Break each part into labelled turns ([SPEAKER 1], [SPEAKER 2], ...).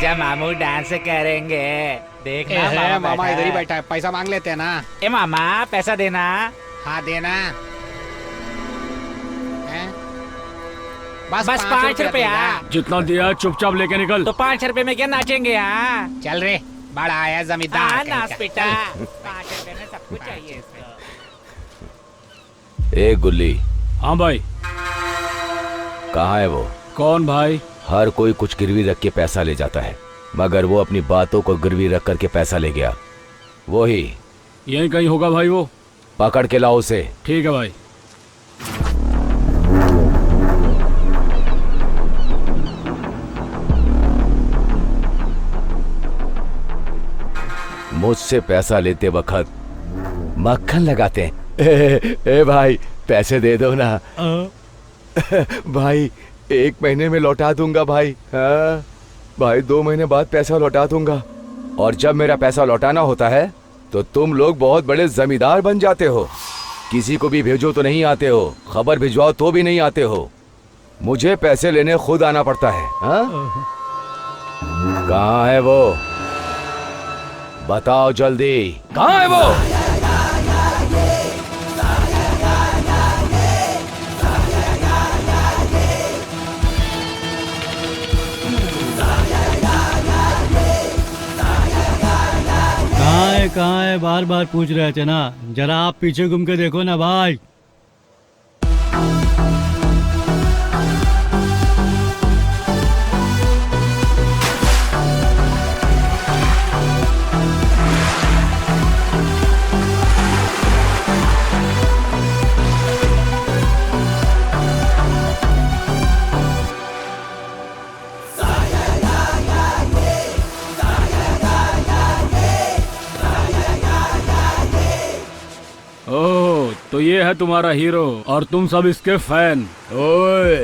[SPEAKER 1] आजा मामू डांस करेंगे। देखना
[SPEAKER 2] मामा इधर ही बैठा है, पैसा मांग लेते हैं ना।
[SPEAKER 1] ए मामा पैसा देना।
[SPEAKER 2] हाँ देना। बस
[SPEAKER 1] बस 5 रुपया।
[SPEAKER 3] जितना दिया चुपचाप लेके निकल।
[SPEAKER 1] तो 5 रुपए में क्या नाचेंगे यहाँ?
[SPEAKER 2] चल रे, बड़ा आया जमींदार।
[SPEAKER 1] हाँ नाच बेटा, 5 रुपए में सब कुछ चाहिए इसको।
[SPEAKER 4] ए गुल्ली।
[SPEAKER 3] हाँ भाई।
[SPEAKER 4] कहाँ है वो?
[SPEAKER 3] कौन भाई?
[SPEAKER 4] हर कोई कुछ गिरवी रख के पैसा ले जाता है, मगर वो अपनी बातों को गिरवी रख करके पैसा ले गया। वो ही
[SPEAKER 3] यहीं कहीं होगा भाई वो।
[SPEAKER 4] पकड़ के लाओ उसे।
[SPEAKER 3] ठीक है भाई।
[SPEAKER 4] मुझसे पैसा लेते वक्त मक्खन लगाते हैं। ए भाई पैसे दे दो ना। भाई 1 महीने में लौटा दूंगा भाई। हाँ भाई 2 महीने बाद पैसा लौटा दूंगा। और जब मेरा पैसा लौटाना होता है तो तुम लोग बहुत बड़े जमींदार बन जाते हो। किसी को भी भेजो तो नहीं आते हो, खबर भिजवाओ तो भी नहीं आते हो। मुझे पैसे लेने खुद आना पड़ता है। हाँ कहाँ है वो? बताओ जल्दी, कहाँ है वो?
[SPEAKER 5] कहाँ है बार बार पूछ रहे थे ना, जरा आप पीछे घूम के देखो ना भाई।
[SPEAKER 3] ओह तो ये है तुम्हारा हीरो और तुम सब इसके फैन।
[SPEAKER 6] ओए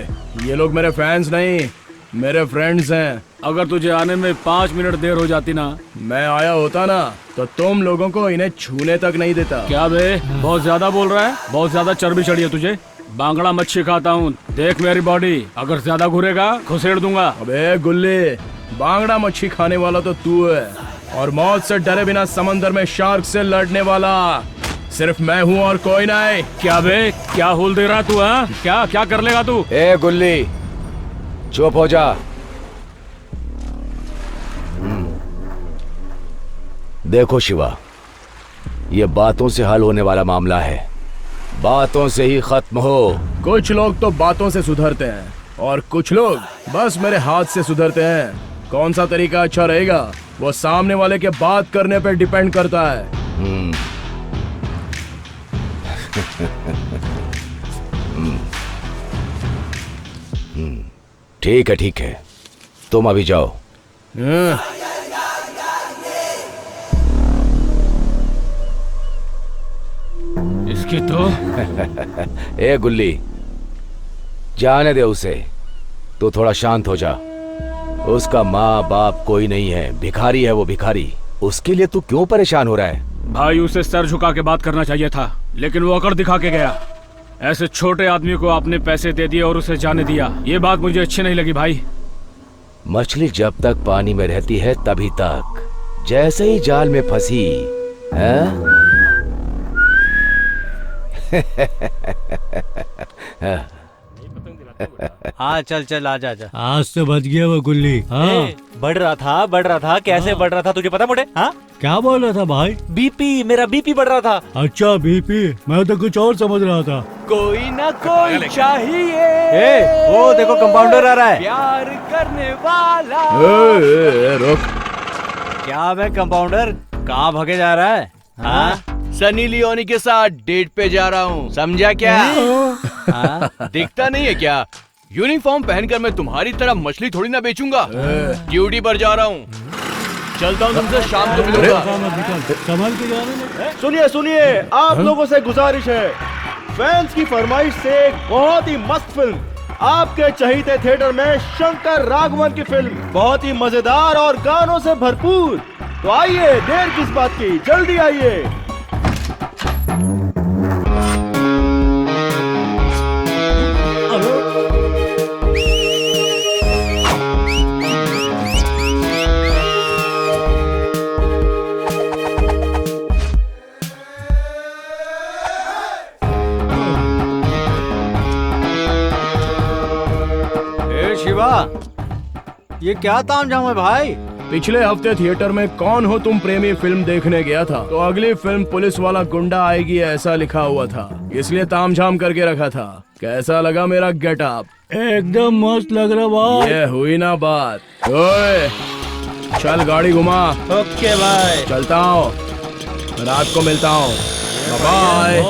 [SPEAKER 6] ये लोग मेरे फैंस नहीं, मेरे फ्रेंड्स हैं।
[SPEAKER 3] अगर तुझे आने में 5 मिनट देर हो जाती ना,
[SPEAKER 6] मैं आया होता ना तो तुम लोगों को इन्हें छूने तक नहीं देता।
[SPEAKER 3] क्या बे बहुत ज्यादा बोल रहा है? बहुत ज्यादा चर्बी चढ़ी है तुझे। बांगड़ा मच्छी खाता हूँ, देख मेरी बॉडी। अगर ज्यादा घुरेगा घुसेड़ दूंगा।
[SPEAKER 6] अबे गुल्ले, बांगड़ा मच्छी खाने वाला तो तू है, और मौत से डरे बिना समंदर में शार्क से लड़ने वाला सिर्फ मैं हूँ और कोई नहीं।
[SPEAKER 3] क्या बे क्या हुल दे रहा तू? हाँ क्या क्या कर लेगा तू?
[SPEAKER 4] ए गुल्ली चुप हो जा। देखो शिवा, ये बातों से हल होने वाला मामला है, बातों से ही खत्म हो।
[SPEAKER 6] कुछ लोग तो बातों से सुधरते हैं और कुछ लोग बस मेरे हाथ से सुधरते हैं। कौन सा तरीका अच्छा रहेगा वो सामने वाले के बात करने पर डिपेंड करता है।
[SPEAKER 4] ठीक है ठीक है, तुम अभी जाओ।
[SPEAKER 3] इसकी तो
[SPEAKER 4] ए गुल्ली, जाने दे उसे। तू थोड़ा शांत हो जा। उसका माँ बाप कोई नहीं है, भिखारी है वो, भिखारी। उसके लिए तू क्यों परेशान हो रहा है?
[SPEAKER 3] भाई उसे सर झुका के बात करना चाहिए था, लेकिन वो अकड़ दिखा के गया। ऐसे छोटे आदमी को आपने पैसे दे दिए और उसे जाने दिया, ये बात मुझे अच्छी नहीं लगी भाई।
[SPEAKER 4] मछली जब तक पानी में रहती है तभी तक, जैसे ही जाल में फंसी है?
[SPEAKER 7] हाँ चल चल आजा आजा।
[SPEAKER 5] आज तो बच गया वो गुल्ली। हाँ
[SPEAKER 7] बढ़ रहा था कैसे बढ़ रहा था तुझे पता मुझे? हाँ
[SPEAKER 5] क्या बोल रहा था भाई?
[SPEAKER 7] बीपी, मेरा बीपी बढ़ रहा था।
[SPEAKER 5] अच्छा बीपी, मैं तो कुछ और समझ रहा था।
[SPEAKER 7] कोई ना कोई चाहिए।
[SPEAKER 5] वो देखो कंपाउंडर आ रहा है।
[SPEAKER 7] प्यार करने वाला।
[SPEAKER 6] रुक।
[SPEAKER 7] क्या बे कंपाउंडर, कहाँ भागे जा रहा है? हाँ
[SPEAKER 8] सनी लियोनी के साथ डेट पे जा रहा हूँ, समझा क्या? दिखता नहीं है क्या? यूनिफॉर्म पहनकर मैं तुम्हारी तरह मछली थोड़ी ना बेचूंगा। ड्यूटी पर जा रहा हूँ, चलता हूँ, तुमसे शाम को मिलूंगा।
[SPEAKER 5] संभल के जाना।
[SPEAKER 9] सुनिए सुनिए, आप लोगों से गुजारिश है, फैंस की फरमाइश से एक बहुत ही मस्त फिल्म आपके चहीते थिएटर में, शंकर राघवन की फिल्म, बहुत ही मजेदार और गानों से भरपूर। तो आइए, देर किस बात की, जल्दी आइए।
[SPEAKER 7] शिवा, ये क्या तामझाम है भाई?
[SPEAKER 6] पिछले हफ्ते थिएटर में कौन हो तुम प्रेमी फिल्म देखने गया था, तो अगली फिल्म पुलिस वाला गुंडा आएगी ऐसा लिखा हुआ था, इसलिए तामझाम करके रखा था। कैसा लगा मेरा गेटअप?
[SPEAKER 5] एकदम मस्त लग रहा भाई।
[SPEAKER 6] ये हुई ना बात। ओए, चल गाड़ी घुमा।
[SPEAKER 9] ओके भाई,
[SPEAKER 6] चलता हूँ, रात को मिलता हूँ। बाय।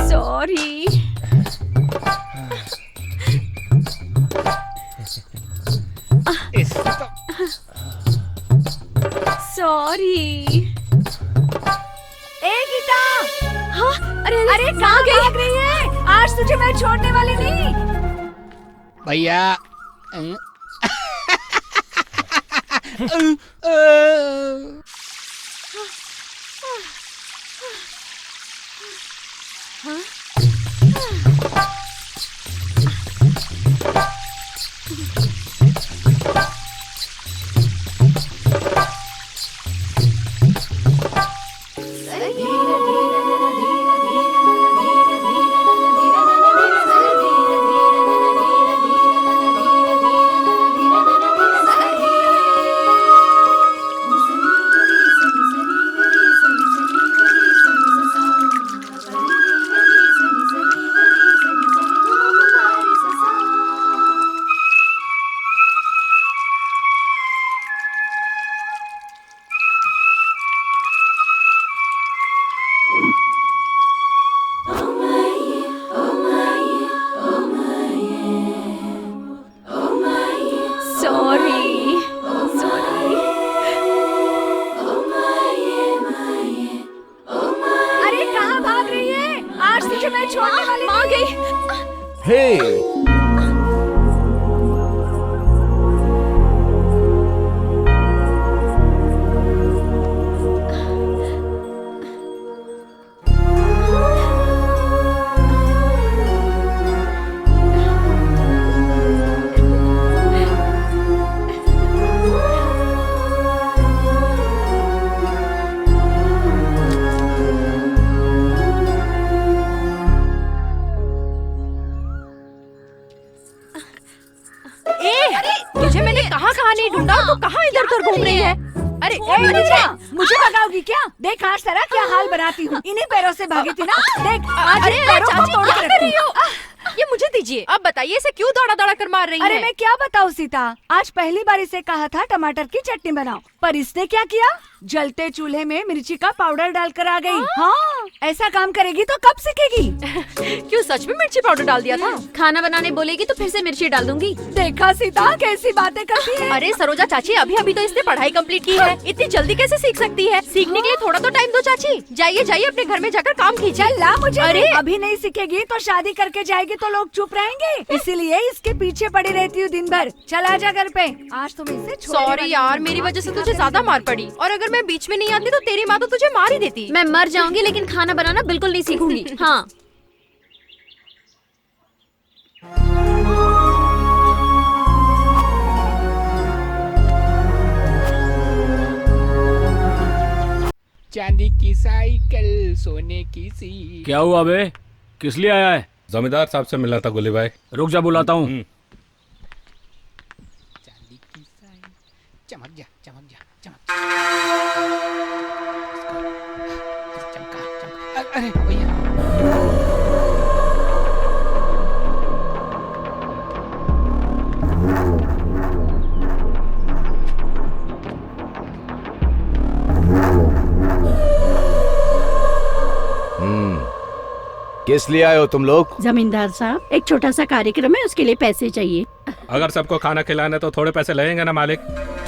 [SPEAKER 10] सॉरी। सॉरी। ए गीता, हाँ, अरे कहाँ भाग रही है? आज तुझे मैं छोड़ने वाली नहीं।
[SPEAKER 2] भैया
[SPEAKER 10] मुझे भगाओगी क्या? देख आज तेरा क्या हाल बनाती हूँ। इन्हीं पैरों से भागी थी ना, देख आज पैरों को तोड़ के रखती हूँ।
[SPEAKER 11] ये मुझे दीजिए। अब बताइए इसे क्यों दौड़ा दौड़ा कर मार रही है?
[SPEAKER 10] अरे मैं क्या बताऊँ सीता, आज पहली बार इसे कहा था टमाटर की चटनी बनाओ, पर इसने क्या किया, जलते चूल्हे में मिर्ची का पाउडर डालकर आ गई। हाँ, ऐसा काम करेगी तो कब सीखेगी?
[SPEAKER 11] क्यों सच में मिर्ची पाउडर डाल दिया था?
[SPEAKER 10] खाना बनाने बोलेगी तो फिर से मिर्ची डाल दूंगी। देखा सीता कैसी बातें करती है।
[SPEAKER 11] अरे सरोजा चाची, अभी अभी तो इसने पढ़ाई कंप्लीट की है, इतनी जल्दी कैसे सीख सकती है? सीखने के लिए थोड़ा तो टाइम दो चाची। जाइए जाइए अपने घर में जाकर काम कीजिए।
[SPEAKER 10] ला मुझे।
[SPEAKER 11] अरे
[SPEAKER 10] अभी नहीं सीखेगी तो शादी करके जाएगी तो लोग चुप रहेंगे, इसीलिए इसके पीछे पड़ी रहती हूँ दिन भर। चल आजा घर पे, आज तुम इसे।
[SPEAKER 11] सॉरी यार, मेरी वजह से तुझे ज्यादा मार पड़ी, और अगर मैं बीच में नहीं आती तो तेरी माँ तो तुझे मार ही देती।
[SPEAKER 10] मैं मर जाऊंगी लेकिन खाना बनाना बिल्कुल नहीं सीखूंगी। हाँ
[SPEAKER 2] चांदी की साइकिल, सोने की सी।
[SPEAKER 3] क्या हुआ बे, किस लिए आया है?
[SPEAKER 12] जमींदार साहब से मिला था गोली भाई।
[SPEAKER 3] रुक जा, बुलाता हूँ।
[SPEAKER 2] चांदी की साइकिल, चमक जा चमक जा चमक। चमका चमका। अरे भैया,
[SPEAKER 4] किस लिए आए हो तुम लोग?
[SPEAKER 10] जमींदार साहब, एक छोटा सा कार्यक्रम है, उसके लिए पैसे चाहिए।
[SPEAKER 12] अगर सबको खाना खिलाना तो थोड़े पैसे लगेंगे ना मालिक।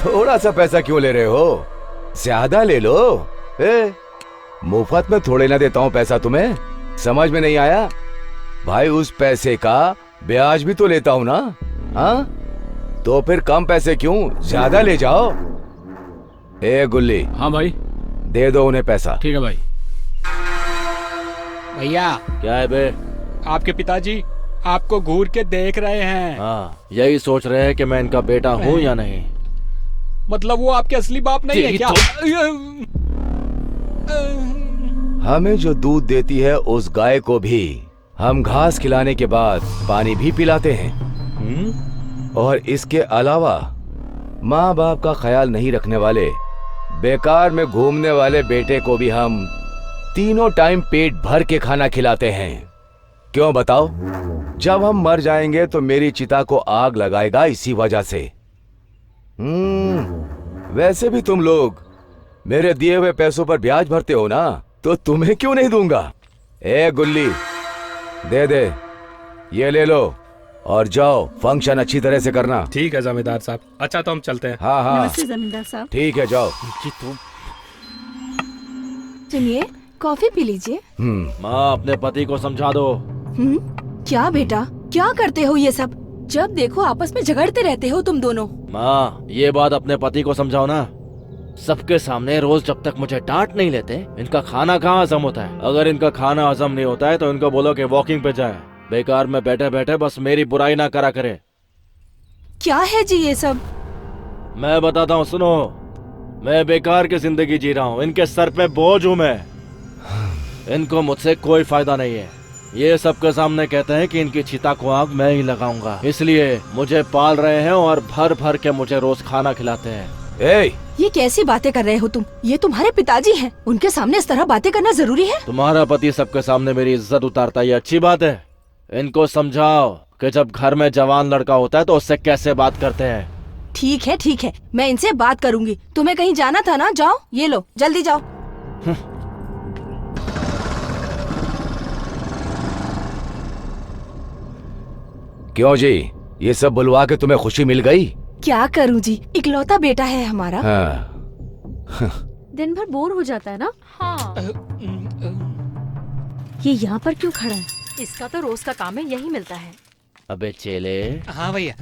[SPEAKER 4] थोड़ा सा पैसा क्यों ले रहे हो, ज्यादा ले लो। मुफ्त में थोड़े ना देता हूँ पैसा तुम्हें, समझ में नहीं आया? भाई उस पैसे का ब्याज भी तो लेता हूँ ना। हाँ तो फिर कम पैसे क्यों, ज्यादा ले जाओ। ए गुल्ली।
[SPEAKER 3] हाँ भाई।
[SPEAKER 4] दे दो उन्हें पैसा।
[SPEAKER 3] ठीक है भाई।
[SPEAKER 2] भैया।
[SPEAKER 7] क्या है बे?
[SPEAKER 2] आपके पिताजी आपको घूर के देख रहे हैं।
[SPEAKER 7] हाँ, यही सोच रहे हैं कि मैं इनका बेटा हूँ या नहीं।
[SPEAKER 12] मतलब वो आपके असली बाप नहीं है
[SPEAKER 8] तेरी
[SPEAKER 12] क्या?
[SPEAKER 4] हमें जो दूध देती है उस गाय को भी हम घास खिलाने के बाद पानी भी पिलाते हैं। और इसके अलावा माँ बाप का ख्याल नहीं रखने वाले बेकार में घूमने वाले बेटे को भी हम तीनों टाइम पेट भर के खाना खिलाते हैं। क्यों बताओ? जब हम मर जाएंगे तो मेरी चिता को आग लगाएगा इसी वजह से। वैसे भी तुम लोग मेरे दिए हुए पैसों पर ब्याज भरते हो ना, तो तुम्हें क्यों नहीं दूंगा। ए गुल्ली, दे दे, ये ले लो और जाओ, फंक्शन अच्छी तरह से करना।
[SPEAKER 12] ठीक है जमींदार साहब। अच्छा तो हम चलते हैं।
[SPEAKER 4] हाँ हाँ
[SPEAKER 10] नमस्ते जमींदार साहब।
[SPEAKER 4] ठीक है, जाओ।
[SPEAKER 10] सुनिए, कॉफी पी लीजिए।
[SPEAKER 7] माँ अपने पति को समझा दो।
[SPEAKER 10] क्या बेटा, क्या करते हो ये सब? जब देखो आपस में झगड़ते रहते हो तुम दोनों।
[SPEAKER 7] माँ ये बात अपने पति को समझाओ ना। सबके सामने रोज जब तक मुझे डांट नहीं लेते, इनका खाना कहाँ हजम होता है। अगर इनका खाना हजम नहीं होता है तो इनको बोलो कि वॉकिंग पे जाए। बेकार में बैठे बैठे बस मेरी बुराई ना करा करे।
[SPEAKER 10] क्या है जी ये सब?
[SPEAKER 7] मैं बताता हूँ, सुनो। मैं बेकार की जिंदगी जी रहा हूँ, इनके सर पे बोझ हूँ मैं। इनको मुझसे कोई फायदा नहीं है। ये सबके सामने कहते हैं कि इनकी चिता को आग मैं ही लगाऊंगा, इसलिए मुझे पाल रहे हैं और भर भर के मुझे रोज खाना खिलाते हैं।
[SPEAKER 10] ये कैसी बातें कर रहे हो तुम? ये तुम्हारे पिताजी हैं, उनके सामने इस तरह बातें करना जरूरी है?
[SPEAKER 7] तुम्हारा पति सबके सामने मेरी इज्जत उतारता है, ये अच्छी बात है। इनको समझाओ कि जब घर में जवान लड़का होता है तो उससे कैसे बात करते हैं।
[SPEAKER 10] ठीक है, मैं इनसे बात करूंगी। तुम्हें कहीं जाना था ना, जाओ, ये लो, जल्दी जाओ।
[SPEAKER 4] क्यों जी, ये सब बुलवा के तुम्हें खुशी मिल गई?
[SPEAKER 10] क्या करूं जी, इकलौता बेटा है हमारा।
[SPEAKER 4] हाँ।
[SPEAKER 11] दिन भर बोर हो जाता है ना। हाँ। ये यहाँ पर क्यों खड़ा है? इसका तो रोज का काम है, यही मिलता है।
[SPEAKER 7] अबे चेले।
[SPEAKER 2] हाँ भैया।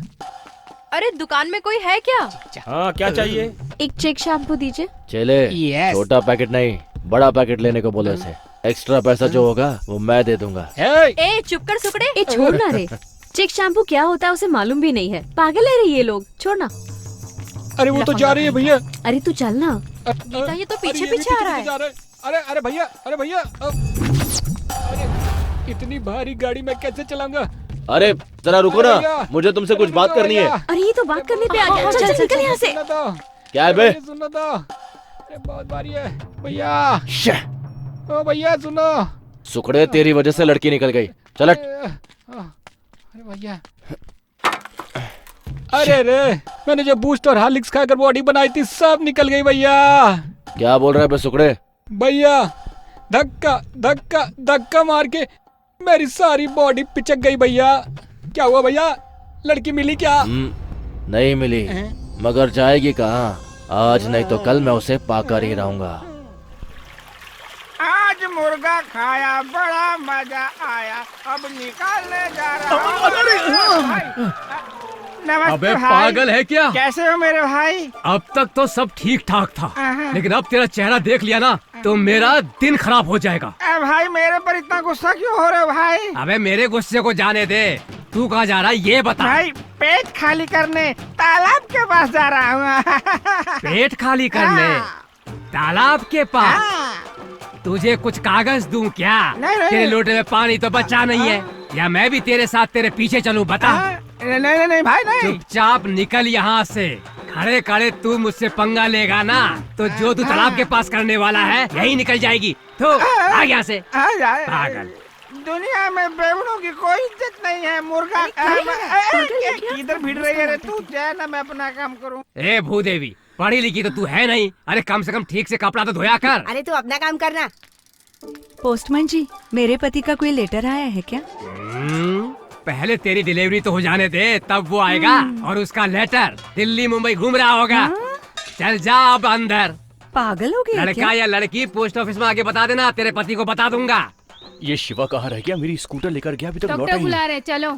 [SPEAKER 11] अरे दुकान में कोई है क्या?
[SPEAKER 12] हाँ, क्या चाहिए?
[SPEAKER 11] एक चेक शैम्पू दीजिए।
[SPEAKER 7] चेले,
[SPEAKER 2] Yes.
[SPEAKER 7] छोटा पैकेट नहीं, बड़ा पैकेट लेने को बोले इसे। एक्स्ट्रा पैसा जो होगा वो मैं दे दूंगा।
[SPEAKER 11] ए चुप कर सुकड़े। ए छोड़ ना रे। चिक शैम्पू क्या होता है उसे मालूम भी नहीं है। पागल है रे ये लोग, छोड़ना।
[SPEAKER 12] अरे वो तो जा रही है भैया।
[SPEAKER 11] अरे तू चल ना। गीता ये तो पीछे पीछे आ रहा है।
[SPEAKER 12] अरे भैया, अरे इतनी भारी गाड़ी मैं कैसे चलाऊंगा?
[SPEAKER 7] अरे जरा रुको ना, मुझे तुमसे कुछ बात करनी है।
[SPEAKER 11] अरे ये तो बात करने पे आ गया। चल निकल यहाँ से।
[SPEAKER 7] क्या है बे?
[SPEAKER 12] सुनो तो, अरे बहुत भारी है भैया। ओ भैया सुनो।
[SPEAKER 7] सुकड़े, तेरी वजह से लड़की निकल गई। चल।
[SPEAKER 12] अरे भैया, अरे रे, मैंने जो बूस्ट और हार्लिक्स खाकर बॉडी बनाई थी सब निकल गई भैया।
[SPEAKER 7] क्या बोल रहा है बे सुकड़े?
[SPEAKER 12] भैया धक्का मार के मेरी सारी बॉडी पिचक गई भैया। क्या हुआ भैया, लड़की मिली क्या?
[SPEAKER 7] नहीं मिली, मगर जाएगी कहाँ? आज नहीं तो कल मैं उसे पाकर ही रहूंगा।
[SPEAKER 1] आज मुर्गा खाया, बड़ा मजा आया, अब निकालने जा रहा। नमस्ते
[SPEAKER 3] अबे
[SPEAKER 1] भाई।
[SPEAKER 3] पागल है क्या?
[SPEAKER 1] कैसे हो मेरे भाई?
[SPEAKER 3] अब तक तो सब ठीक ठाक था, लेकिन अब तेरा चेहरा देख लिया ना तो मेरा दिन खराब हो जाएगा।
[SPEAKER 1] भाई मेरे पर इतना गुस्सा क्यों हो रहे हो भाई?
[SPEAKER 3] अबे मेरे गुस्से को जाने दे, तू कहाँ जा रहा है ये बता।
[SPEAKER 1] भाई पेट खाली करने तालाब के पास जा रहा हूँ।
[SPEAKER 3] पेट खाली करने तालाब के पास? तुझे कुछ कागज दूं क्या?
[SPEAKER 1] नहीं।
[SPEAKER 3] तेरे लोटे में पानी तो बचा नहीं है, या मैं भी तेरे साथ तेरे पीछे चलूं? बता।
[SPEAKER 1] नहीं भाई नहीं।
[SPEAKER 3] चुपचाप निकल यहाँ से। खड़े खड़े तू मुझसे पंगा लेगा ना तो जो तू तालाब के पास करने वाला है यही निकल जाएगी। तो आ यहाँ से पागल।
[SPEAKER 1] दुनिया में बेवड़ों की कोई इज्जत नहीं है। मुर्गा किधर भिड़ रही है रे तू? क्या ना मैं अपना काम करूं।
[SPEAKER 3] ए भूदेवी, पढ़ी लिखी तो तू है नहीं। अरे कम से कम ठीक से कपड़ा तो धोया कर।
[SPEAKER 10] अरे तू अपना काम करना। पोस्टमैन जी, मेरे पति का कोई लेटर आया है क्या?
[SPEAKER 3] पहले तेरी डिलीवरी तो हो जाने दे, तब वो आएगा। और उसका लेटर दिल्ली मुंबई घूम रहा होगा। चल जा अब अंदर।
[SPEAKER 10] पागल हो गया
[SPEAKER 3] लड़का या लड़की पोस्ट ऑफिस में आके बता देना, तेरे पति को बता दूंगा।
[SPEAKER 8] ये शिवा कहाँ रह गया? मेरी स्कूटर लेकर गया, अभी तक लौटा
[SPEAKER 11] डॉक्टर
[SPEAKER 8] ही
[SPEAKER 11] बुला रहे, चलो।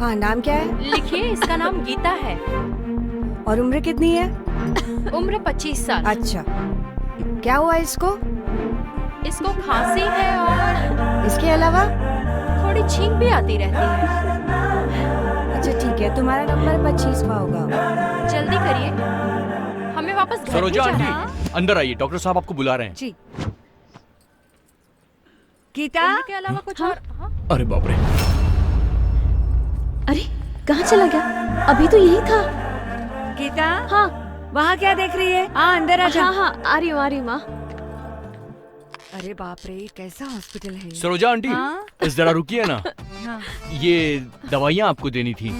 [SPEAKER 10] हाँ, नाम क्या है?
[SPEAKER 11] लिखिए, इसका नाम गीता है।
[SPEAKER 10] और उम्र कितनी है?
[SPEAKER 11] उम्र 25 साल।
[SPEAKER 10] अच्छा, क्या हुआ इसको?
[SPEAKER 11] इसको खांसी है और
[SPEAKER 10] इसके अलावा
[SPEAKER 11] थोड़ी छींक भी आती रहती है।
[SPEAKER 10] अच्छा ठीक है, तुम्हारा नंबर 25वां होगा।
[SPEAKER 11] जल्दी करिए, हमें वापस घर भी
[SPEAKER 8] सरोजा
[SPEAKER 11] जाना।
[SPEAKER 8] आंटी, अंदर आइए, डॉक्टर साहब आपको बुला रहे हैं।
[SPEAKER 10] जी। गीता
[SPEAKER 11] के अलावा कुछ और?
[SPEAKER 6] अरे बाप रे,
[SPEAKER 13] अरे कहाँ चला गया? अभी तो यही था।
[SPEAKER 10] गीता,
[SPEAKER 13] हाँ
[SPEAKER 10] वहाँ क्या देख रही है? हाँ अंदर आ जा।
[SPEAKER 13] हाँ आ रही हूँ माँ।
[SPEAKER 10] अरे बाप रे, कैसा हॉस्पिटल है?
[SPEAKER 8] सरोजा आंटी,
[SPEAKER 10] हाँ?
[SPEAKER 8] इस जरा रुकिए ना।
[SPEAKER 10] हाँ।
[SPEAKER 8] ये दवाइयाँ आपको देनी थी।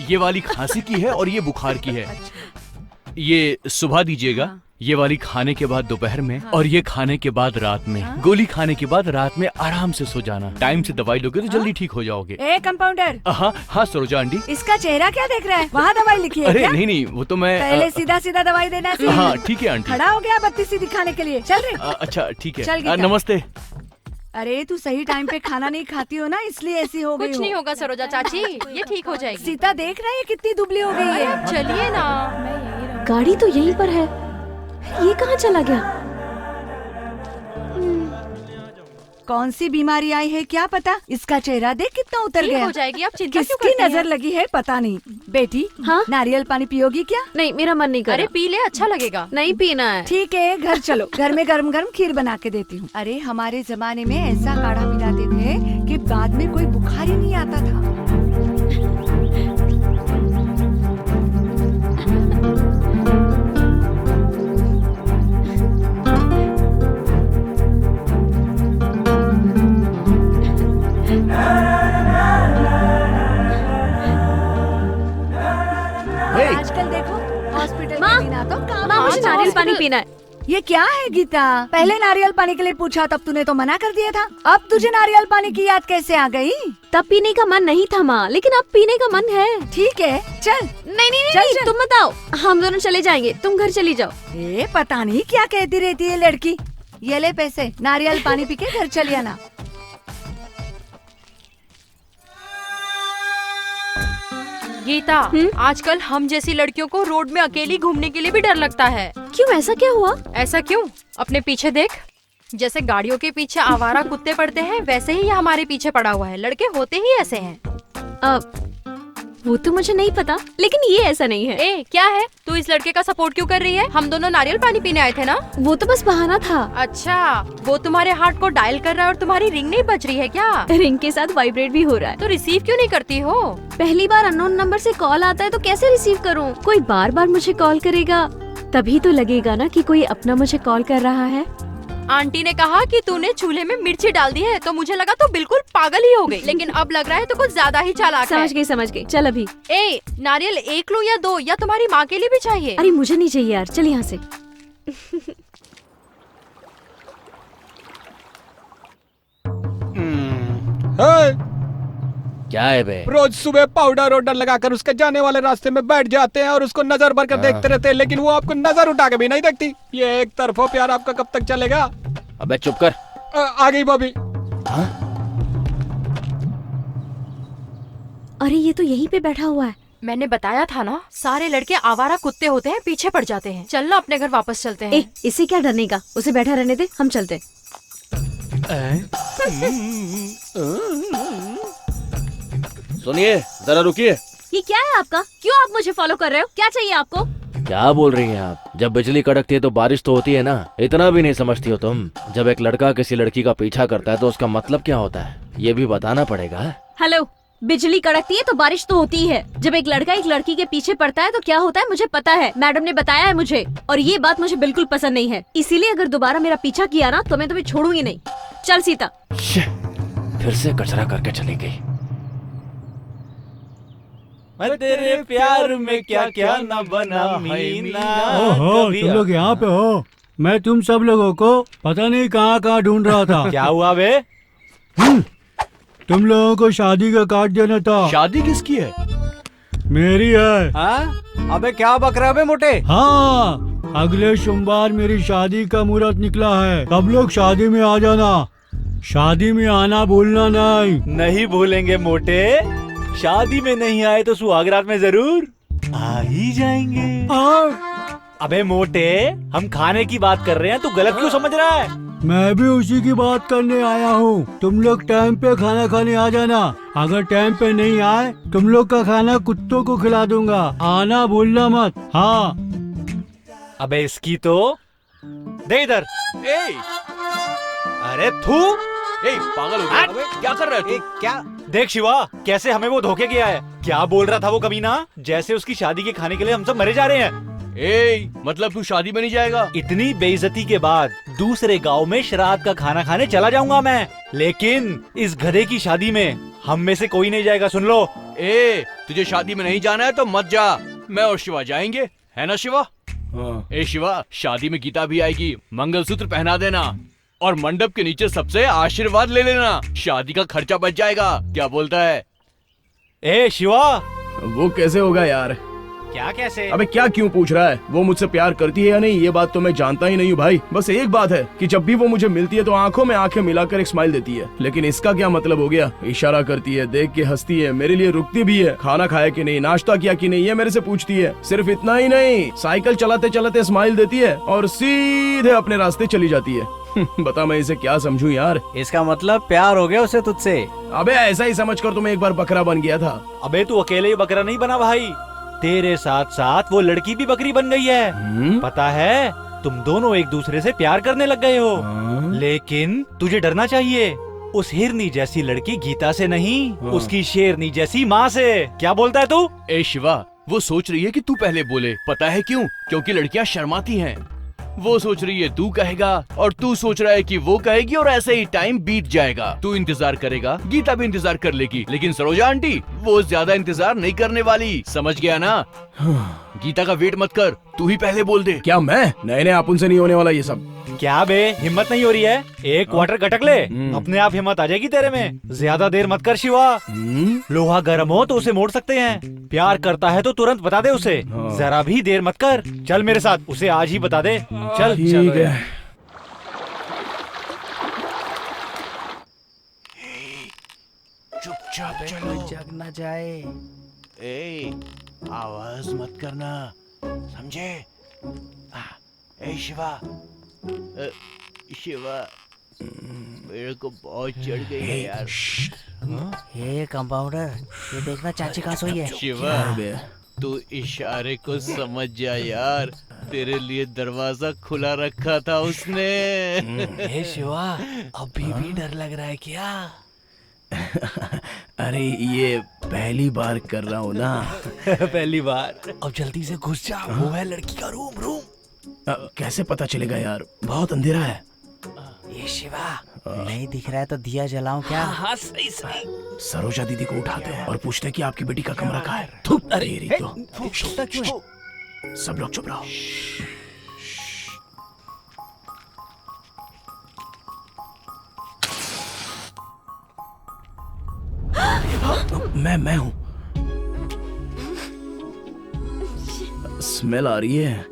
[SPEAKER 8] ये वाली खांसी की है और ये बुखार की है। ये सुबह दीजिएगा, ये वाली खाने के बाद दोपहर में, और ये खाने के बाद रात में। गोली खाने के बाद रात में आराम से सो जाना। टाइम से दवाई लोगे तो जल्दी ठीक हो जाओगे।
[SPEAKER 10] ए कंपाउंडर।
[SPEAKER 8] हाँ हाँ सरोजा आंटी।
[SPEAKER 10] इसका चेहरा क्या देख रहा है? वहाँ दवाई लिखी है
[SPEAKER 8] अरे
[SPEAKER 10] क्या?
[SPEAKER 8] नहीं, वो तो मैं
[SPEAKER 10] पहले सीधा सीधा दवाई देना चाहिए।
[SPEAKER 8] हाँ ठीक है आंटी।
[SPEAKER 10] खड़ा हो गया बत्ती सी दिखाने के लिए। चल रे।
[SPEAKER 8] अच्छा ठीक
[SPEAKER 10] चल
[SPEAKER 8] है,
[SPEAKER 10] गीता।
[SPEAKER 8] नमस्ते।
[SPEAKER 10] अरे तू सही टाइम पे खाना नहीं खाती हो ना, इसलिए ऐसी हो गई।
[SPEAKER 11] कुछ नहीं होगा सरोजा चाची, ये ठीक हो जाएगी।
[SPEAKER 10] सीता देख रही है कितनी दुबली हो गई है।
[SPEAKER 11] चलिए ना।
[SPEAKER 13] गाड़ी तो यहीं पर है, ये कहाँ चला गया?
[SPEAKER 10] कौन सी बीमारी आई है क्या पता? इसका चेहरा देख कितना उतर
[SPEAKER 11] ठीक
[SPEAKER 10] गया।
[SPEAKER 11] हो जाएगी, आप चिंता क्यों
[SPEAKER 10] किसकी
[SPEAKER 11] करती हैं?
[SPEAKER 10] नजर लगी है पता नहीं। बेटी,
[SPEAKER 13] हाँ?
[SPEAKER 10] नारियल पानी पियोगी क्या?
[SPEAKER 13] नहीं, मेरा मन नहीं कर
[SPEAKER 11] अरे
[SPEAKER 13] रहा।
[SPEAKER 11] पी ले, अच्छा लगेगा।
[SPEAKER 13] नहीं पीना है।
[SPEAKER 10] ठीक है, घर चलो, घर में गरम गरम खीर बना के देती हूँ। अरे हमारे जमाने में ऐसा काढ़ा पिलाते थे कि बाद में कोई बुखार ही नहीं आता था। आजकल देखो हॉस्पिटल के बिना तो काम।
[SPEAKER 13] माँ मुझे नारियल पानी पीना है।
[SPEAKER 10] ये क्या है गीता? पहले नारियल पानी के लिए पूछा तब तूने तो मना कर दिया था। अब तुझे नारियल पानी की याद कैसे आ गई?
[SPEAKER 13] तब पीने का मन नहीं था माँ, लेकिन अब पीने का मन है।
[SPEAKER 10] ठीक है चल।
[SPEAKER 13] नहीं नहीं
[SPEAKER 10] चल,
[SPEAKER 13] नहीं,
[SPEAKER 10] चल।
[SPEAKER 13] तुम मत आओ, हम दोनों चले जाएंगे, तुम घर चली जाओ।
[SPEAKER 10] ए पता नहीं क्या कहती रहती है लड़की। ये ले पैसे, नारियल पानी पी के घर चली आना।
[SPEAKER 11] गीता, आजकल हम जैसी लड़कियों को रोड में अकेली घूमने के लिए भी डर लगता है।
[SPEAKER 13] क्यों, ऐसा क्या हुआ?
[SPEAKER 11] ऐसा क्यों? अपने पीछे देख, जैसे गाड़ियों के पीछे आवारा कुत्ते पड़ते हैं, वैसे ही ये हमारे पीछे पड़ा हुआ है। लड़के होते ही ऐसे हैं।
[SPEAKER 13] वो तो मुझे नहीं पता, लेकिन ये ऐसा नहीं है।
[SPEAKER 11] ए क्या है, तू इस लड़के का सपोर्ट क्यों कर रही है? हम दोनों नारियल पानी पीने आए थे ना।
[SPEAKER 13] वो तो बस बहाना था।
[SPEAKER 11] अच्छा, वो तुम्हारे हार्ट को डायल कर रहा है और तुम्हारी रिंग नहीं बज रही है क्या?
[SPEAKER 13] रिंग के साथ वाइब्रेट भी हो रहा है।
[SPEAKER 11] तो रिसीव क्यों नहीं करती हो?
[SPEAKER 13] पहली बार अननोन नंबर से कॉल आता है तो कैसे रिसीव करूं? कोई बार बार मुझे कॉल करेगा तभी तो लगेगा ना कि कोई अपना मुझे कॉल कर रहा है।
[SPEAKER 11] आंटी ने कहा कि तूने चूल्हे में मिर्ची डाल दी है, तो मुझे लगा तो बिल्कुल पागल ही हो गई, लेकिन अब लग रहा है तो कुछ ज्यादा ही चालाक है।
[SPEAKER 13] समझ गई। चल अभी।
[SPEAKER 11] ए नारियल 1 लूं या 2, या तुम्हारी माँ के लिए भी चाहिए?
[SPEAKER 13] अरे मुझे नहीं चाहिए यार, चल यहाँ से।
[SPEAKER 7] क्या है बे?
[SPEAKER 12] रोज सुबह पाउडर वाउडर लगाकर उसके जाने वाले रास्ते में बैठ जाते हैं और उसको नजर भर कर देखते रहते हैं, लेकिन वो आपको नजर उठा के भी नहीं देखती। ये एक तरफा प्यार आपका कब तक चलेगा?
[SPEAKER 7] अबे चुप कर।
[SPEAKER 12] आ गई बॉबी।
[SPEAKER 13] अरे ये तो यहीं पे बैठा हुआ है।
[SPEAKER 11] मैंने बताया था ना, सारे लड़के आवारा कुत्ते होते हैं, पीछे पड़ जाते हैं। चल ना अपने घर वापस चलते हैं।
[SPEAKER 13] इसे क्या डरने का, उसे बैठा रहने दे, हम चलते।
[SPEAKER 7] सुनिए, जरा रुकिए।
[SPEAKER 13] ये क्या है आपका? क्यों आप मुझे फॉलो कर रहे हो? क्या चाहिए आपको?
[SPEAKER 7] क्या बोल रही हैं आप? जब बिजली कड़कती है तो बारिश तो होती है ना, इतना भी नहीं समझती हो तुम? जब एक लड़का किसी लड़की का पीछा करता है तो उसका मतलब क्या होता है, ये भी बताना पड़ेगा।
[SPEAKER 13] हेलो, बिजली कड़कती है तो बारिश तो होती ही है। जब एक लड़का एक लड़की के पीछे पड़ता है तो क्या होता है मुझे पता है, मैडम ने बताया है मुझे, और ये बात मुझे बिल्कुल पसंद नहीं है। इसीलिए अगर दोबारा मेरा पीछा किया ना तो मैं तुम्हें छोड़ूंगी नहीं। चल सीता।
[SPEAKER 7] फिर से कचरा करके चली गई।
[SPEAKER 9] मैं तेरे प्यार में क्या क्या न बना मीना।
[SPEAKER 5] ओहो, तुम लोग यहाँ पे हो? मैं तुम सब लोगों को पता नहीं कहाँ कहाँ ढूंढ रहा था।
[SPEAKER 9] क्या हुआ बे?
[SPEAKER 5] तुम लोगों को शादी का कार्ड देना था।
[SPEAKER 8] शादी किसकी है?
[SPEAKER 5] मेरी है।
[SPEAKER 9] हाँ? अबे क्या बक रहा है बे मोटे?
[SPEAKER 5] हाँ, अगले सोमवार मेरी शादी का मुहूर्त निकला है। सब लोग शादी में आ जाना। शादी में आना भूलना नहीं।
[SPEAKER 9] नहीं भूलेंगे मोटे। शादी में नहीं आए तो सुहागरात में जरूर।
[SPEAKER 14] आ ही जाएंगे। अबे मोटे, हम खाने की बात कर रहे हैं, तू गलत क्यों समझ रहा है?
[SPEAKER 5] मैं भी उसी की बात करने आया हूँ। तुम लोग टाइम पे खाना खाने आ जाना। अगर टाइम पे नहीं आए, तुम लोग का खाना कुत्तों को खिला दूंगा। आना भूलना मत। हाँ।
[SPEAKER 14] अबे इसकी तो दे इधर। अरे थू,
[SPEAKER 8] पागल हो गया? अबे क्या कर रहा है तू?
[SPEAKER 14] क्या देख शिवा, कैसे हमें वो धोखे गया है। क्या बोल रहा था वो कमीना? जैसे उसकी शादी के खाने के लिए हम सब मरे जा रहे हैं।
[SPEAKER 8] मतलब तू शादी में नहीं जाएगा?
[SPEAKER 14] इतनी बेइज्जती के बाद दूसरे गांव में श्राद्ध का खाना खाने चला जाऊंगा मैं, लेकिन इस गधे की शादी में हम में से कोई नहीं जाएगा। सुन लो,
[SPEAKER 8] तुझे शादी में नहीं जाना है तो मत जा। मैं और शिवा जाएंगे, है ना शिवा? शिवा, शादी में गीता भी आएगी। मंगलसूत्र पहना देना और मंडप के नीचे सबसे आशीर्वाद ले लेना। शादी का खर्चा बच जाएगा। क्या बोलता है?
[SPEAKER 14] शिवा,
[SPEAKER 6] वो कैसे होगा यार?
[SPEAKER 14] क्या कैसे?
[SPEAKER 6] अबे क्या क्यों पूछ रहा है? वो मुझसे प्यार करती है या नहीं, ये बात तो मैं जानता ही नहीं हूँ भाई। बस एक बात है कि जब भी वो मुझे मिलती है तो आंखों में आंखें मिलाकर एक स्माइल देती है। लेकिन इसका क्या मतलब हो गया? इशारा करती है, देख के हंसती है, मेरे लिए रुकती भी है, खाना खाया कि नहीं, नाश्ता किया कि नहीं, ये मेरे से पूछती है। सिर्फ इतना ही नहीं, साइकिल चलाते चलाते स्माइल देती है और सीधे अपने रास्ते चली जाती है। बता मैं इसे क्या समझूं यार?
[SPEAKER 14] इसका मतलब प्यार हो गया उसे तुझसे?
[SPEAKER 6] अबे ऐसा ही समझकर तो मैं एक बार बकरा बन गया था।
[SPEAKER 14] अबे तू अकेले ही बकरा नहीं बना भाई, तेरे साथ साथ वो लड़की भी बकरी बन गई है। पता है, तुम दोनों एक दूसरे से प्यार करने लग गए हो। लेकिन तुझे डरना चाहिए, उस हिरनी जैसी लड़की गीता से नहीं, उसकी शेरनी जैसी माँ से। क्या बोलता है तू?
[SPEAKER 8] शिवा, वो सोच रही है कि तू पहले बोले। पता है क्यों? क्योंकि लड़कियाँ शर्माती हैं। वो सोच रही है तू कहेगा और तू सोच रहा है कि वो कहेगी और ऐसे ही टाइम बीत जाएगा। तू इंतजार करेगा, गीता भी इंतजार कर लेगी, लेकिन सरोजा आंटी वो ज्यादा इंतजार नहीं करने वाली। समझ गया ना? गीता का वेट मत कर, तू ही पहले बोल दे।
[SPEAKER 6] क्या मैं? नहीं अपन से नहीं होने वाला ये सब।
[SPEAKER 14] क्या बे, हिम्मत नहीं हो रही है? एक क्वार्टर गटक ले, अपने आप हिम्मत आ जाएगी तेरे में। ज्यादा देर मत कर शिवा। लोहा गर्म हो तो उसे मोड़ सकते हैं, प्यार करता है तो तुरंत बता दे उसे। जरा भी देर मत कर, चल मेरे साथ, उसे आज ही बता दे। चल
[SPEAKER 6] ठीक है।
[SPEAKER 8] चुपचाप चलो,
[SPEAKER 2] जग न जाए।
[SPEAKER 8] आवाज मत करना, समझे? शिवा, शिवा, मेरे को बहुत चढ़ गई है यार।
[SPEAKER 2] ये कंपाउंडर, ये देखना चाची कहाँ सोई है।
[SPEAKER 8] शिवा, तू इशारे को समझ जा यार, तेरे लिए दरवाजा खुला रखा था उसने।
[SPEAKER 2] हे शिवा, अभी भी डर लग रहा है क्या?
[SPEAKER 6] अरे ये पहली बार कर रहा हूँ ना।
[SPEAKER 14] पहली बार।
[SPEAKER 2] अब जल्दी से घुस जा, वो है लड़की का रूम।
[SPEAKER 6] कैसे पता चलेगा यार? बहुत अंधेरा है।
[SPEAKER 2] ये शिवा, नहीं दिख रहा है तो दिया जलाऊं क्या?
[SPEAKER 14] हाँ सही।
[SPEAKER 6] सरोजा दीदी को उठाते हैं और पूछते हैं कि आपकी बेटी का कमरा कहाँ है। अरे तो सब लोग चुप रहो। मैं हूँ। स्मेल आ रही है।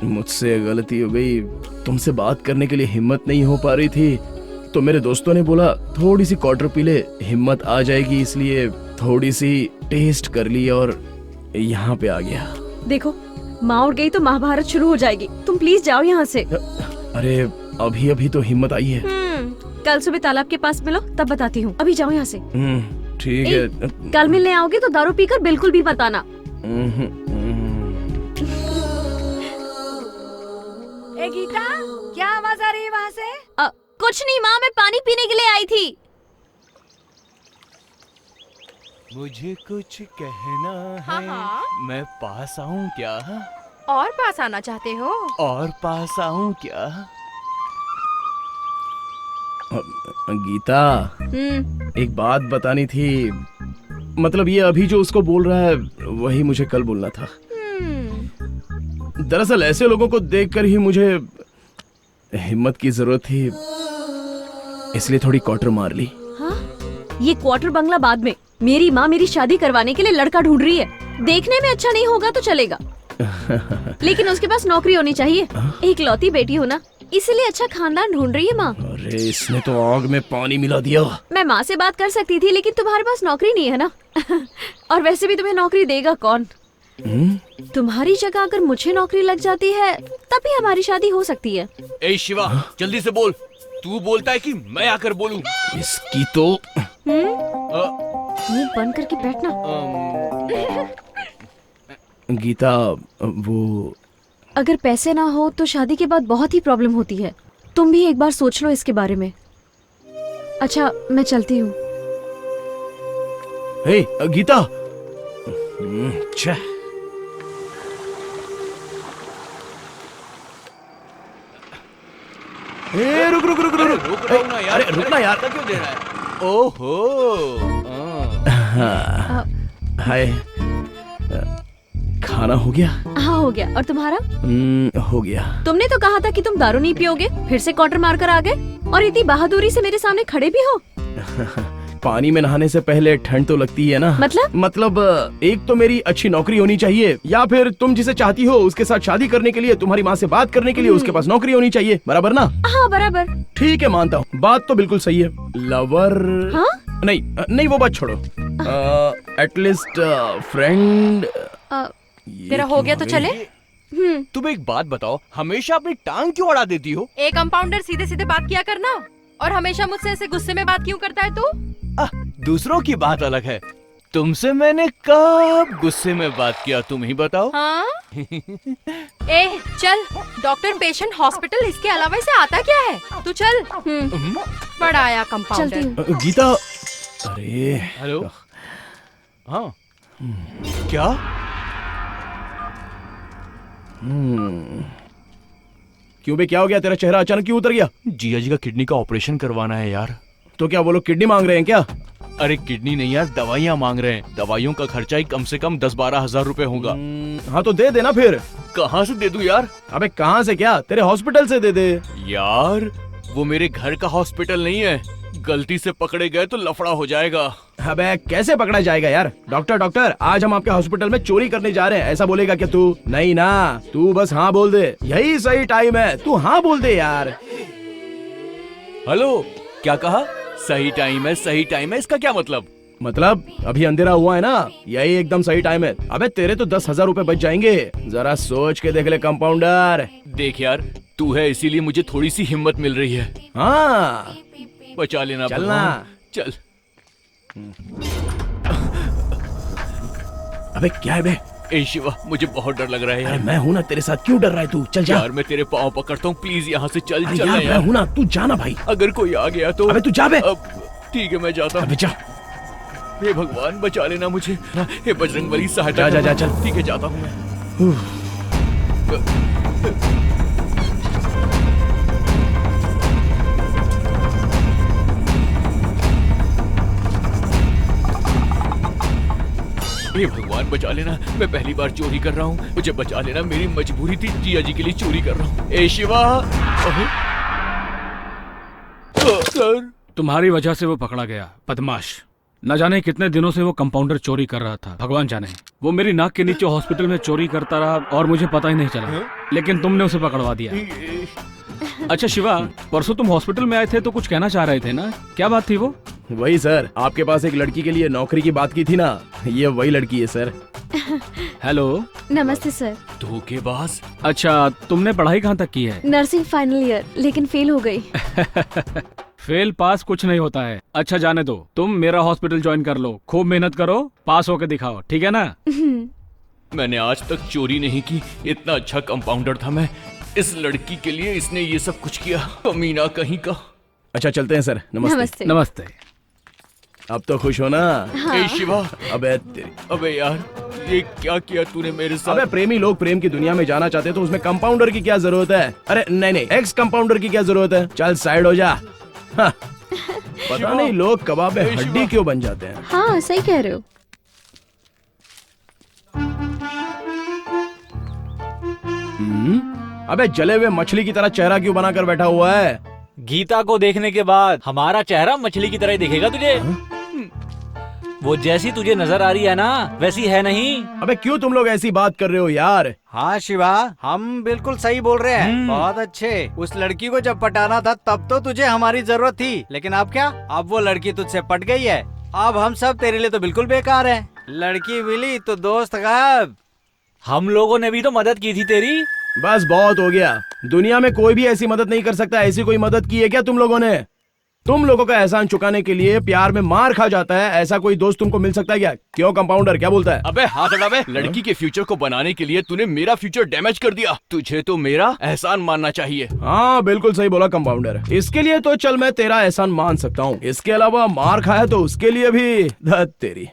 [SPEAKER 6] मुझसे गलती हो गई, तुमसे बात करने के लिए हिम्मत नहीं हो पा रही थी, तो मेरे दोस्तों ने बोला थोड़ी सी क्वार्टर पी ले, हिम्मत आ जाएगी, इसलिए थोड़ी सी टेस्ट कर ली और यहाँ पे आ गया।
[SPEAKER 13] देखो, माँ उठ गई तो महाभारत शुरू हो जाएगी। तुम प्लीज जाओ यहाँ से।
[SPEAKER 6] अरे अभी अभी तो हिम्मत आई है।
[SPEAKER 13] कल सुबह तालाब के पास मिलो, तब बताती हूँ। अभी जाओ यहाँ से।
[SPEAKER 6] ठीक है।
[SPEAKER 13] कल मिलने आओगे तो दारू पीकर बिल्कुल भी मत आना।
[SPEAKER 10] ए गीता, क्या आवाज आ रही है वहाँ से?
[SPEAKER 13] कुछ नहीं माँ, मैं पानी पीने के लिए आई थी।
[SPEAKER 8] मुझे कुछ कहना है।
[SPEAKER 11] हाँ।
[SPEAKER 8] मैं पास आऊँ क्या?
[SPEAKER 11] और पास आना चाहते हो?
[SPEAKER 8] और पास आऊँ क्या?
[SPEAKER 6] गीता, एक बात बतानी थी। मतलब ये अभी जो उसको बोल रहा है वही मुझे कल बोलना था। दरअसल ऐसे लोगों को देखकर ही मुझे हिम्मत की जरूरत थी, इसलिए थोड़ी क्वार्टर मार ली।
[SPEAKER 13] हाँ? ये क्वार्टर बंगला बाद में। मेरी माँ मेरी शादी करवाने के लिए लड़का ढूंढ रही है। देखने में अच्छा नहीं होगा तो चलेगा, लेकिन उसके पास नौकरी होनी चाहिए। एक लौती बेटी हो ना, इसीलिए अच्छा खानदान ढूंढ रही है माँ।
[SPEAKER 6] अरे इसने तो आग में पानी मिला दिया।
[SPEAKER 13] मैं माँ से बात कर सकती थी, लेकिन तुम्हारे पास नौकरी नहीं है ना। और वैसे भी तुम्हें नौकरी देगा कौन? तुम्हारी जगह अगर मुझे नौकरी लग जाती है तभी हमारी शादी हो सकती है।
[SPEAKER 8] ए शिवा, जल्दी से बोल। तू बोलता है कि मैं आकर बोलूं?
[SPEAKER 6] इसकी तो
[SPEAKER 13] मुंह बंद करके बैठना।
[SPEAKER 6] गीता, वो
[SPEAKER 13] अगर पैसे ना हो तो शादी के बाद बहुत ही प्रॉब्लम होती है। तुम भी एक बार सोच लो इसके बारे में। अच्छा, मैं चलती हूँ।
[SPEAKER 6] हे गीता। रुक रुक रुक रुक
[SPEAKER 8] रुक रहा हूं ना यार।
[SPEAKER 6] अरे रुकना यार।
[SPEAKER 8] क्यों दे रहा है? ओहो।
[SPEAKER 6] हाय, खाना हो गया?
[SPEAKER 13] हाँ हो गया। और तुम्हारा?
[SPEAKER 6] हो गया।
[SPEAKER 13] तुमने तो कहा था कि तुम दारू नहीं पियोगे, फिर से क्वार्टर मार कर आ गए और इतनी बहादुरी से मेरे सामने खड़े भी हो।
[SPEAKER 6] पानी में नहाने से पहले ठंड तो लगती है ना। मतलब एक तो मेरी अच्छी नौकरी होनी चाहिए, या फिर तुम जिसे चाहती हो उसके साथ शादी करने के लिए, तुम्हारी माँ से बात करने के लिए उसके पास नौकरी होनी चाहिए। बराबर ना?
[SPEAKER 13] हाँ बराबर।
[SPEAKER 6] ठीक है, मानता हूँ, बात तो बिल्कुल सही है। लवर नहीं नहीं, वो बात छोड़ो। At least friend.
[SPEAKER 11] तेरा हो गया तो चले।
[SPEAKER 8] तुम एक बात बताओ, हमेशा अपनी टांग क्यों अड़ा देती हो?
[SPEAKER 11] एक कंपाउंडर, सीधे सीधे बात किया करना। और हमेशा मुझसे ऐसे गुस्से में बात क्यों करता है तू?
[SPEAKER 8] दूसरों की बात अलग है, तुमसे मैंने कब गुस्से में बात किया, तुम ही बताओ।
[SPEAKER 11] हाँ? ए चल, डॉक्टर पेशेंट हॉस्पिटल, इसके अलावा इसे आता क्या है? तू चल। बड़ा आया कंपाउंडर।
[SPEAKER 6] गीता, अरे
[SPEAKER 8] हेलो। हाँ क्या?
[SPEAKER 6] क्यों बे, क्या हो गया? तेरा चेहरा अचानक क्यों उतर गया?
[SPEAKER 8] जिया जी का किडनी का ऑपरेशन करवाना है यार।
[SPEAKER 6] तो क्या वो लोग किडनी मांग रहे हैं क्या?
[SPEAKER 8] अरे किडनी नहीं यार, दवाइयाँ मांग रहे हैं। दवाइयों का खर्चा ही कम से कम 10-12 हजार रुपए होगा।
[SPEAKER 6] हाँ तो दे देना फिर।
[SPEAKER 8] कहाँ से दे दूं यार?
[SPEAKER 6] अबे कहाँ से क्या, तेरे हॉस्पिटल से दे दे।
[SPEAKER 8] यार वो मेरे घर का हॉस्पिटल नहीं है, गलती से पकड़े गए तो लफड़ा हो जाएगा।
[SPEAKER 6] अबे कैसे पकड़ा जाएगा यार? डॉक्टर आज हम आपके हॉस्पिटल में चोरी करने जा रहे हैं, ऐसा बोलेगा क्या तू? नहीं ना, तू बस हाँ बोल दे, यही सही टाइम है, तू हाँ बोल दे यार।
[SPEAKER 8] हेलो, क्या कहा? सही टाइम है, सही टाइम है, इसका क्या मतलब?
[SPEAKER 6] मतलब अभी अंधेरा हुआ है ना, यही एकदम सही टाइम है। अबे तेरे तो 10,000 रुपए बच जाएंगे, जरा सोच के देख ले कंपाउंडर।
[SPEAKER 8] देख यार, तू है इसीलिए मुझे थोड़ी सी हिम्मत मिल रही है।
[SPEAKER 6] हाँ
[SPEAKER 8] बचा लेना।
[SPEAKER 6] चलना।
[SPEAKER 8] चल।
[SPEAKER 6] अबे क्या है बे?
[SPEAKER 8] ए शिवा, मुझे बहुत डर लग रहा है यार।
[SPEAKER 6] मैं हूँ ना तेरे साथ, क्यों डर रहा है तू? चल जा
[SPEAKER 8] यार, मैं तेरे पाँव पकड़ता हूँ, प्लीज यहाँ से चल। चल
[SPEAKER 6] यार, मैं हूँ ना, तू जाना भाई।
[SPEAKER 8] अगर कोई आ गया तो?
[SPEAKER 6] अबे तू जा बे।
[SPEAKER 8] ठीक है, मैं जाता हूँ।
[SPEAKER 6] जा।
[SPEAKER 8] हे भगवान, बचा लेना मुझे। हे बजरंगबली, सहायता।
[SPEAKER 6] जा चल।
[SPEAKER 8] ठीक है, जाता हूँ मैं। हे भगवान, बचा लेना, मैं पहली बार चोरी कर रहा हूँ, मुझे बचा लेना, मेरी मजबूरी थी, जिया जी के लिए चोरी कर रहा हूँ। ए शिवा। सर,
[SPEAKER 12] तुम्हारी वजह से वो पकड़ा गया, बदमाश। न जाने कितने दिनों से वो कंपाउंडर चोरी कर रहा था, भगवान जाने। वो मेरी नाक के नीचे हॉस्पिटल में चोरी करता रहा और मुझे पता ही नहीं चला, लेकिन तुमने उसे पकड़वा दिया। अच्छा शिवा, परसों तुम हॉस्पिटल में आए थे तो कुछ कहना चाह रहे थे ना, क्या बात थी वो?
[SPEAKER 6] वही सर, आपके पास एक लड़की के लिए नौकरी की बात की थी ना, ये वही लड़की है सर।
[SPEAKER 12] हेलो।
[SPEAKER 13] नमस्ते सर।
[SPEAKER 8] धोखेबाज।
[SPEAKER 12] अच्छा, तुमने पढ़ाई कहाँ तक की है?
[SPEAKER 13] नर्सिंग फाइनल ईयर, लेकिन फेल हो गई।
[SPEAKER 12] फेल पास कुछ नहीं होता है। अच्छा जाने दो, तुम मेरा हॉस्पिटल ज्वाइन कर लो, खूब मेहनत करो, पास होके दिखाओ, ठीक है ना?
[SPEAKER 8] मैंने आज तक चोरी नहीं की, इतना अच्छा कंपाउंडर था मैं। इस लड़की के लिए इसने ये सब कुछ किया, कमीना कहीं का।
[SPEAKER 6] अच्छा चलते हैं सर, नमस्ते।
[SPEAKER 12] नमस्ते।
[SPEAKER 6] अब तो खुश हो ना?
[SPEAKER 13] हाँ।
[SPEAKER 8] ए शिवा।
[SPEAKER 6] अबे
[SPEAKER 8] यार, ये क्या किया तूने मेरे साथ?
[SPEAKER 6] अबे प्रेमी लोग प्रेम की दुनिया में जाना चाहते तो उसमें कंपाउंडर की क्या जरूरत है? अरे नहीं, एक्स कंपाउंडर की क्या जरूरत है? चल साइड हो जा। हाँ। पता नहीं लोग कबाब में हड्डी क्यों बन जाते हैं।
[SPEAKER 13] हाँ सही कह रहे हो।
[SPEAKER 6] अबे जले हुए मछली की तरह चेहरा क्यों बनाकर बैठा हुआ है?
[SPEAKER 14] गीता को देखने के बाद हमारा चेहरा मछली की तरह ही दिखेगा तुझे। वो जैसी तुझे नजर आ रही है ना, वैसी है नहीं।
[SPEAKER 6] अबे क्यों तुम लोग ऐसी बात कर रहे हो यार?
[SPEAKER 15] हाँ शिवा, हम बिल्कुल सही बोल रहे हैं। बहुत अच्छे। उस लड़की को जब पटाना था तब तो तुझे हमारी जरूरत थी, लेकिन अब क्या? अब वो लड़की तुझसे पट गई है। अब हम सब तेरे लिए तो बिल्कुल बेकार हैं। लड़की मिली तो दोस्त गायब।
[SPEAKER 14] हम लोगों ने भी तो मदद की थी तेरी।
[SPEAKER 6] बस बहुत हो गया। दुनिया में कोई भी ऐसी मदद नहीं कर सकता। ऐसी कोई मदद की है क्या तुम लोगों ने? तुम लोगों का एहसान चुकाने के लिए प्यार में मार खा जाता है, ऐसा कोई दोस्त तुमको मिल सकता है क्या? क्यों कंपाउंडर, क्या बोलता है?
[SPEAKER 8] अबे हाथ हटा बे। लड़की के फ्यूचर को बनाने के लिए तूने मेरा फ्यूचर डैमेज कर दिया। तुझे तो मेरा एहसान मानना चाहिए।
[SPEAKER 6] हाँ बिल्कुल सही बोला कंपाउंडर। इसके लिए तो चल मैं तेरा एहसान मान सकता हूँ, इसके अलावा मार खाया तो उसके लिए भी धत तेरी।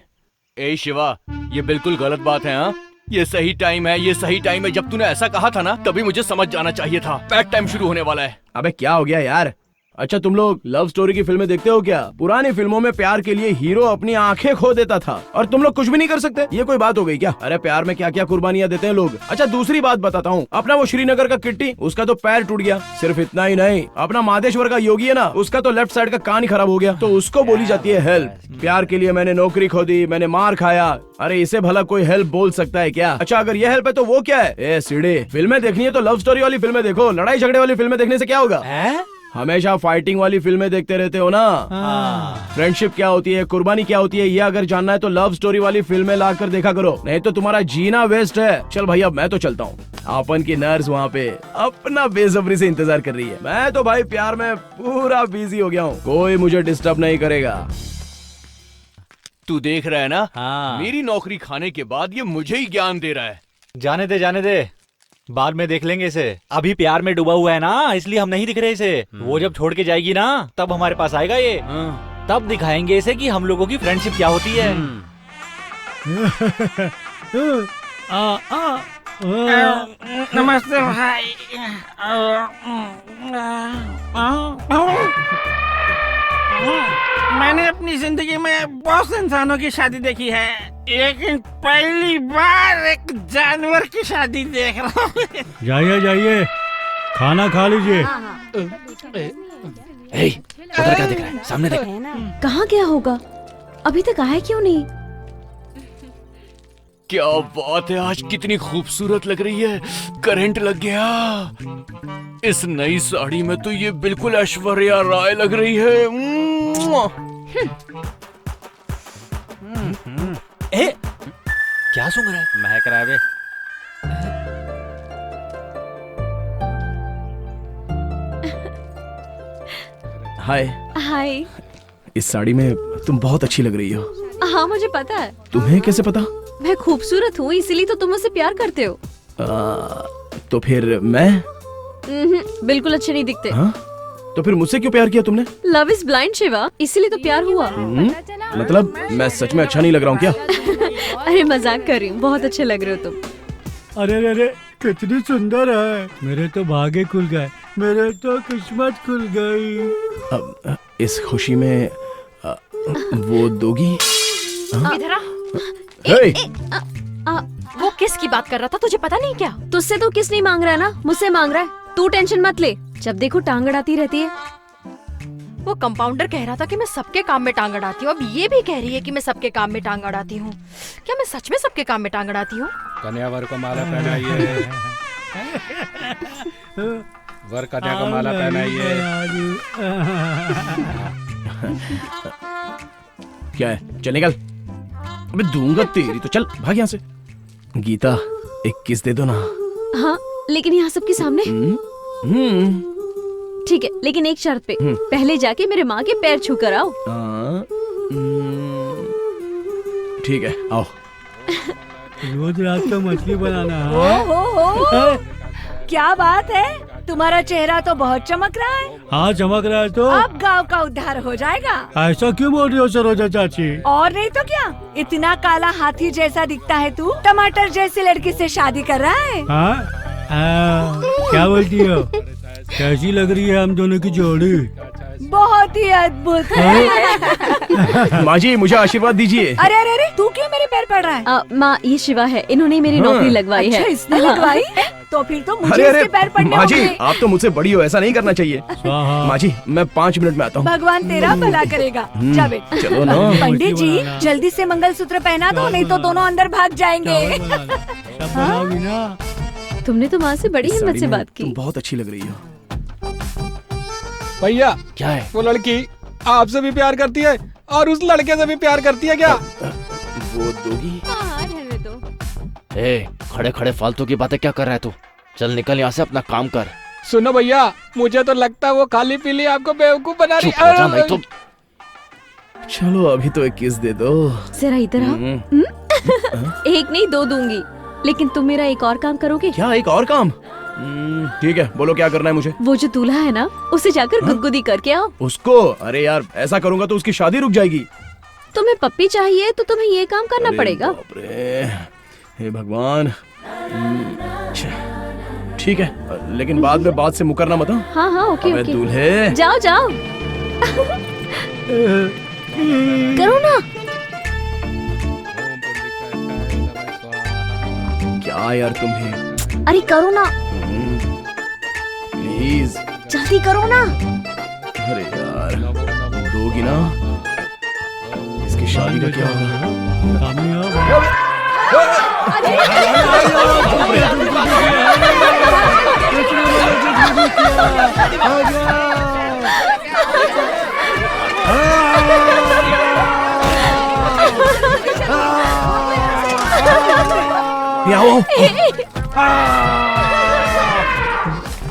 [SPEAKER 8] ए शिवा, ये बिल्कुल गलत बात है। हाँ, ये सही टाइम है, ये सही टाइम है। जब तूने ऐसा कहा था ना, तभी मुझे समझ जाना चाहिए था। बैड टाइम शुरू होने वाला है।
[SPEAKER 6] अबे क्या हो गया यार? अच्छा तुम लोग लव स्टोरी की फिल्में देखते हो क्या? पुरानी फिल्मों में प्यार के लिए हीरो अपनी आंखें खो देता था और तुम लोग कुछ भी नहीं कर सकते? ये कोई बात हो गई क्या? अरे प्यार में क्या क्या कुर्बानियां देते हैं लोग। अच्छा दूसरी बात बताता हूँ, अपना वो श्रीनगर का किट्टी, उसका तो पैर टूट गया। सिर्फ इतना ही नहीं, अपना मादेश्वर का योगी है ना, उसका तो लेफ्ट साइड का कान ही खराब हो गया। तो उसको बोली जाती है हेल्प। प्यार के लिए मैंने नौकरी खो दी, मैंने मार खाया। अरे इसे भला कोई हेल्प बोल सकता है क्या? अच्छा अगर ये हेल्प है तो वो क्या है? ए सीढ़े, फिल्में देखनी है तो लव स्टोरी वाली फिल्में देखो। लड़ाई झगड़े वाली फिल्में देखने से क्या होगा? हमेशा फाइटिंग वाली फिल्में देखते रहते हो ना। फ्रेंडशिप क्या होती है, कुर्बानी क्या होती है, ये अगर जानना है तो लव स्टोरी वाली फिल्में लाकर देखा करो, नहीं तो तुम्हारा जीना वेस्ट है। चल भाई अब मैं तो चलता हूँ। अपन की नर्स वहाँ पे अपना बेसब्री से इंतजार कर रही है। मैं तो भाई प्यार में पूरा बिजी हो गया हूँ, कोई मुझे डिस्टर्ब नहीं करेगा।
[SPEAKER 8] तू देख रहा है ना, मेरी नौकरी खाने के बाद ये मुझे ही ज्ञान दे रहा है।
[SPEAKER 14] जाने दे, बाद में देख लेंगे इसे। अभी प्यार में डूबा हुआ है ना, इसलिए हम नहीं दिख रहे इसे। वो जब छोड़ के जाएगी ना, तब हमारे पास आएगा ये। तब दिखाएंगे इसे कि हम लोगों की फ्रेंडशिप क्या होती है।
[SPEAKER 1] नमस्ते भाई। मैंने अपनी जिंदगी में बहुत से इंसानों की शादी देखी है, लेकिन पहली बार एक जानवर की शादी देख रहा हूँ।
[SPEAKER 5] जाइए खाना खा लीजिए।
[SPEAKER 8] उधर क्या दिख रहा है? सामने देख।
[SPEAKER 13] कहाँ गया होगा? अभी तक आया क्यों नहीं?
[SPEAKER 8] क्या बात है, आज कितनी खूबसूरत लग रही है। करंट लग गया। इस नई साड़ी में तो ये बिल्कुल ऐश्वर्या राय लग रही है।
[SPEAKER 14] क्या सूंघ रहा है?
[SPEAKER 15] महक रहा है बे।
[SPEAKER 6] हाय।
[SPEAKER 13] हाय।
[SPEAKER 6] इस साड़ी में तुम बहुत अच्छी लग रही हो।
[SPEAKER 13] हाँ मुझे पता है।
[SPEAKER 6] तुम्हें कैसे पता?
[SPEAKER 13] मैं खूबसूरत हूँ, इसीलिए तो तुम मुझसे प्यार करते हो।
[SPEAKER 6] तो फिर मैं?
[SPEAKER 13] बिल्कुल अच्छे नहीं दिखते।
[SPEAKER 6] हाँ? तो फिर मुझसे क्यों प्यार किया तुमने?
[SPEAKER 13] लव इज ब्लाइंड शिवा, इसीलिए तो प्यार हुआ।
[SPEAKER 6] मतलब मैं सच में अच्छा नहीं लग रहा हूँ क्या?
[SPEAKER 13] अरे मजाक कर रही हूँ, बहुत अच्छे लग रहे हो तुम।
[SPEAKER 5] अरे कितनी सुंदर है। मेरे तो भागे खुल गए, मेरे तो किस्मत खुल गई।
[SPEAKER 6] अब इस खुशी में वो दोगी?
[SPEAKER 11] इधर आ। वो किसकी बात कर रहा था, तुझे पता नहीं क्या?
[SPEAKER 13] तुझसे तो किस नहीं मांग रहा है ना, मुझसे मांग रहा है। तू टेंशन मत ले, जब देखो टांग अड़ाती रहती है।
[SPEAKER 11] वो कंपाउंडर कह रहा था कि मैं सबके काम में टांग अड़ाती हूँ, अब ये भी कह रही है कि मैं सबके काम में टांग अड़ाती हूँ। क्या मैं सच में सबके काम में टांग अड़ाती हूँ?
[SPEAKER 12] कन्या वर को माला पहनाइए। वर कन्या को माला पहनाइए।
[SPEAKER 6] क्या है? चल निकल। अबे दूंगा तेरी तो। चल भाग यहाँ से। गीता एक किस दे दो ना।
[SPEAKER 13] हाँ लेकिन यहाँ सबके सामने। ठीक है, लेकिन एक शर्त पे। पहले जाके मेरे माँ के पैर छू कर आओ।
[SPEAKER 6] ठीक है, आओ।
[SPEAKER 5] रोज रात को मछली बनाना।
[SPEAKER 10] हो क्या बात है, तुम्हारा चेहरा तो बहुत चमक रहा है।
[SPEAKER 5] हाँ चमक रहा है तो।
[SPEAKER 10] अब गांव का उद्धार हो जाएगा।
[SPEAKER 5] ऐसा क्यों बोल रही हो सरोजा चाची?
[SPEAKER 10] और नहीं तो क्या, इतना काला हाथी जैसा दिखता है तू, टमाटर जैसी लड़की से शादी कर रहा है।
[SPEAKER 5] हाँ? क्या बोलती हो? कैसी लग रही है हम दोनों की जोड़ी?
[SPEAKER 10] बहुत ही अद्भुत है।
[SPEAKER 6] माँ जी मुझे आशीर्वाद दीजिए।
[SPEAKER 10] अरे अरे अरे, तू क्यों मेरे पैर पड़ रहा है?
[SPEAKER 13] माँ ये शिवा है, इन्होंने मेरी नौकरी लगवाई है।
[SPEAKER 10] अच्छा, इसने लगवाई? तो फिर तो मुझे इसके पैर पड़ने
[SPEAKER 6] माँ जी
[SPEAKER 10] होंगे।
[SPEAKER 6] आप तो मुझसे बड़ी हो, ऐसा नहीं करना चाहिए। माँ जी मैं 5 मिनट में आता हूँ।
[SPEAKER 10] भगवान तेरा भला करेगा। जा बेटा।
[SPEAKER 6] चलो ना।
[SPEAKER 10] पंडित जी जल्दी से मंगलसूत्र पहना दो, नहीं तो दोनों अंदर भाग जाएंगे।
[SPEAKER 13] तुमने तो माँ से बड़ी हिम्मत से बात की।
[SPEAKER 6] तुम बहुत अच्छी लग रही हो।
[SPEAKER 12] भैया
[SPEAKER 6] क्या है?
[SPEAKER 12] वो लड़की आपसे भी प्यार करती है और उस लड़के से भी प्यार करती है क्या?
[SPEAKER 6] वो दोगी?
[SPEAKER 13] हाँ रहने दो।
[SPEAKER 7] ए, खड़े खड़े फालतू की बातें क्या कर रहा है तू? चल निकल यहाँ से, अपना काम कर।
[SPEAKER 3] सुनो भैया, मुझे तो लगता है वो खाली पीली आपको बेवकूफ बना रही
[SPEAKER 7] चुप हो जा, नहीं तो
[SPEAKER 6] चलो अभी तो एक किस दे दो।
[SPEAKER 13] जरा इधर आओ। एक नहीं 2 दूंगी, लेकिन तुम मेरा एक और काम करोगे?
[SPEAKER 6] क्या एक और काम? ठीक है, बोलो क्या करना है मुझे।
[SPEAKER 13] वो जो दूल्हा है ना, उसे जाकर गुदगुदी करके आओ।
[SPEAKER 6] उसको? अरे यार ऐसा करूंगा तो उसकी शादी रुक जाएगी।
[SPEAKER 13] तुम्हें पप्पी चाहिए तो तुम्हें ये काम करना पड़ेगा।
[SPEAKER 6] हे भगवान। ठीक है, लेकिन बाद में बात से मुकरना मत।
[SPEAKER 13] हाँ हाँ ओके ओके।
[SPEAKER 6] दूल्हे
[SPEAKER 13] जाओ जाओ। करो ना।
[SPEAKER 6] क्या यार तुम्हें?
[SPEAKER 13] अरे करो ना
[SPEAKER 6] प्लीज,
[SPEAKER 13] जल्दी करो ना।
[SPEAKER 6] अरे यार दोगी ना? इसकी शादी का क्या होगा?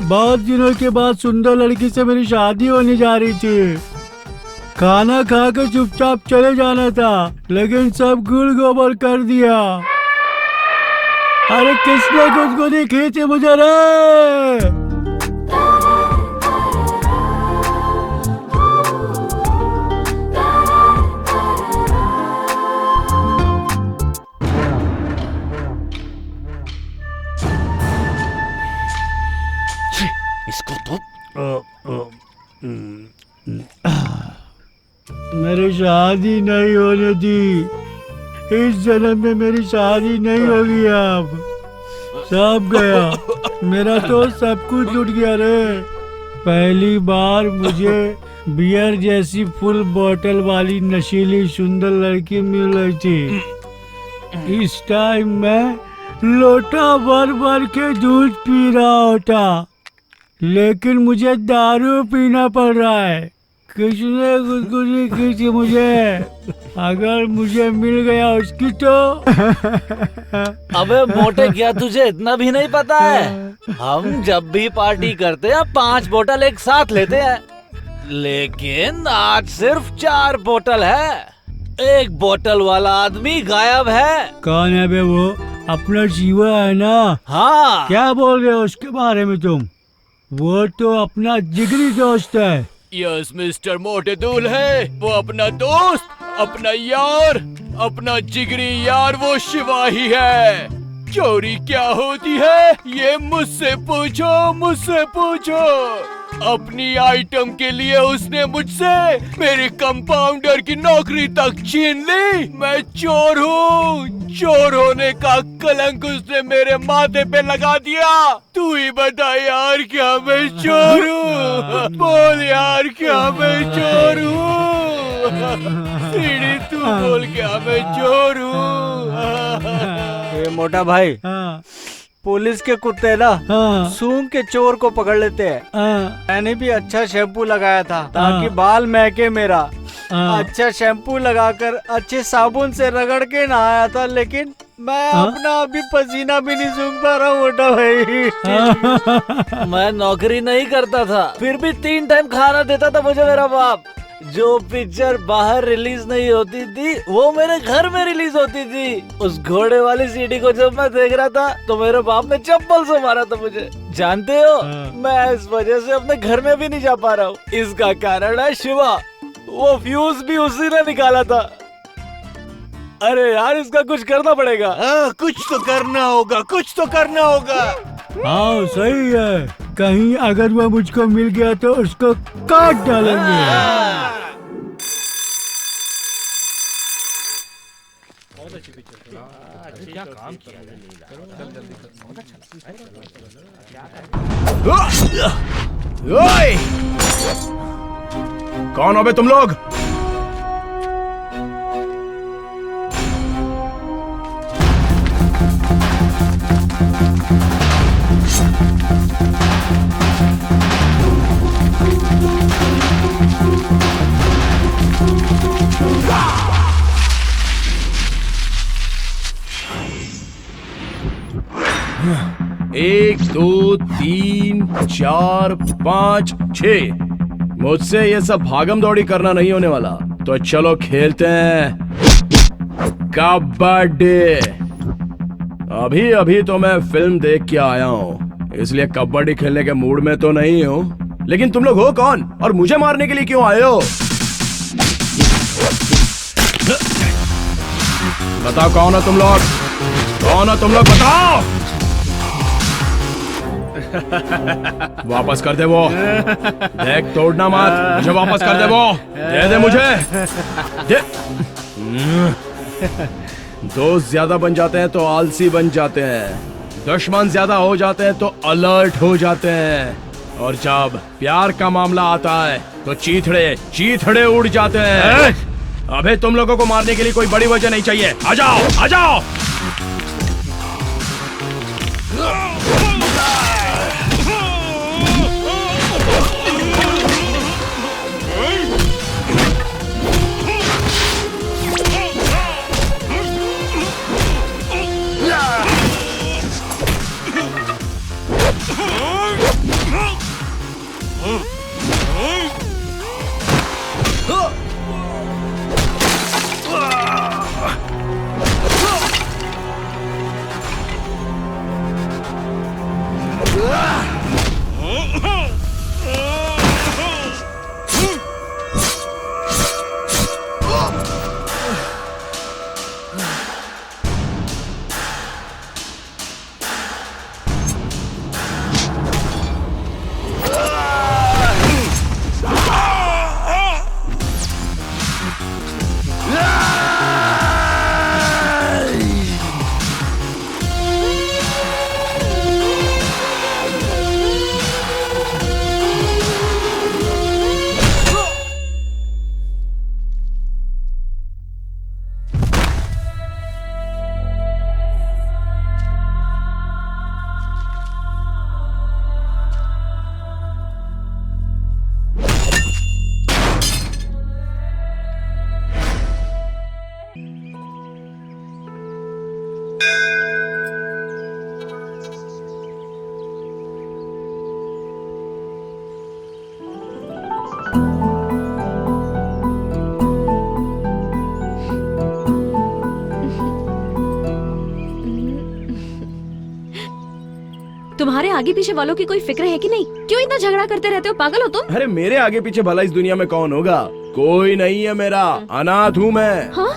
[SPEAKER 5] बहुत दिनों के बाद सुंदर लड़की से मेरी शादी होने जा रही थी। खाना खा के चुपचाप चले जाना था, लेकिन सब गुड़ गोबर कर दिया। अरे किसने गुदगुदी खींची मुझे रे?
[SPEAKER 7] इसको तो
[SPEAKER 5] मेरी शादी नहीं होने दी। इस जन्म में मेरी शादी नहीं होगी। अब सब गया, मेरा तो सब कुछ लूट गया रे। पहली बार मुझे बियर जैसी फुल बोतल वाली नशीली सुंदर लड़की मिल रही थी। इस टाइम मैं लोटा भर भर के दूध पी रहा होता, लेकिन मुझे दारू पीना पड़ रहा है। किसने गुदगुदी की थी मुझे? अगर मुझे मिल गया उसकी तो
[SPEAKER 14] अबे मोटे, क्या तुझे इतना भी नहीं पता है? हम जब भी पार्टी करते हैं 5 बोतल एक साथ लेते हैं, लेकिन आज सिर्फ 4 बोतल है। 1 बोतल वाला आदमी गायब है।
[SPEAKER 5] कौन है बे वो? अपना जीवा है ना?
[SPEAKER 14] हाँ।
[SPEAKER 5] क्या बोल रहे हो उसके बारे में तुम? वो तो अपना जिगरी दोस्त है।
[SPEAKER 8] यस मिस्टर मोटे दूल्हे, वो अपना दोस्त, अपना यार, अपना जिगरी यार वो शिवा ही है। चोरी क्या होती है ये मुझसे पूछो, मुझसे पूछो। अपनी आइटम के लिए उसने मुझसे मेरी कंपाउंडर की नौकरी तक छीन ली। मैं चोर हूँ। चोर होने का कलंक उसने मेरे माथे पे लगा दिया। तू ही बता यार, क्या मैं चोर हूँ? बोल यार, क्या मैं चोर हूँ? सीढ़ी तू बोल, क्या मैं चोर हूँ?
[SPEAKER 15] ये मोटा भाई, पुलिस के कुत्ते ना सूंघ के चोर को पकड़ लेते हैं। मैंने भी अच्छा शैम्पू लगाया था ताकि बाल महके मेरा। अच्छा शैम्पू लगाकर अच्छे साबुन से रगड़ के नहाया था, लेकिन मैं अपना अभी पसीना भी नहीं सूंघ पा रहा हूँ मोटा भाई।
[SPEAKER 14] मैं नौकरी नहीं करता था, फिर भी 3 टाइम खाना देता था मुझे मेरा बाप। जो पिक्चर बाहर रिलीज नहीं होती थी वो मेरे घर में रिलीज होती थी। उस घोड़े वाली सीडी को जब मैं देख रहा था तो मेरे बाप ने चप्पल से मारा था मुझे। जानते हो, मैं इस वजह से अपने घर में भी नहीं जा पा रहा हूँ। इसका कारण है शिवा। वो फ्यूज भी उसी ने निकाला था। अरे यार, इसका कुछ करना पड़ेगा।
[SPEAKER 8] कुछ तो करना होगा, कुछ तो करना होगा।
[SPEAKER 5] हाँ सही है, कहीं अगर वो मुझको मिल गया तो उसको काट डालेंगे।
[SPEAKER 12] क्या काम किया?
[SPEAKER 6] कौन हो बे तुम लोग? 1 2 3 4 5 6। मुझसे ये सब भागम दौड़ी करना नहीं होने वाला, तो चलो खेलते हैं कबड्डी। अभी अभी तो मैं फिल्म देख के आया हूँ, इसलिए कबड्डी खेलने के मूड में तो नहीं हूँ। लेकिन तुम लोग हो कौन और मुझे मारने के लिए क्यों आए हो? बताओ कौन हो तुम लोग? कौन हो तुम लोग, बताओ। वापस कर दे वो। देख तोड़ना मत, मुझे वापस कर दे वो। दे दे मुझे, दे। दोस्त ज्यादा बन जाते हैं तो आलसी बन जाते हैं, दुश्मन ज्यादा हो जाते हैं तो अलर्ट हो जाते हैं, और जब प्यार का मामला आता है तो चीथड़े उड़ जाते हैं। अबे तुम लोगों को मारने के लिए कोई बड़ी वजह नहीं चाहिए। आ जाओ, आ जाओ।
[SPEAKER 13] तुम्हारे आगे पीछे वालों की कोई फिक्र है कि नहीं? क्यों इतना झगड़ा करते रहते हो? पागल हो तुम?
[SPEAKER 6] अरे मेरे आगे पीछे भला इस दुनिया में कौन होगा? कोई नहीं है मेरा, अनाथ हूँ मैं।
[SPEAKER 13] हाँ?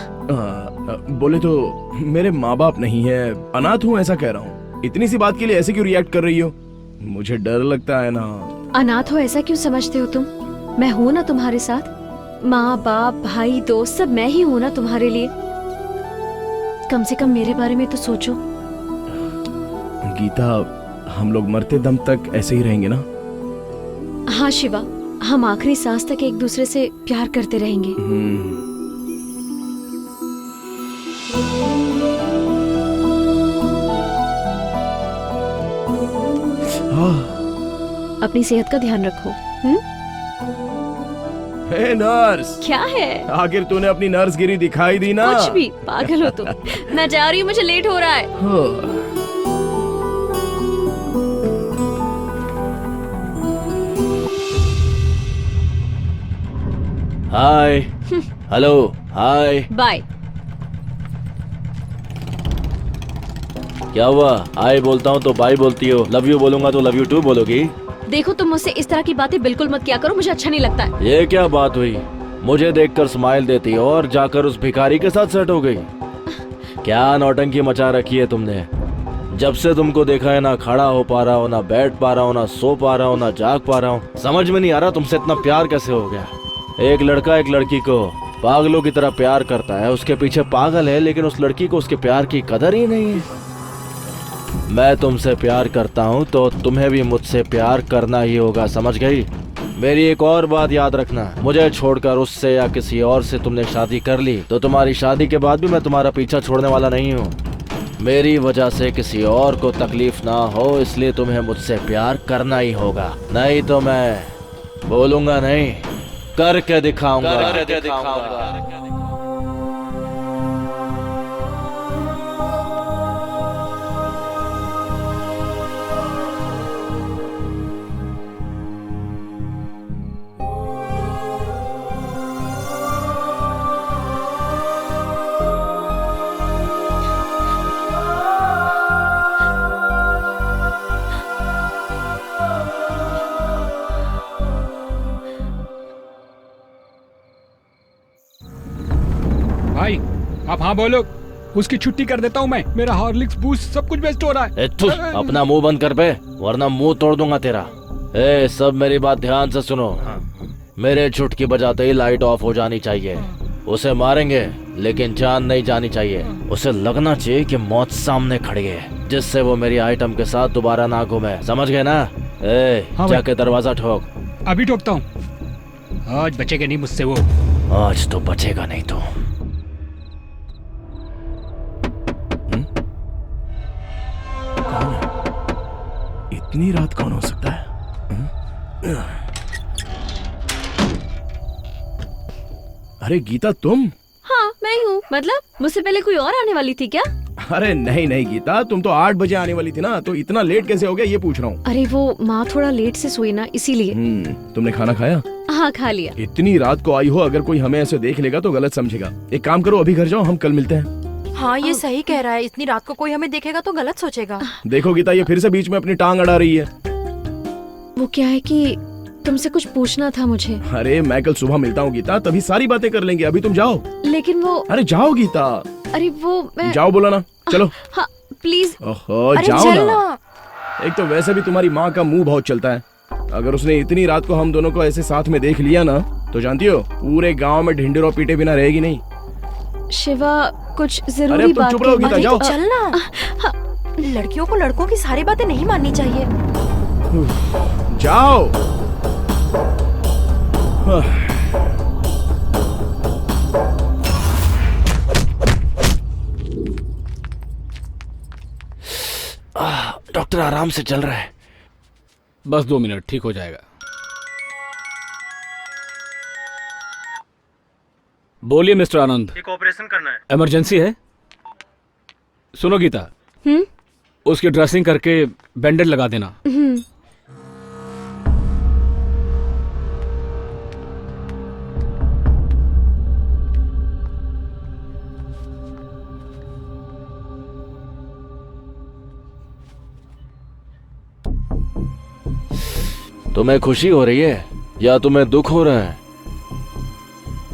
[SPEAKER 6] बोले तो मेरे माँ बाप नहीं है, अनाथ हूँ ऐसा कह रहा हूँ। इतनी सी बात के लिए ऐसे क्यों रिएक्ट कर रही हो? मुझे डर लगता है ना।
[SPEAKER 13] अनाथ हो ऐसा क्यों समझते हो तुम? मैं हूँ ना तुम्हारे साथ। माँ बाप भाई दोस्त सब मैं ही हूँ ना तुम्हारे लिए। कम से कम मेरे बारे में तो सोचो।
[SPEAKER 6] गीता, हम लोग मरते दम तक ऐसे ही रहेंगे ना?
[SPEAKER 13] हाँ शिवा, हम आखिरी सांस तक एक दूसरे से प्यार करते रहेंगे। अपनी सेहत का ध्यान रखो।
[SPEAKER 6] हे नर्स।
[SPEAKER 13] क्या है?
[SPEAKER 6] आखिर तूने अपनी नर्सगिरी दिखाई दी ना?
[SPEAKER 13] कुछ भी, पागल हो तुम। मैं जा रही हूँ, मुझे लेट हो रहा है।
[SPEAKER 7] हाय, हेलो, हाय,
[SPEAKER 13] बाय।
[SPEAKER 7] क्या हुआ? हाय बोलता हूँ तो बाय बोलती हो, लव यू बोलूंगा तो लव यू टू बोलोगी?
[SPEAKER 13] देखो तुम मुझसे इस तरह की बातें बिल्कुल मत किया करो, मुझे अच्छा नहीं लगता है।
[SPEAKER 7] ये क्या बात हुई? मुझे देखकर स्माइल देती हो और जाकर उस भिखारी के साथ सेट हो गई। क्या नौटंकी मचा रखी है तुमने? जब से तुमको देखा है ना खड़ा हो पा रहा हो, ना बैठ पा रहा हो, ना सो पा रहा हो, ना जाग पा रहा हूँ। समझ में नहीं आ रहा तुमसे इतना प्यार कैसे हो गया। एक लड़का एक लड़की को पागलों की तरह प्यार करता है, उसके पीछे पागल है, लेकिन उस लड़की को उसके प्यार की कदर ही नहीं है। मैं तुमसे प्यार करता हूँ तो तुम्हें भी मुझसे प्यार करना ही होगा, समझ गई? मेरी एक और बात याद रखना, मुझे छोड़कर उससे या किसी और से तुमने शादी कर ली तो तुम्हारी शादी के बाद भी मैं तुम्हारा पीछा छोड़ने वाला नहीं हूँ। मेरी वजह से किसी और को तकलीफ ना हो, इसलिए तुम्हें मुझसे प्यार करना ही होगा, नहीं तो मैं बोलूंगा नहीं, करके दिखाऊंगा।
[SPEAKER 12] आप हाँ बोलो, उसकी छुट्टी कर देता हूँ मैं। मेरा हॉर्लिक्स बूस्ट सब कुछ वेस्ट हो रहा है।
[SPEAKER 7] अपना मुंह बंद कर बे, वरना मुंह तोड़ दूंगा तेरा। सब मेरी बात ध्यान से सुनो। मेरे चुटकी बजाते ही लाइट ऑफ हो जानी चाहिए। उसे मारेंगे लेकिन जान नहीं जानी चाहिए। उसे लगना चाहिए कि मौत सामने खड़ी है, जिससे वो मेरी आइटम के साथ दोबारा ना घूमे। समझ गए ना? जाके दरवाजा ठोक।
[SPEAKER 12] अभी ठोकता हूँ। आज बचेगा नहीं मुझसे वो।
[SPEAKER 7] आज तो बचेगा नहीं तो।
[SPEAKER 6] कौन है? इतनी रात कौन हो सकता है? अरे गीता तुम?
[SPEAKER 13] हाँ मैं ही हूँ। मतलब मुझसे पहले कोई और आने वाली थी क्या?
[SPEAKER 6] अरे नहीं नहीं गीता, तुम तो 8 बजे आने वाली थी ना, तो इतना लेट कैसे हो गया ये पूछ रहा हूँ।
[SPEAKER 13] अरे वो माँ थोड़ा लेट से सोई ना, इसीलिए।
[SPEAKER 6] तुमने खाना खाया?
[SPEAKER 13] हाँ खा लिया।
[SPEAKER 6] इतनी रात को आई हो, अगर कोई हमें ऐसे देख लेगा तो गलत समझेगा। एक काम करो, अभी घर जाओ, हम कल मिलते हैं।
[SPEAKER 11] हाँ ये सही कह रहा है, इतनी रात को कोई हमें देखेगा तो गलत सोचेगा।
[SPEAKER 6] देखो गीता, ये फिर से बीच में अपनी टांग अड़ा रही है।
[SPEAKER 13] वो क्या है कि तुमसे कुछ पूछना था मुझे।
[SPEAKER 6] अरे मैं कल सुबह मिलता हूँ गीता, तभी सारी बातें कर लेंगे। अभी तुम जाओ।
[SPEAKER 13] लेकिन वो।
[SPEAKER 6] अरे जाओ गीता।
[SPEAKER 13] अरे वो मैं।
[SPEAKER 6] जाओ बोला ना, चलो।
[SPEAKER 13] हाँ प्लीज।
[SPEAKER 6] ओहो जाओ ना। एक तो वैसे भी तुम्हारी माँ का मुंह बहुत चलता है। अगर उसने इतनी रात को हम दोनों को ऐसे साथ में देख लिया ना, तो जानती हो पूरे गांव में ढिंढेरों पीटे बिना रहेगी नहीं।
[SPEAKER 13] शिवा कुछ जरूरी बात
[SPEAKER 6] चुप रहो गीता, जाओ।
[SPEAKER 11] चलना। लड़कियों को लड़कों की सारी बातें नहीं माननी चाहिए।
[SPEAKER 6] जाओ।
[SPEAKER 7] डॉक्टर आराम से चल रहा है।
[SPEAKER 12] बस 2 मिनट, ठीक हो जाएगा। बोलिए मिस्टर आनंद।
[SPEAKER 9] एक ऑपरेशन करना है।
[SPEAKER 12] इमरजेंसी है? सुनो गीता, उसकी ड्रेसिंग करके बैंडेज लगा देना।
[SPEAKER 7] तुम्हें खुशी हो रही है या तुम्हें दुख हो रहा है?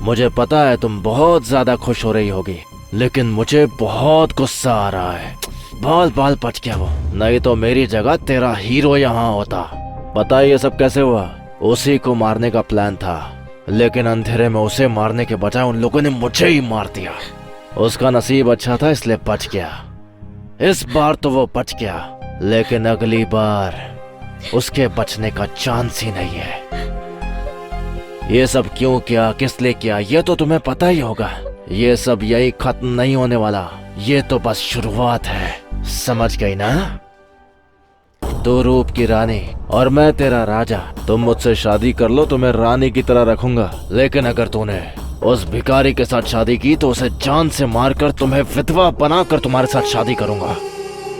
[SPEAKER 7] मुझे पता है तुम बहुत ज्यादा खुश हो रही होगी, लेकिन मुझे बहुत गुस्सा आ रहा है। बाल बाल पच गया वो, नहीं तो मेरी जगह तेरा हीरो यहाँ होता। पता है ये सब कैसे हुआ? उसी को मारने का प्लान था, लेकिन अंधेरे में उसे मारने के बजाय उन लोगों ने मुझे ही मार दिया। उसका नसीब अच्छा था इसलिए बच गया। इस बार तो वो बच गया, लेकिन अगली बार उसके बचने का चांस ही नहीं है। ये सब क्यों किया, किस लिए किया, ये तो तुम्हें पता ही होगा। ये सब यही खत्म नहीं होने वाला, ये तो बस शुरुआत है। समझ गई ना? तू रूप की रानी और मैं तेरा राजा। तुम मुझसे शादी कर लो तो मैं रानी की तरह रखूंगा, लेकिन अगर तूने उस भिखारी के साथ शादी की तो उसे जान से मारकर तुम्हें विधवा बनाकर तुम्हारे साथ शादी करूंगा।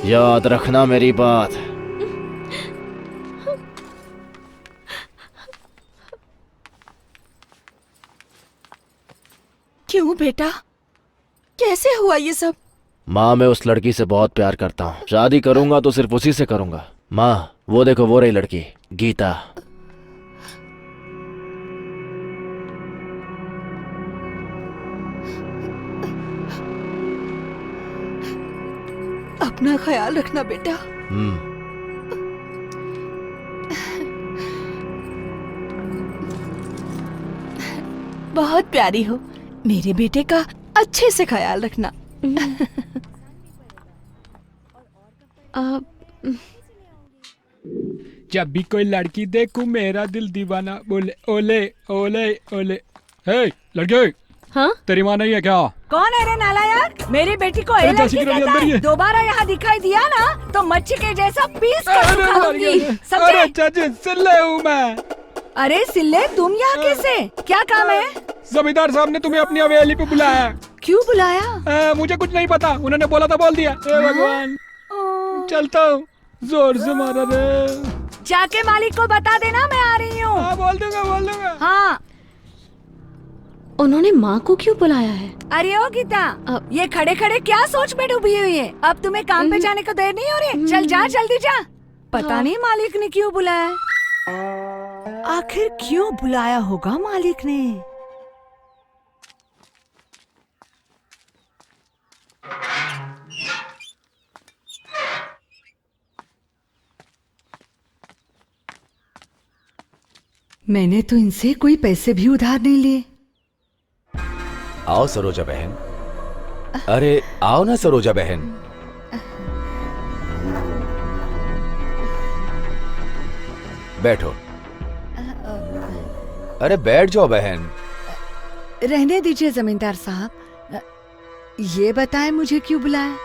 [SPEAKER 7] याद रखना मेरी बात।
[SPEAKER 10] क्यों बेटा, कैसे हुआ ये सब?
[SPEAKER 7] माँ मैं उस लड़की से बहुत प्यार करता हूँ। शादी करूंगा तो सिर्फ उसी से करूंगा। माँ वो देखो, वो रही लड़की, गीता।
[SPEAKER 10] अपना ख्याल रखना बेटा। बहुत प्यारी हो, मेरे बेटे का अच्छे से ख्याल रखना।
[SPEAKER 12] जब भी कोई लड़की देखूं मेरा दिल दीवाना बोले ओले ओले ओले। हे लड़के,
[SPEAKER 13] हाँ?
[SPEAKER 12] तेरी माँ नहीं है क्या?
[SPEAKER 10] कौन है रे नालायक? मेरी बेटी को
[SPEAKER 12] अरे
[SPEAKER 10] एलर्जी
[SPEAKER 12] जैसी की
[SPEAKER 10] कहता
[SPEAKER 12] अंदर ही
[SPEAKER 10] है।
[SPEAKER 12] है।
[SPEAKER 10] दोबारा यहाँ दिखाई दिया ना तो मच्छी के जैसा पीस कर खाऊंगी। समझे?
[SPEAKER 12] अरे चाची सिल्ले हूँ मैं।
[SPEAKER 10] अरे सिल्ले, तुम यहाँ कैसे? क्या काम है?
[SPEAKER 12] जमींदार साहब ने तुम्हें अपनी हवेली पे बुलाया।
[SPEAKER 10] क्यों बुलाया?
[SPEAKER 12] मुझे कुछ नहीं पता, उन्होंने बोला था बोल दिया। हे भगवान, चलता हूँ, जोर से मारा रे।
[SPEAKER 10] जाके मालिक को बता देना मैं आ रही हूँ।
[SPEAKER 12] हाँ बोल दूंगा, बोल दूंगा।
[SPEAKER 10] हाँ।
[SPEAKER 13] उन्होंने माँ को क्यों बुलाया है?
[SPEAKER 10] अरे ओ गीता, ये खड़े खड़े क्या सोच में डूबी हुई है? अब तुम्हें काम पे जाने को देर नहीं हो रही? चल जा, जल्दी जा। पता नहीं मालिक ने क्यों बुलाया। आखिर क्यों बुलाया होगा मालिक ने? मैंने तो इनसे कोई पैसे भी उधार नहीं लिए।
[SPEAKER 4] आओ सरोजा बहन, अरे आओ ना सरोजा बहन। बैठो। अरे बैठ जाओ बहन।
[SPEAKER 10] रहने दीजिए जमींदार साहब, ये बताएं मुझे क्यों बुलाया?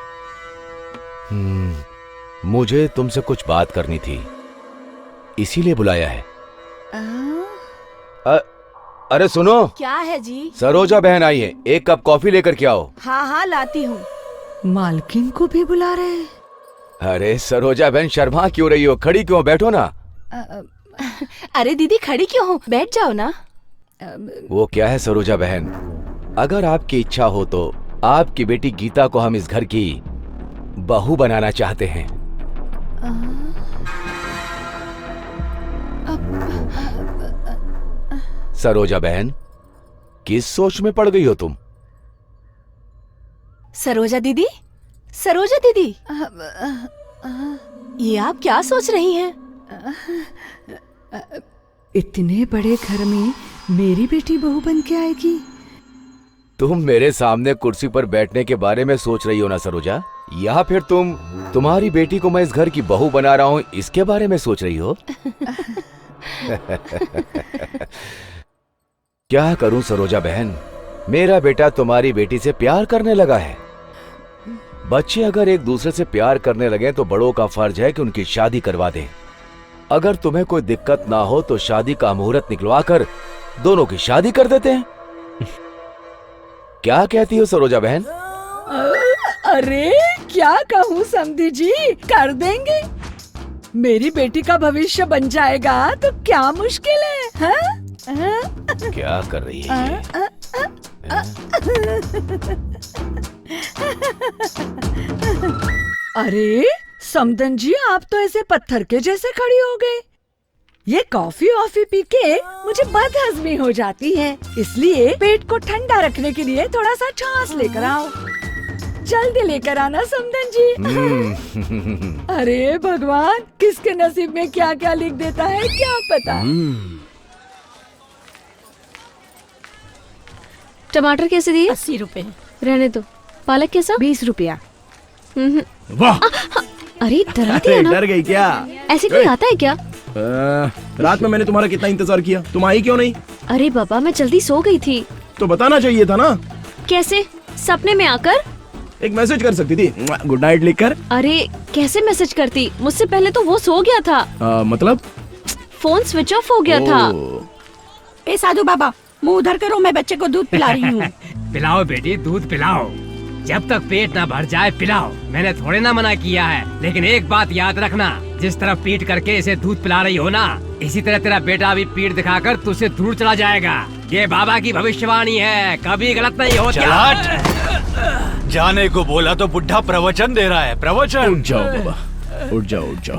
[SPEAKER 4] मुझे तुमसे कुछ बात करनी थी, इसीलिए बुलाया है। अरे सुनो।
[SPEAKER 10] क्या है जी?
[SPEAKER 4] सरोजा बहन आई है, एक कप कॉफी लेकर के आओ।
[SPEAKER 10] हाँ हाँ लाती हूँ। मालकिन को भी बुला रहे हैं?
[SPEAKER 4] अरे सरोजा बहन शर्मा क्यों रही हो, खड़ी क्यों, बैठो ना।
[SPEAKER 16] अरे दीदी खड़ी क्यों हो, बैठ जाओ ना।
[SPEAKER 4] वो क्या है सरोजा बहन, अगर आपकी इच्छा हो तो आपकी बेटी गीता को हम इस घर की बहू बनाना चाहते हैं। सरोजा बहन, किस सोच में पड़ गई हो तुम?
[SPEAKER 16] सरोजा दीदी, सरोजा दीदी, ये आप क्या सोच रही हैं?
[SPEAKER 10] इतने बड़े घर में मेरी बेटी बहू बन के आएगी?
[SPEAKER 4] तुम मेरे सामने कुर्सी पर बैठने के बारे में सोच रही हो ना सरोजा, या फिर तुम्हारी बेटी को मैं इस घर की बहू बना रहा हूँ इसके बारे में सोच रही हो? क्या करूं सरोजा बहन, मेरा बेटा तुम्हारी बेटी से प्यार करने लगा है। बच्चे अगर एक दूसरे से प्यार करने लगे तो बड़ों का फर्ज है कि उनकी शादी करवा दें। अगर तुम्हें कोई दिक्कत ना हो तो शादी का मुहूर्त निकलवा कर दोनों की शादी कर देते हैं। क्या कहती हो सरोजा बहन?
[SPEAKER 10] अरे क्या कहूँ समधी जी, कर देंगे। मेरी बेटी का भविष्य बन जाएगा तो क्या मुश्किल है, हाँ?
[SPEAKER 4] क्या कर रही है?
[SPEAKER 10] अरे समदन जी, आप तो ऐसे पत्थर के जैसे खड़ी हो गए। ये कॉफी वॉफी पी के मुझे बदहजमी हो जाती है, इसलिए पेट को ठंडा रखने के लिए थोड़ा सा छाछ लेकर आओ। जल्दी लेकर आना समदन जी। अरे भगवान, किसके नसीब में क्या क्या लिख देता है क्या पता।
[SPEAKER 13] टमाटर कैसे दिए?
[SPEAKER 16] 80 रुपए।
[SPEAKER 13] रहने दो। पालक कैसा?
[SPEAKER 10] 20 रुपया।
[SPEAKER 6] वाह,
[SPEAKER 13] अरे डरा दिया ना।
[SPEAKER 6] डर गई क्या?
[SPEAKER 13] ऐसे कोई आता है क्या?
[SPEAKER 6] रात में मैंने तुम्हारा कितना इंतजार किया, तुम आई क्यों नहीं?
[SPEAKER 13] अरे बाबा, मैं जल्दी सो गई थी।
[SPEAKER 6] तो बताना चाहिए था ना।
[SPEAKER 13] कैसे? सपने में आकर?
[SPEAKER 6] एक मैसेज कर सकती थी, गुड नाइट लिखकर।
[SPEAKER 13] अरे कैसे मैसेज करती, मुझसे पहले तो वो सो गया था।
[SPEAKER 6] मतलब?
[SPEAKER 13] फोन स्विच ऑफ हो गया था।
[SPEAKER 16] ए साधु बाबा, मुंह उधर करो, मैं बच्चे को दूध पिला रही हूँ।
[SPEAKER 3] पिलाओ बेटी, दूध पिलाओ, जब तक पेट ना भर जाए पिलाओ। मैंने थोड़े ना मना किया है, लेकिन एक बात याद रखना, जिस तरह पीट करके इसे दूध पिला रही हो ना, इसी तरह तेरा बेटा भी पीठ दिखाकर तुझसे दूर चला जाएगा। ये बाबा की भविष्यवाणी है, कभी गलत नहीं होता।
[SPEAKER 14] जाने को बोला तो बुढ़ा प्रवचन दे रहा है। प्रवचन।
[SPEAKER 6] उठ जाओ बाबा, उठ जाओ उठ जाओ।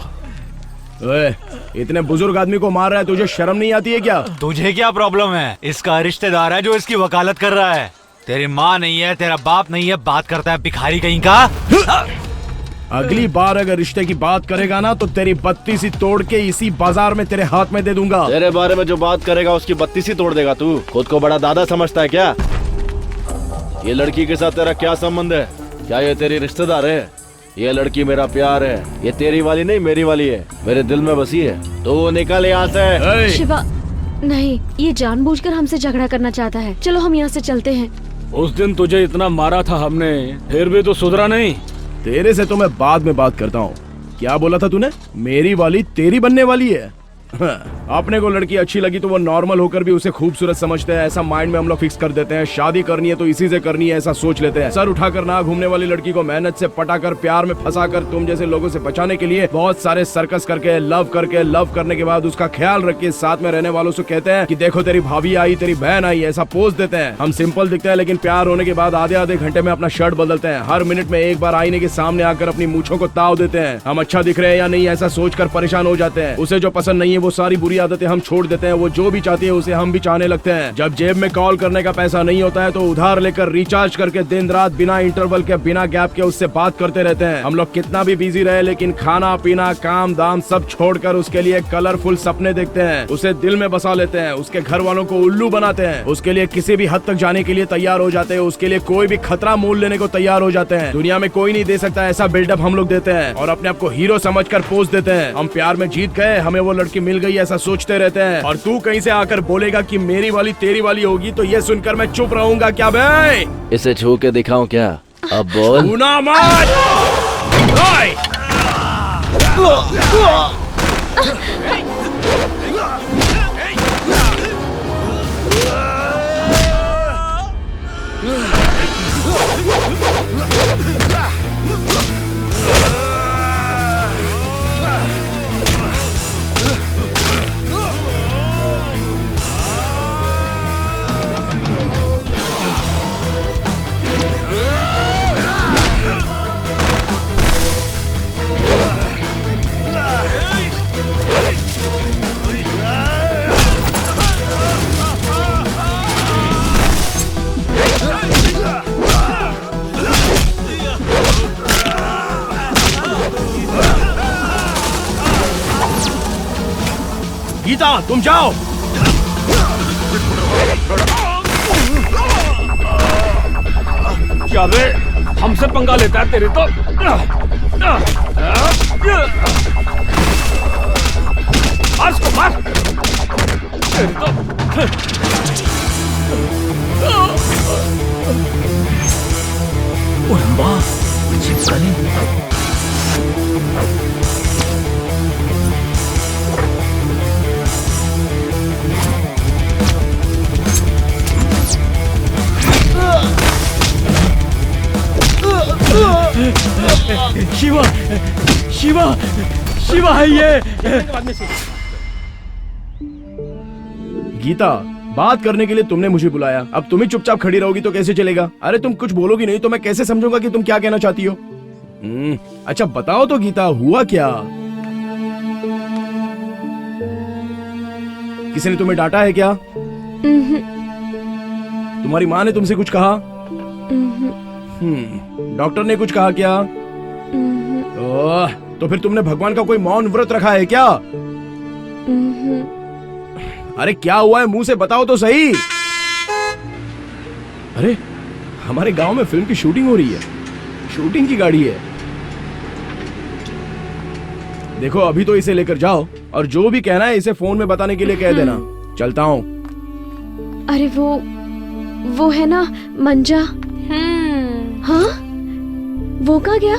[SPEAKER 6] ओए, इतने बुजुर्ग आदमी को मार रहा है, तुझे शर्म नहीं आती है क्या?
[SPEAKER 14] तुझे क्या प्रॉब्लम है? इसका रिश्तेदार है जो इसकी वकालत कर रहा है। तेरी माँ नहीं है, तेरा बाप नहीं है, बात करता है भिखारी कहीं का।
[SPEAKER 6] अगली बार अगर रिश्ते की बात करेगा ना तो तेरी बत्ती सी तोड़ के इसी बाजार में तेरे हाथ में दे दूंगा।
[SPEAKER 7] तेरे बारे में जो बात करेगा उसकी बत्ती सी तोड़ देगा तू। खुद को बड़ा दादा समझता है क्या? ये लड़की के साथ तेरा क्या संबंध है? क्या ये तेरी रिश्तेदार है? ये लड़की मेरा प्यार है, ये तेरी वाली नहीं मेरी वाली है, मेरे दिल में बसी है। तो निकल यहाँ से।
[SPEAKER 13] शिवा, नहीं, ये जानबूझकर हमसे झगड़ा करना चाहता है। चलो हम यहाँ से चलते हैं।
[SPEAKER 12] उस दिन तुझे इतना मारा था हमने, फिर भी तो सुधरा नहीं।
[SPEAKER 6] तेरे से तो मैं बाद में बात करता हूँ। क्या बोला था तूने? मेरी वाली तेरी बनने वाली है? अपने को लड़की अच्छी लगी तो वो नॉर्मल होकर भी उसे खूबसूरत समझते हैं, ऐसा माइंड में हम लोग फिक्स कर देते हैं। शादी करनी है तो इसी से करनी है, ऐसा सोच लेते हैं। सर उठाकर ना घूमने वाली लड़की को मेहनत से पटाकर प्यार में फंसाकर तुम जैसे लोगों से बचाने के लिए बहुत सारे सर्कस करके लव करने के बाद उसका ख्याल रख के साथ में रहने वालों से कहते हैं कि देखो तेरी भाभी आई, तेरी बहन आई, ऐसा पोज देते हैं। हम सिंपल दिखते हैं लेकिन प्यार होने के बाद आधे आधे घंटे में अपना शर्ट बदलते हैं। हर मिनट में एक बार आईने के सामने आकर अपनी मूंछों को ताव देते हैं। हम अच्छा दिख रहे हैं या नहीं ऐसा सोचकर परेशान हो जाते हैं। उसे जो पसंद नहीं है वो सारी बुरी आदतें हम छोड़ देते हैं। वो जो भी चाहती है उसे हम भी चाहने लगते हैं। जब जेब में कॉल करने का पैसा नहीं होता है तो उधार लेकर रिचार्ज करके दिन रात बिना इंटरवल के बिना गैप के उससे बात करते रहते हैं। हम लोग कितना भी बिजी रहे लेकिन खाना पीना काम दाम सब छोड़कर उसके लिए कलरफुल सपने देखते हैं, उसे दिल में बसा लेते हैं, उसके घर वालों को उल्लू बनाते हैं, उसके लिए किसी भी हद तक जाने के लिए तैयार हो जाते हैं, उसके लिए कोई भी खतरा मोल लेने को तैयार हो जाते हैं। दुनिया में कोई नहीं दे सकता ऐसा बिल्डअप हम लोग देते हैं और अपने आप को हीरो समझकर पोज देते हैं। हम प्यार में जीत गए, हमें वो लड़की मिल गई ऐसा सोचते रहते हैं। और तू कहीं से आकर बोलेगा कि मेरी वाली तेरी वाली होगी तो ये सुनकर मैं चुप रहूंगा क्या भाई?
[SPEAKER 7] इसे छू के दिखाऊं क्या? अब बोल।
[SPEAKER 6] छूना मत। गीता तुम जाओ।
[SPEAKER 12] क्या रे, हमसे पंगा लेता है तेरे तो। मार इसको, मार। तेरे तो ओए माँ, चिपकनी। शिवा, शिवा, शिवा है ये।
[SPEAKER 6] गीता, बात करने के लिए तुमने मुझे बुलाया, अब तुम ही चुपचाप खड़ी रहोगी तो कैसे चलेगा? अरे तुम कुछ बोलोगी नहीं तो मैं कैसे समझूंगा कि तुम क्या कहना चाहती हो? अच्छा बताओ तो गीता, हुआ क्या? किसी ने तुम्हें डांटा है क्या? तुम्हारी माँ ने तुमसे कुछ कहा? डॉक्टर ने कुछ कहा क्या? ओह, तो फिर तुमने भगवान का कोई मौन व्रत रखा है क्या? अरे क्या हुआ है, मुंह से बताओ तो सही। अरे हमारे गांव में फिल्म की शूटिंग हो रही है, शूटिंग की गाड़ी है। देखो अभी तो इसे लेकर जाओ और जो भी कहना है इसे फोन में बताने के लिए कह देना। चलता हूँ।
[SPEAKER 13] अरे वो है ना मंजा। हाँ, वो कहाँ गया?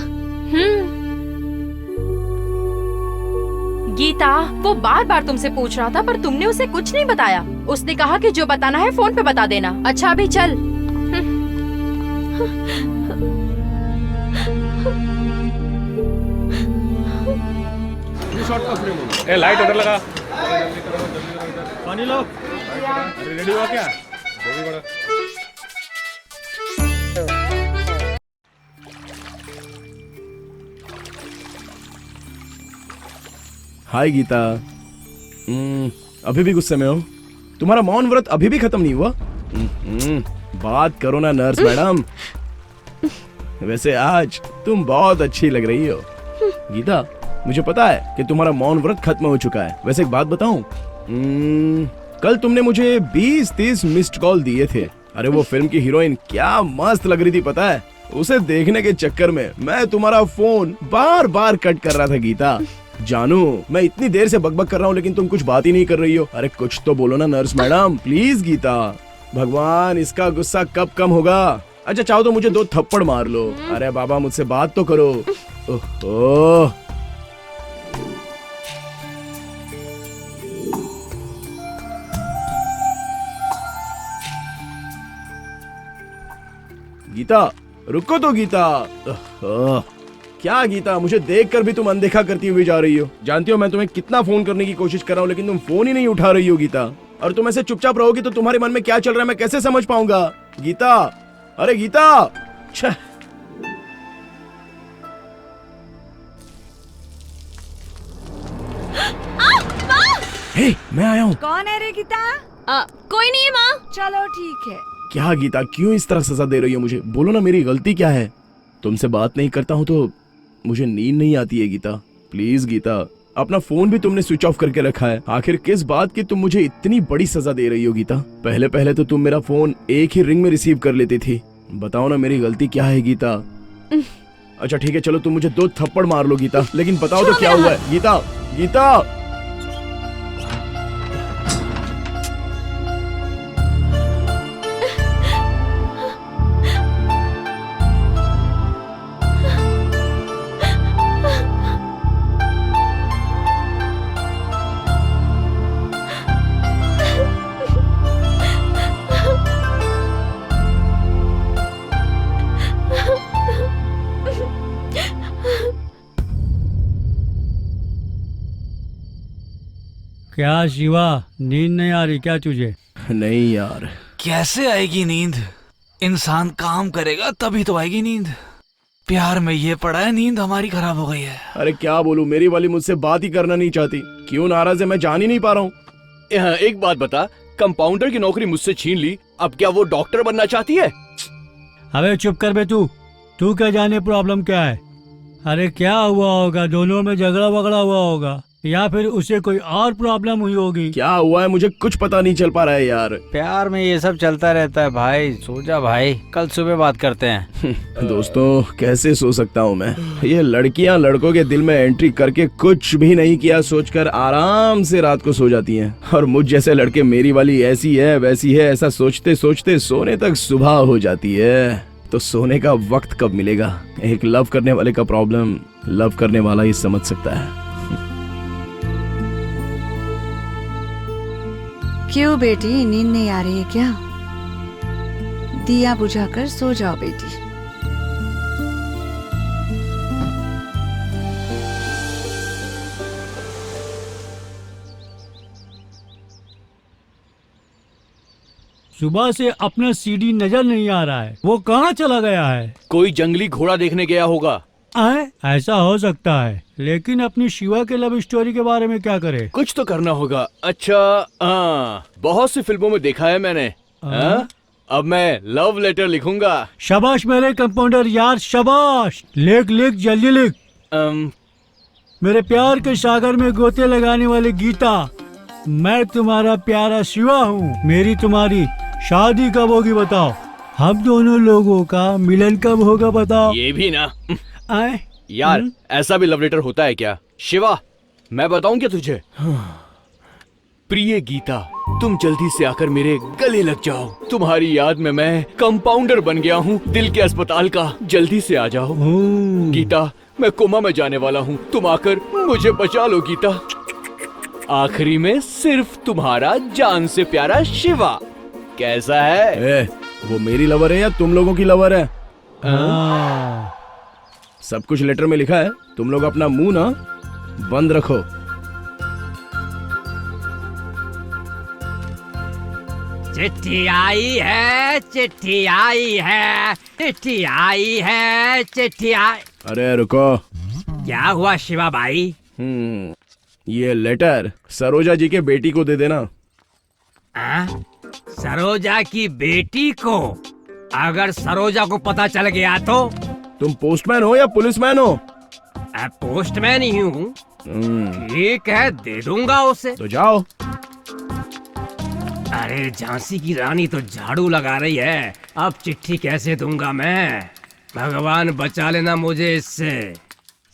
[SPEAKER 11] गीता, वो बार बार तुमसे पूछ रहा था पर तुमने उसे कुछ नहीं बताया। उसने कहा कि जो बताना है फोन पे बता देना। अच्छा अभी चल।
[SPEAKER 12] ए, लाइट उधर लगा। पानी लो। अरे रेडी हुआ क्या?
[SPEAKER 6] हाय गीता, अभी भी गुस्से में हो? तुम्हारा मौन व्रत अभी भी खत्म नहीं हुआ? बात करो ना नर्स मैडम। वैसे आज तुम बहुत अच्छी लग रही हो। गीता, मुझे पता है कि तुम्हारा मौन व्रत खत्म हो चुका है। वैसे एक बात बताऊं, कल तुमने मुझे 20-30 मिस्ड कॉल दिए थे। अरे वो फिल्म की हीरोइन क्या मस्त लग रही थी पता है? उसे देखने के चक्कर में मैं तुम्हारा फोन बार बार कट कर रहा था। गीता जानू, मैं इतनी देर से बकबक कर रहा हूँ लेकिन तुम कुछ बात ही नहीं कर रही हो। अरे कुछ तो बोलो ना नर्स मैडम, प्लीज। गीता, भगवान इसका गुस्सा कब कम होगा? अच्छा चाहो तो मुझे 2 थप्पड़ मार लो। अरे बाबा मुझसे बात तो करो। ओह गीता, रुको तो गीता। क्या गीता, मुझे देखकर भी तुम अनदेखा करती हुई जा रही हो। जानती हो मैं तुम्हें कितना फोन करने की कोशिश कर रहा हूँ लेकिन तुम फोन ही नहीं उठा रही हो गीता। और तुम ऐसे चुपचाप रहोगी तो तुम्हारे मन में क्या चल रहा है मैं कैसे समझ पाऊंगा? गीता, अरे गीता। छह। हे, मैं आया हूँ।
[SPEAKER 10] कौन है रे गीता?
[SPEAKER 13] कोई नहीं है माँ।
[SPEAKER 10] चलो ठीक है।
[SPEAKER 6] क्या गीता, क्यों इस तरह सजा दे रही हो मुझे? बोलो ना, मेरी गलती क्या है? तुमसे बात नहीं करता हूँ तो मुझे नींद नहीं आती है गीता। प्लीज गीता, अपना फोन भी तुमने स्विच ऑफ करके रखा है। आखिर किस बात की तुम मुझे इतनी बड़ी सजा दे रही हो गीता? पहले पहले तो तुम मेरा फोन एक ही रिंग में रिसीव कर लेती थी। बताओ ना, मेरी गलती क्या है गीता? अच्छा ठीक है, चलो तुम मुझे 2 थप्पड़ मार लो गीता, लेकिन बताओ तो क्या हुआ है? गीता, गीता।
[SPEAKER 5] क्या शिवा, नींद नहीं आ रही क्या तुझे?
[SPEAKER 6] नहीं यार।
[SPEAKER 14] कैसे आएगी नींद? इंसान काम करेगा तभी तो आएगी नींद। प्यार में ये पड़ा है, नींद हमारी खराब हो गई है।
[SPEAKER 6] अरे क्या बोलूं, मेरी वाली मुझसे बात ही करना नहीं चाहती। क्यों नाराज है मैं जान ही नहीं पा रहा हूँ।
[SPEAKER 8] एक बात बता, कंपाउंडर की नौकरी मुझसे छीन ली, अब क्या वो डॉक्टर बनना चाहती है?
[SPEAKER 5] अबे चुप कर बे तू क्या जाने प्रॉब्लम क्या है? अरे क्या हुआ होगा, दोनों में झगड़ा वगड़ा हुआ होगा या फिर उसे कोई और प्रॉब्लम हुई होगी।
[SPEAKER 6] क्या हुआ है मुझे कुछ पता नहीं चल पा रहा है यार।
[SPEAKER 15] प्यार में ये सब चलता रहता है भाई। सो जा भाई, कल सुबह बात करते हैं।
[SPEAKER 6] दोस्तों, कैसे सो सकता हूँ मैं? ये लड़कियाँ लड़कों के दिल में एंट्री करके कुछ भी नहीं किया सोचकर आराम से रात को सो जाती हैं, और मुझ जैसे लड़के मेरी वाली ऐसी है वैसी है ऐसा सोचते सोचते सोने तक सुबह हो जाती है। तो सोने का वक्त कब मिलेगा? एक लव करने वाले का प्रॉब्लम लव करने वाला ही समझ सकता है।
[SPEAKER 10] क्यों बेटी, नींद नहीं आ रही है क्या? दिया बुझाकर सो जाओ बेटी।
[SPEAKER 5] सुबह से अपना सीडी नजर नहीं आ रहा है, वो कहाँ चला गया है?
[SPEAKER 8] कोई जंगली घोड़ा देखने गया होगा।
[SPEAKER 5] ऐसा हो सकता है, लेकिन अपनी शिवा के लव स्टोरी के बारे में क्या करे?
[SPEAKER 8] कुछ तो करना होगा। अच्छा बहुत सी फिल्मों में देखा है मैंने। अब मैं लव लेटर लिखूंगा।
[SPEAKER 5] शाबाश मेरे कंपाउंडर यार, शाबाश। लिख जल्दी लिख। मेरे प्यार के सागर में गोते लगाने वाली गीता, मैं तुम्हारा प्यारा शिवा हूँ। मेरी तुम्हारी शादी कब होगी बताओ? हम दोनों लोगों का मिलन कब होगा बताओ?
[SPEAKER 8] ये भी ना यार, ऐसा भी लव लेटर होता है क्या? शिवा, मैं बताऊं क्या तुझे? प्रिय गीता, तुम जल्दी से आकर मेरे गले लग जाओ। तुम्हारी याद में मैं कंपाउंडर बन गया हूँ दिल के अस्पताल का। जल्दी से आ जाओ गीता, मैं कोमा में जाने वाला हूँ। तुम आकर मुझे बचा लो गीता। आखिरी में सिर्फ तुम्हारा जान से प्यारा शिवा। कैसा है?
[SPEAKER 6] वो मेरी लवर है या तुम लोगों की लवर है? सब कुछ लेटर में लिखा है, तुम लोग अपना मुंह ना बंद रखो।
[SPEAKER 3] चिट्ठी आई है, चिट्ठी आई है, चिट्ठी आई है, चिट्ठी आई।
[SPEAKER 6] अरे रुको।
[SPEAKER 3] क्या हुआ शिवा भाई?
[SPEAKER 6] ये लेटर सरोजा जी के बेटी को दे देना।
[SPEAKER 3] सरोजा की बेटी को? अगर सरोजा को पता चल गया तो?
[SPEAKER 6] तुम पोस्टमैन हो या पुलिसमैन हो?
[SPEAKER 3] पोस्टमैन ही हूँ। ठीक है, दे दूंगा उसे।
[SPEAKER 6] तो जाओ।
[SPEAKER 3] अरे झांसी की रानी तो झाड़ू लगा रही है, अब चिट्ठी कैसे दूंगा मैं? भगवान बचा लेना मुझे इससे।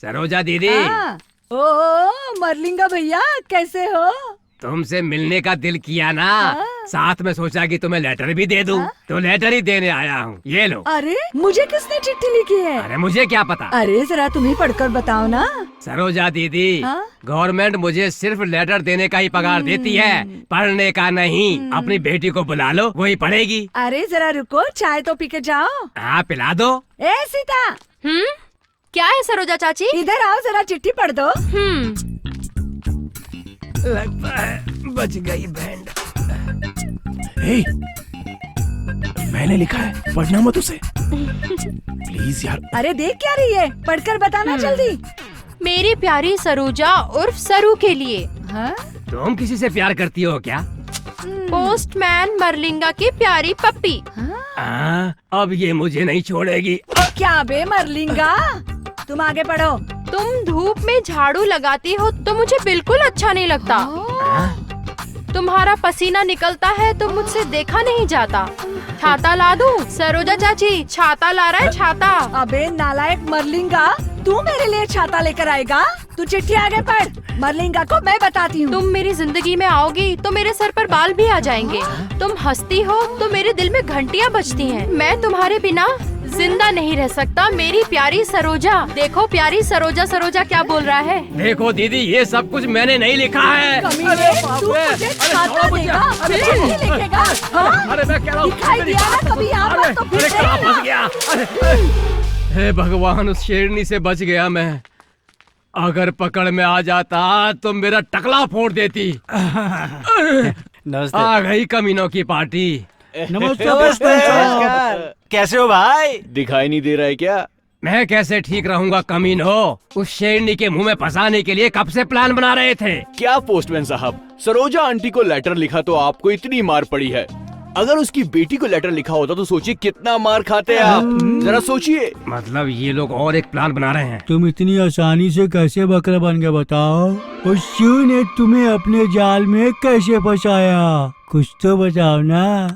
[SPEAKER 3] सरोजा दीदी।
[SPEAKER 10] ओ मरलिंगा भैया, कैसे हो?
[SPEAKER 3] तुमसे मिलने का दिल किया ना, साथ में सोचा कि तुम्हें लेटर भी दे दूं, तो लेटर ही देने आया हूँ। ये लो।
[SPEAKER 10] अरे मुझे किसने चिट्ठी लिखी है?
[SPEAKER 3] अरे मुझे क्या पता।
[SPEAKER 10] अरे जरा तुम ही पढ़कर बताओ ना।
[SPEAKER 3] सरोजा दीदी, गवर्नमेंट मुझे सिर्फ लेटर देने का ही पगार देती है, पढ़ने का नहीं। अपनी बेटी को बुला लो, वही पढ़ेगी।
[SPEAKER 10] अरे जरा रुको, चाय तो पी के जाओ।
[SPEAKER 3] हाँ पिला दो।
[SPEAKER 10] ए सीता।
[SPEAKER 11] क्या है सरोजा चाची?
[SPEAKER 10] इधर आओ, जरा चिट्ठी पढ़ दो।
[SPEAKER 3] लगता है बच गई बैंड।
[SPEAKER 6] मैंने लिखा है, पढ़ना मत उसे प्लीज यार।
[SPEAKER 10] अरे देख क्या रही है, पढ़कर बताना जल्दी।
[SPEAKER 11] मेरी प्यारी सरोजा उर्फ सरू के लिए।
[SPEAKER 3] तुम किसी से प्यार करती हो क्या?
[SPEAKER 11] पोस्टमैन मरलिंगा की प्यारी पप्पी।
[SPEAKER 3] अब ये मुझे नहीं छोड़ेगी।
[SPEAKER 10] क्या बे मरलिंगा, तुम आगे पढ़ो।
[SPEAKER 11] तुम धूप में झाड़ू लगाती हो तो मुझे बिल्कुल अच्छा नहीं लगता। तुम्हारा पसीना निकलता है तो मुझसे देखा नहीं जाता। छाता ला दूं? सरोजा चाची छाता ला रहा है, छाता।
[SPEAKER 10] अबे नालायक मरलिंगा, तू मेरे लिए छाता लेकर आएगा? तू चिट्ठी आगे पढ़। मरलिंगा को मैं बताती हूँ।
[SPEAKER 11] तुम मेरी जिंदगी में आओगी तो मेरे सर पर बाल भी आ जाएंगे। तुम हंसती हो तो मेरे दिल में घंटियाँ बजती हैं। मैं तुम्हारे बिना जिंदा नहीं रह सकता मेरी प्यारी सरोजा। देखो प्यारी सरोजा, सरोजा क्या बोल रहा है।
[SPEAKER 3] देखो दीदी, ये सब कुछ मैंने नहीं लिखा है।
[SPEAKER 10] तू मुझे छाता देगा, चिट्ठी लिखेगा?
[SPEAKER 3] अरे मैं कह रहा हूँ
[SPEAKER 10] दिखाई दिया ना कभी यहाँ पर तो फिर
[SPEAKER 3] कहाँ फंस गया? हे भगवान, उस शेरनी से बच गया मैं। अगर पकड़ में आ जाता तो मेरा टकला फोड़ देती। आ गई कमीनों की पार्टी।
[SPEAKER 14] नमस्कार। कैसे हो भाई?
[SPEAKER 8] दिखाई नहीं दे रहा है क्या?
[SPEAKER 3] मैं कैसे ठीक रहूंगा कमीनो? उस शेरनी के मुंह में फंसाने के लिए कब से प्लान बना रहे थे।
[SPEAKER 8] क्या पोस्टमैन साहब, सरोजा आंटी को लेटर लिखा तो आपको इतनी मार पड़ी है। अगर उसकी बेटी को लेटर लिखा होता तो सोचिए कितना मार खाते आप। जरा सोचिए।
[SPEAKER 3] मतलब ये लोग और एक प्लान बना रहे हैं।
[SPEAKER 5] तुम इतनी आसानी से कैसे बकरा बन गए बताओ? और शिव ने तुम्हें अपने जाल में कैसे फंसाया? कुछ तो बताओ ना।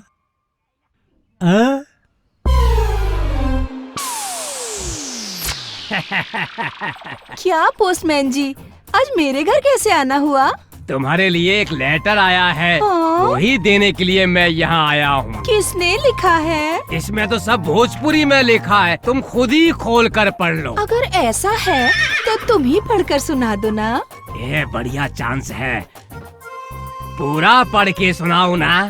[SPEAKER 17] क्या पोस्टमैन जी, आज मेरे घर कैसे आना हुआ?
[SPEAKER 3] तुम्हारे लिए एक लेटर आया है,
[SPEAKER 17] हाँ?
[SPEAKER 3] वही देने के लिए मैं यहाँ आया हूँ।
[SPEAKER 17] किसने लिखा है?
[SPEAKER 3] इसमें तो सब भोजपुरी में लिखा है, तुम खुद ही खोल कर पढ़ लो।
[SPEAKER 17] अगर ऐसा है तो तुम ही पढ़कर सुना दो ना।
[SPEAKER 3] ये बढ़िया चांस है, पूरा पढ़ के सुनाओ ना।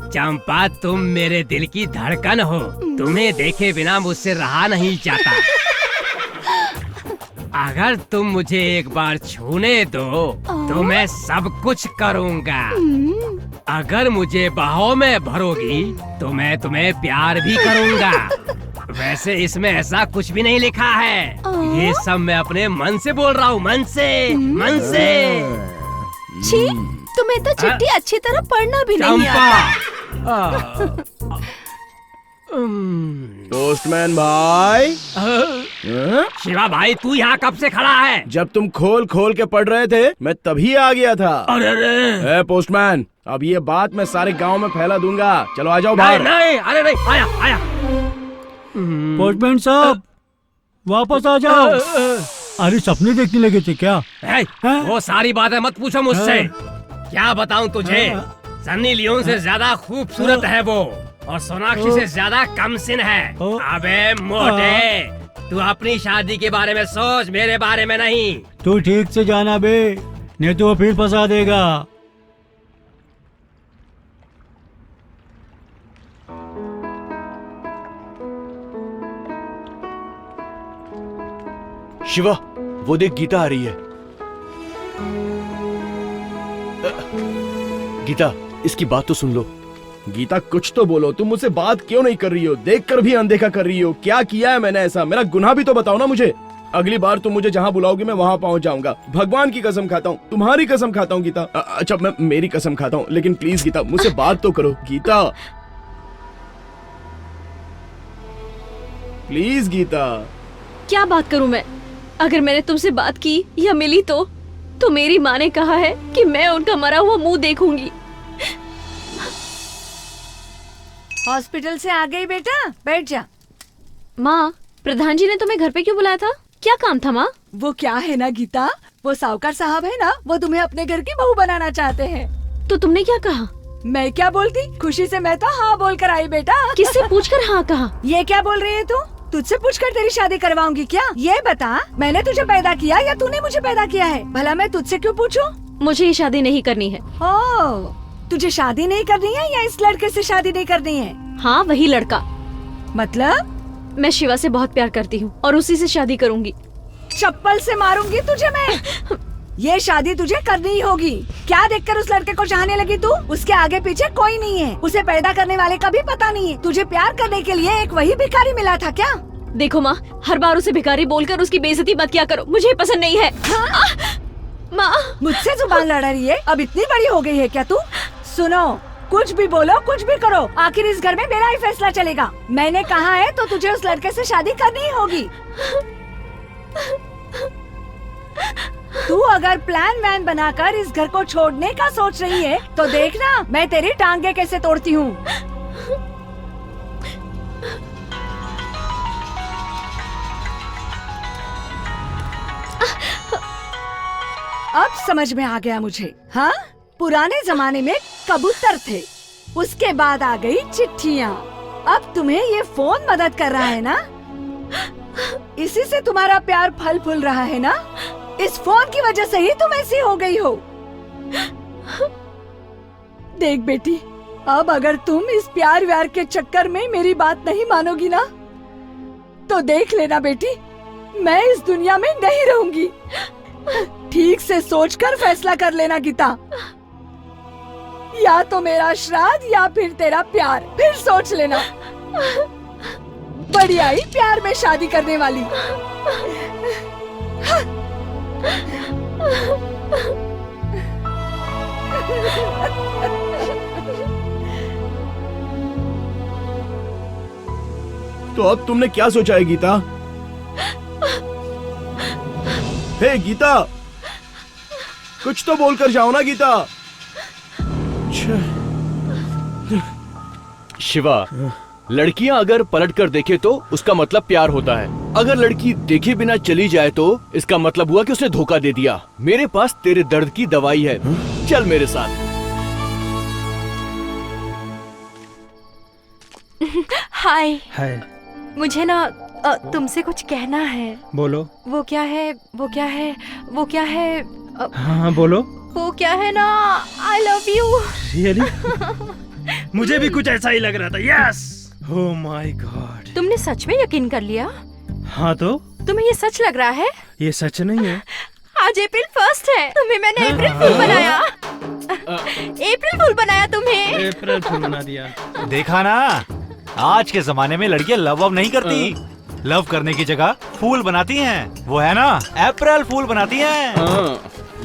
[SPEAKER 3] चंपा, तुम मेरे दिल की धड़कन हो, तुम्हें देखे बिना मुझसे रहा नहीं जाता। अगर तुम मुझे एक बार छूने दो तो मैं सब कुछ करूँगा। अगर मुझे बाहों में भरोगी तो मैं तुम्हें प्यार भी करूँगा। वैसे इसमें ऐसा कुछ भी नहीं लिखा है, ये सब मैं अपने मन से बोल रहा हूँ, मन से, मन से।
[SPEAKER 17] छी, तुम्हें तो चिट्ठी अच्छी तरह पढ़ना भी नहीं आता।
[SPEAKER 6] पोस्टमैन भाई।
[SPEAKER 3] शिवा भाई, तू यहाँ कब से खड़ा है?
[SPEAKER 6] जब तुम खोल खोल के पढ़ रहे थे मैं तभी आ गया था।
[SPEAKER 3] अरे
[SPEAKER 6] पोस्टमैन, अब ये बात मैं सारे गांव में फैला दूंगा। चलो आ जाओ बाहर।
[SPEAKER 3] नहीं, अरे नहीं, आया आया।
[SPEAKER 5] पोस्टमैन साहब वापस आ जाओ। अरे सपने देखने लगे थे क्या?
[SPEAKER 3] वो सारी बातें मत पूछो मुझसे। क्या बताऊं तुझे, सन्नी लियोन से ज्यादा खूबसूरत है वो, और सोनाक्षी से ज्यादा कमसिन है। अबे मोटे, तू अपनी शादी के बारे में सोच, मेरे बारे में नहीं।
[SPEAKER 5] तू ठीक से जाना बे, नहीं तो वो फिर फंसा देगा।
[SPEAKER 8] शिवा, वो देख गीता आ रही है। गीता, इसकी बात तो सुन लो।
[SPEAKER 6] गीता कुछ तो बोलो, तुम मुझसे बात क्यों नहीं कर रही हो? देखकर भी अनदेखा कर रही हो। क्या किया है मैंने ऐसा? मेरा गुनाह भी तो बताओ ना मुझे। अगली बार तुम मुझे जहाँ बुलाओगी मैं वहाँ पहुँच जाऊंगा। भगवान की कसम खाता हूँ, तुम्हारी कसम खाता हूँ गीता। अच्छा, मैं मेरी कसम खाता हूँ, लेकिन प्लीज गीता मुझसे बात तो करो। गीता प्लीज गीता।
[SPEAKER 13] क्या बात करूं मैं? अगर मैंने तुमसे बात की या मिली तो मेरी माँ ने कहा है कि मैं उनका मरा हुआ मुंह देखूंगी।
[SPEAKER 10] हॉस्पिटल से आ गई बेटा, बैठ जा।
[SPEAKER 13] माँ, प्रधान जी ने तुम्हें घर पे क्यों बुलाया था? क्या काम था माँ?
[SPEAKER 10] वो क्या है ना गीता, वो साहूकार साहब है ना, वो तुम्हें अपने घर की बहू बनाना चाहते हैं।
[SPEAKER 13] तो तुमने क्या कहा?
[SPEAKER 10] मैं क्या बोलती, खुशी से मैं तो हाँ बोल कर आई बेटा।
[SPEAKER 13] किससे पूछकर हाँ कहा?
[SPEAKER 10] ये क्या बोल रही है तू? तुझसे पूछकर तेरी शादी करवाऊंगी क्या? ये बता, मैंने तुझे पैदा किया या तूने मुझे पैदा किया है? भला मैं तुझसे क्यों पूछूं?
[SPEAKER 13] मुझे ये शादी नहीं करनी है।
[SPEAKER 10] ओह, तुझे शादी नहीं करनी है या इस लड़के से शादी नहीं करनी है?
[SPEAKER 13] हाँ, वही लड़का।
[SPEAKER 10] मतलब?
[SPEAKER 13] मैं शिवा से बहुत प्यार करती हूँ और उसी से शादी करूँगी।
[SPEAKER 10] चप्पल से मारूंगी तुझे मैं। ये शादी तुझे करनी ही होगी। क्या देखकर उस लड़के को चाहने लगी तू? उसके आगे पीछे कोई नहीं है, उसे पैदा करने वाले का भी पता नहीं है। तुझे प्यार करने के लिए एक वही भिखारी मिला था क्या?
[SPEAKER 13] देखो माँ, हर बार उसे भिखारी बोलकर उसकी बेइज्जती मत किया करो, मुझे पसंद नहीं है। माँ
[SPEAKER 10] मुझसे जुबान लड़ा रही है? अब इतनी बड़ी हो गई है क्या तू? सुनो, कुछ भी बोलो, कुछ भी करो, आखिर इस घर में मेरा ही फैसला चलेगा। मैंने कहा है तो तुझे उस लड़के से शादी करनी ही होगी। तू अगर प्लान वैन बनाकर इस घर को छोड़ने का सोच रही है तो देखना मैं तेरी टांगे कैसे तोड़ती हूँ। अब समझ में आ गया मुझे। हाँ, पुराने जमाने में कबूतर थे, उसके बाद आ गई चिट्ठियाँ, अब तुम्हें ये फोन मदद कर रहा है ना? इसी से तुम्हारा प्यार फल फूल रहा है ना? इस फोन की वजह से ही तुम ऐसी हो गई हो। देख बेटी, अब अगर तुम इस प्यार व्यार के चक्कर में मेरी बात नहीं मानोगी ना, तो देख लेना बेटी, मैं इस दुनिया में नहीं रहूंगी। ठीक से सोचकर फैसला कर लेना गीता, या तो मेरा श्राद्ध या फिर तेरा प्यार, फिर सोच लेना। बड़ी आई प्यार में शादी करने वाली।
[SPEAKER 6] तो अब तुमने क्या सोचा है गीता? हे गीता, कुछ तो बोलकर जाओ ना गीता।
[SPEAKER 8] शिवा, लड़कियां अगर पलट कर देखे तो उसका मतलब प्यार होता है। अगर लड़की देखे बिना चली जाए तो इसका मतलब हुआ कि उसने धोखा दे दिया। मेरे पास तेरे दर्द की दवाई है, चल मेरे साथ।
[SPEAKER 11] हाय।
[SPEAKER 5] हाय।
[SPEAKER 11] मुझे ना तुमसे कुछ कहना है।
[SPEAKER 5] बोलो।
[SPEAKER 11] वो क्या है, वो क्या है, वो क्या है?
[SPEAKER 5] हाँ बोलो।
[SPEAKER 11] वो क्या है ना, I love you।
[SPEAKER 5] रियली? मुझे भी कुछ ऐसा ही लग रहा था। यस। Oh my God.
[SPEAKER 11] तुमने सच में यकीन कर लिया?
[SPEAKER 5] हाँ तो?
[SPEAKER 11] तुम्हें ये सच लग रहा है?
[SPEAKER 5] ये सच नहीं है।
[SPEAKER 11] आज अप्रैल 1 है, तुम्हें मैंने अप्रैल फूल बनाया। अप्रैल फूल बनाया तुम्हें।
[SPEAKER 5] अप्रैल फूल बना दिया।
[SPEAKER 14] देखा ना, आज के जमाने में लड़कियां लव अब नहीं करती, लव करने की जगह फूल बनाती हैं। वो है ना, अप्रैल फूल बनाती हैं।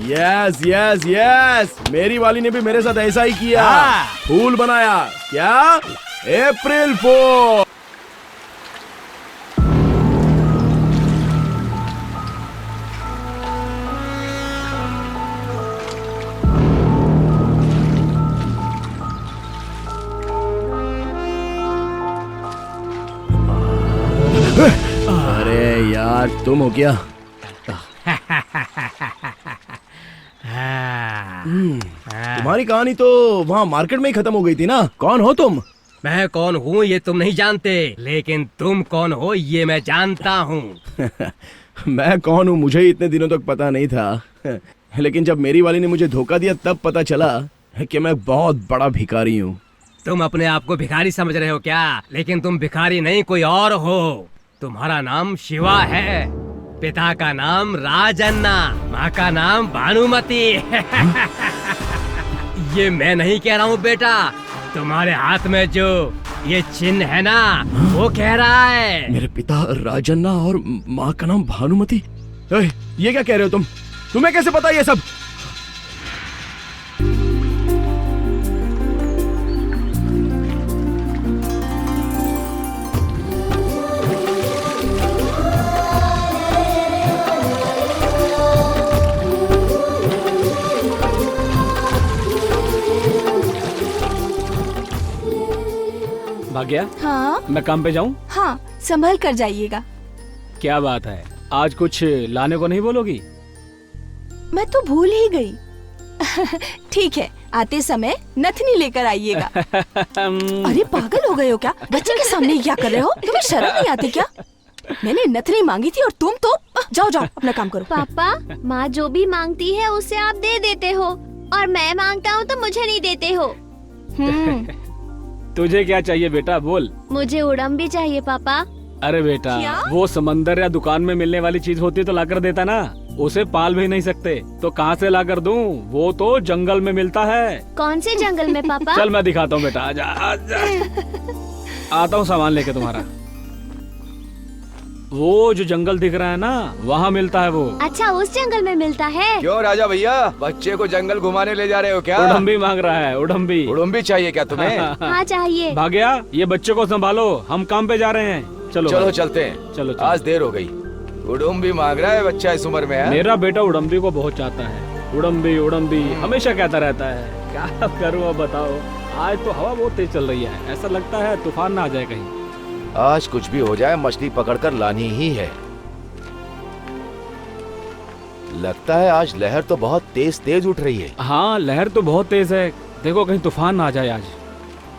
[SPEAKER 6] यस यस यस, मेरी वाली ने भी मेरे साथ ऐसा ही किया। फूल बनाया। क्या? अप्रैल फूल। अरे यार, तुम हो क्या? तुम्हारी कहानी तो वहाँ मार्केट में ही खत्म हो गई थी ना। कौन हो तुम?
[SPEAKER 3] मैं कौन हूँ ये तुम नहीं जानते, लेकिन तुम कौन हो ये मैं जानता हूँ।
[SPEAKER 6] मैं कौन हूँ मुझे इतने दिनों तक पता नहीं था, लेकिन जब मेरी वाली ने मुझे धोखा दिया तब पता चला कि मैं बहुत बड़ा भिखारी हूँ।
[SPEAKER 3] तुम अपने आप को भिखारी समझ रहे हो क्या? लेकिन तुम भिखारी नहीं, कोई और हो। तुम्हारा नाम शिवा है, पिता का नाम राजन्ना, माँ का नाम भानुमति। ये मैं नहीं कह रहा हूँ बेटा, तुम्हारे हाथ में जो ये चिन्ह है ना, वो कह रहा है।
[SPEAKER 6] मेरे पिता राजन्ना और माँ का नाम भानुमति। ये क्या कह रहे हो तुम? तुम्हें कैसे पता ये सब?
[SPEAKER 12] भाग्या,
[SPEAKER 17] हाँ
[SPEAKER 12] मैं काम पे जाऊँ?
[SPEAKER 17] हाँ, संभल कर जाइएगा।
[SPEAKER 12] क्या बात है, आज कुछ लाने को नहीं बोलोगी?
[SPEAKER 17] मैं तो भूल ही गई। ठीक है, आते समय नथनी लेकर आइएगा। अरे पागल हो गए हो क्या? बच्चे के सामने क्या कर रहे हो? तुम्हें शर्म नहीं आती क्या? मैंने नथनी मांगी थी और तुम तो जाओ जाओ अपना काम करो।
[SPEAKER 13] पापा, माँ जो भी मांगती है उसे आप दे देते हो, और मैं मांगता हूँ तो मुझे नहीं देते हो।
[SPEAKER 12] तुझे क्या चाहिए बेटा, बोल।
[SPEAKER 13] मुझे उड़म भी चाहिए पापा।
[SPEAKER 12] अरे बेटा, वो समंदर या दुकान में मिलने वाली चीज होती तो लाकर देता ना, उसे पाल भी नहीं सकते तो कहाँ से लाकर दूं? वो तो जंगल में मिलता है।
[SPEAKER 13] कौन से जंगल में पापा?
[SPEAKER 12] चल मैं दिखाता हूँ बेटा, आजा आजा। आता हूँ सामान लेके तुम्हारा। वो जो जंगल दिख रहा है ना, वहाँ मिलता है वो।
[SPEAKER 13] अच्छा, उस जंगल में मिलता है।
[SPEAKER 4] क्यों राजा भैया, बच्चे को जंगल घुमाने ले जा रहे हो क्या?
[SPEAKER 12] उडम्बी मांग रहा है, उडम्बी।
[SPEAKER 4] उडम्बी चाहिए क्या तुम्हें?
[SPEAKER 13] हाँ चाहिए।
[SPEAKER 12] भाग्या, ये बच्चे को संभालो, हम काम पे जा रहे हैं। चलो
[SPEAKER 4] चलो
[SPEAKER 12] भाई।
[SPEAKER 4] चलते हैं।
[SPEAKER 12] चलो।
[SPEAKER 4] आज देर हो गई। उडम्बी मांग रहा है बच्चा इस उम्र में है?
[SPEAKER 12] मेरा बेटा उडम्बी को बहुत चाहता है। उडम्बी उडम्बी हमेशा कहता रहता है। क्या करूँ अब बताओ। आज तो हवा बहुत तेज चल रही है, ऐसा लगता है तूफान ना आ जाए कहीं।
[SPEAKER 4] आज कुछ भी हो जाए मछली पकड़कर लानी ही है। लगता है आज लहर तो बहुत तेज तेज उठ रही है।
[SPEAKER 12] हाँ, लहर तो बहुत तेज है। देखो कहीं तूफान ना आ जाए आज।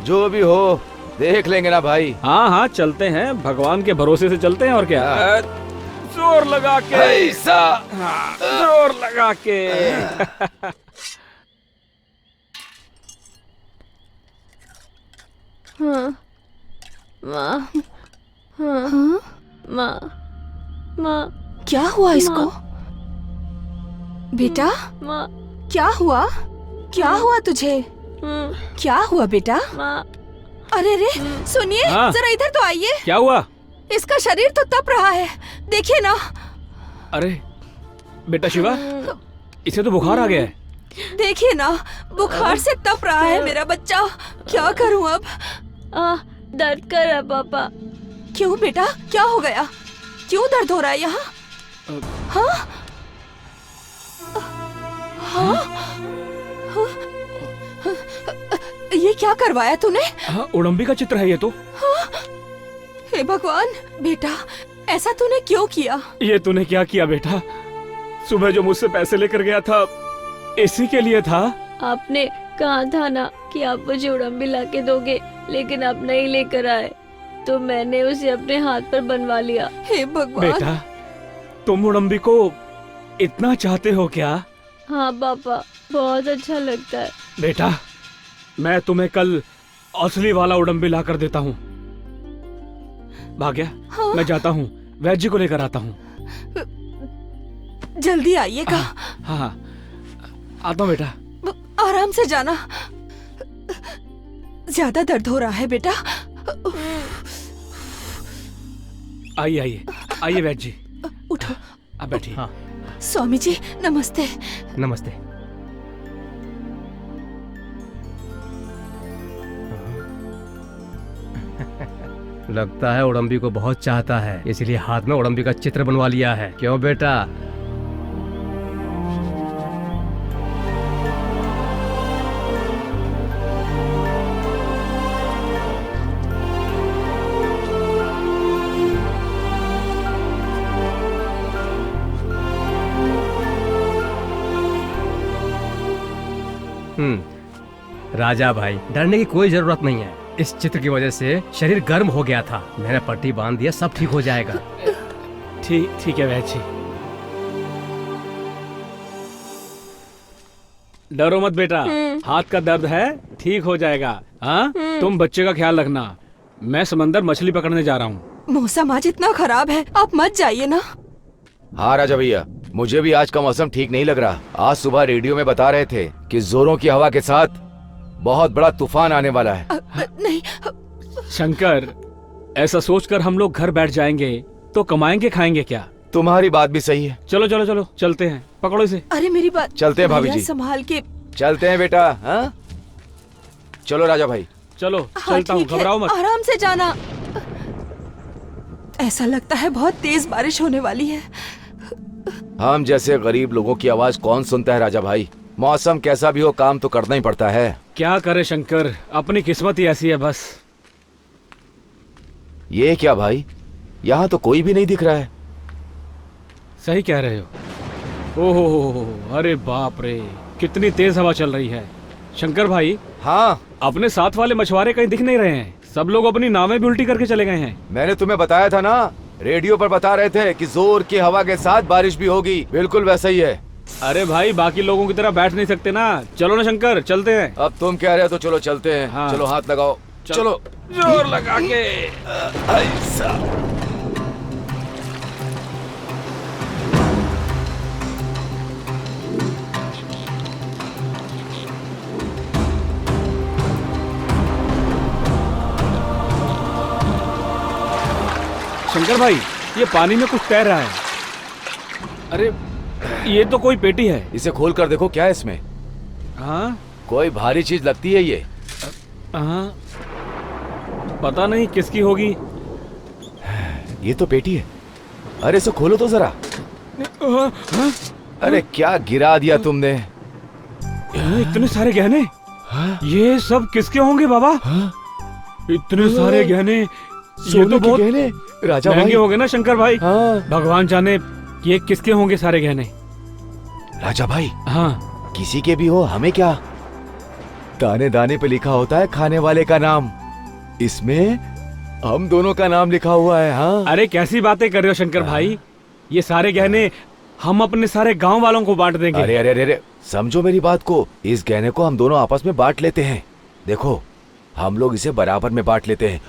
[SPEAKER 4] जो भी हो देख लेंगे ना भाई।
[SPEAKER 12] हाँ हाँ चलते हैं, भगवान के भरोसे से चलते हैं और क्या। जोर लगा के।
[SPEAKER 4] ऐसा।
[SPEAKER 12] हाँ, जोर लगा के।
[SPEAKER 13] हाँ, माँ, हाँ, माँ, माँ।
[SPEAKER 17] क्या हुआ इसको? बेटा,
[SPEAKER 13] माँ,
[SPEAKER 17] क्या हुआ? क्या हुआ तुझे? क्या हुआ बेटा? अरे रे, सुनिए,
[SPEAKER 12] हाँ।
[SPEAKER 17] जरा इधर तो आइए।
[SPEAKER 12] क्या हुआ?
[SPEAKER 17] इसका शरीर तो तप रहा है, देखिए ना।
[SPEAKER 12] अरे बेटा शिवा, इसे तो बुखार आ गया है।
[SPEAKER 17] देखिए ना, बुखार से तप रहा है मेरा बच्चा। क्या करूं अब?
[SPEAKER 13] दर्द कर रहा पापा।
[SPEAKER 17] क्यों बेटा, क्या हो गया? क्यों दर्द हो रहा है यहाँ? हाँ? हाँ? ये क्या करवाया तूने?
[SPEAKER 12] हाँ, उडम्बी का चित्र है ये तो।
[SPEAKER 17] हाँ? हे भगवान, बेटा ऐसा तूने क्यों किया?
[SPEAKER 12] ये तूने क्या किया बेटा? सुबह जो मुझसे पैसे लेकर गया था, इसी के लिए था।
[SPEAKER 13] आपने कहा था ना कि आप मुझे उडम्बी ला के दोगे, लेकिन आप नहीं लेकर आए, तो मैंने उसे अपने हाथ पर बनवा लिया।
[SPEAKER 17] हे भगवान।
[SPEAKER 12] बेटा, तुम उडम्बी को इतना चाहते हो क्या?
[SPEAKER 13] हाँ पापा, बहुत अच्छा लगता है।
[SPEAKER 12] बेटा, मैं तुम्हें कल असली वाला उडम्बी ला कर देता हूँ। भाग्या,
[SPEAKER 17] हाँ?
[SPEAKER 12] मैं जाता हूँ, वैद्य जी को लेकर आता हूँ।
[SPEAKER 17] जल्दी आइएगा।
[SPEAKER 12] हाँ हाँ, आता हूँ बेटा।
[SPEAKER 17] आराम से जाना। ज्यादा दर्द हो रहा है बेटा।
[SPEAKER 12] आइए आइए आइए वैद्य जी,
[SPEAKER 17] उठो।
[SPEAKER 12] आप बैठिए।
[SPEAKER 3] हाँ।
[SPEAKER 17] स्वामी जी नमस्ते।
[SPEAKER 3] नमस्ते। लगता है उडम्बी को बहुत चाहता है, इसलिए हाथ में उडम्बी का चित्र बनवा लिया है। क्यों बेटा? राजा भाई, डरने की कोई जरूरत नहीं है। इस चित्र की वजह से शरीर गर्म हो गया था, मैंने पट्टी बांध दिया, सब ठीक हो जाएगा।
[SPEAKER 12] ठीक है वैद्य जी, डरो मत बेटा, हाथ का दर्द है, ठीक हो जाएगा। हाँ, तुम बच्चे का ख्याल रखना। मैं समंदर मछली पकड़ने जा रहा हूँ।
[SPEAKER 17] मौसम आज इतना खराब है, आप मत जाइए ना।
[SPEAKER 4] हाँ राजा भैया, मुझे भी आज का मौसम ठीक नहीं लग रहा। आज सुबह रेडियो में बता रहे थे कि जोरों की हवा के साथ बहुत बड़ा तूफान आने वाला है।
[SPEAKER 17] नहीं
[SPEAKER 12] शंकर, ऐसा सोचकर हम लोग घर बैठ जाएंगे तो कमाएंगे खाएंगे क्या?
[SPEAKER 4] तुम्हारी बात भी सही है।
[SPEAKER 12] चलो चलो चलो चलते हैं, पकड़ो इसे।
[SPEAKER 17] अरे मेरी बात।
[SPEAKER 4] चलते हैं भाभी
[SPEAKER 17] भैया,
[SPEAKER 4] जी।
[SPEAKER 17] संभाल के।
[SPEAKER 4] चलते हैं बेटा। हाँ चलो राजा भाई।
[SPEAKER 12] चलो
[SPEAKER 17] हाँ,
[SPEAKER 12] चलता हूँ,
[SPEAKER 17] ठीक है,
[SPEAKER 12] घबराओ मत।
[SPEAKER 17] आराम से जाना। ऐसा लगता है बहुत तेज बारिश होने वाली है।
[SPEAKER 4] हम जैसे गरीब लोगों की आवाज कौन सुनता है राजा भाई? मौसम कैसा भी हो, काम तो करना ही पड़ता है।
[SPEAKER 12] क्या करे शंकर, अपनी किस्मत ही ऐसी है बस।
[SPEAKER 4] ये क्या भाई, यहाँ तो कोई भी नहीं दिख रहा है।
[SPEAKER 12] सही कह रहे हो। ओहो, अरे बाप रे, कितनी तेज हवा चल रही है। शंकर भाई।
[SPEAKER 4] हाँ।
[SPEAKER 12] अपने साथ वाले मछुआरे कहीं दिख नहीं रहे हैं, सब लोग अपनी नावें भी उल्टी करके चले गए हैं।
[SPEAKER 4] मैंने तुम्हें बताया था ना, रेडियो पर बता रहे थे कि जोर की हवा के साथ बारिश भी होगी। बिल्कुल वैसा ही है।
[SPEAKER 12] अरे भाई, बाकी लोगों की तरह बैठ नहीं सकते ना। चलो ना शंकर, चलते हैं।
[SPEAKER 4] अब तुम कह रहे हो तो चलो चलते हैं।
[SPEAKER 12] हाँ।
[SPEAKER 4] चलो हाथ लगाओ। चलो
[SPEAKER 12] जोर लगा के।
[SPEAKER 4] ऐसा।
[SPEAKER 12] शंकर भाई, ये पानी में कुछ तैर रहा है। अरे ये तो कोई पेटी है।
[SPEAKER 4] इसे खोल कर देखो, क्या है इसमें?
[SPEAKER 12] हाँ,
[SPEAKER 4] कोई भारी चीज लगती है ये।
[SPEAKER 12] हाँ, पता नहीं किसकी होगी।
[SPEAKER 4] ये तो पेटी है। अरे इसे खोलो तो जरा। अरे क्या गिरा दिया तुमने?
[SPEAKER 12] इतने सारे गहने, ये सब किसके होंगे बाबा? इतने सारे गहने, ये तो बहुत
[SPEAKER 4] गहने राजा
[SPEAKER 12] महंगे
[SPEAKER 4] भाई
[SPEAKER 12] हो गए ना शंकर भाई।
[SPEAKER 4] हाँ।
[SPEAKER 12] भगवान जाने ये किसके होंगे सारे गहने।
[SPEAKER 4] राजा भाई
[SPEAKER 12] हाँ,
[SPEAKER 4] किसी के भी हो, हमें क्या। दाने दाने पे लिखा होता है खाने वाले का नाम, इसमें हम दोनों का नाम लिखा हुआ है। हाँ,
[SPEAKER 12] अरे कैसी बातें कर रहे हो शंकर भाई, ये सारे गहने हम अपने सारे गांव वालों को बांट देंगे।
[SPEAKER 4] अरे अरे अरे समझो मेरी बात को, इस गहने को हम दोनों आपस में बांट लेते हैं। देखो हम लोग इसे बराबर में बांट लेते हैं,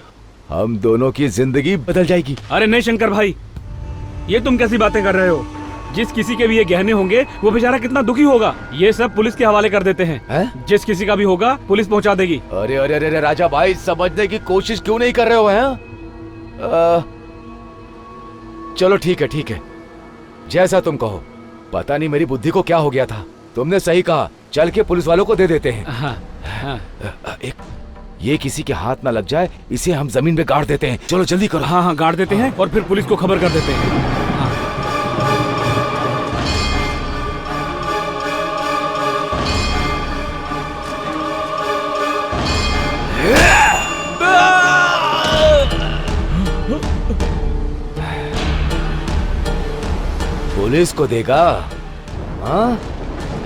[SPEAKER 4] हम दोनों की जिंदगी बदल जाएगी।
[SPEAKER 12] अरे नहीं शंकर भाई, ये तुम कैसी बातें कर रहे हो? जिस किसी के भी ये गहने होंगे वो बेचारा कितना दुखी होगा। ये सब पुलिस के हवाले कर देते हैं। जिस किसी का भी होगा पुलिस पहुंचा देगी।
[SPEAKER 4] अरे अरे अरे राजा भाई, समझने की कोशिश क्यों नहीं कर रहे हो? हैं? चलो ठीक है, जैसा तुम कहो। पता नहीं मेरी बुद्धि को क्या हो गया था। तुमने सही कहा, चल के पुलिस वालों को दे देते हैं।
[SPEAKER 12] हाँ।
[SPEAKER 4] ये किसी के हाथ ना लग जाए, इसे हम जमीन पे गाड़ देते हैं। चलो जल्दी करो।
[SPEAKER 12] हाँ, गाड़ देते हैं और फिर पुलिस को खबर कर देते हैं।
[SPEAKER 4] पुलिस को देगा? हाँ,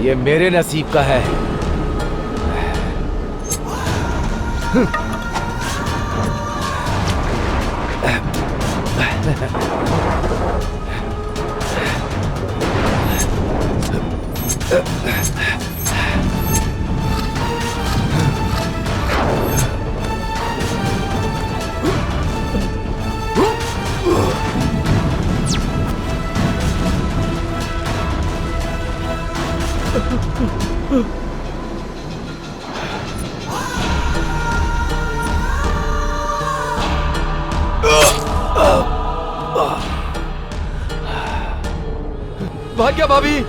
[SPEAKER 4] ये मेरे नसीब का है। भाग्या भाभी,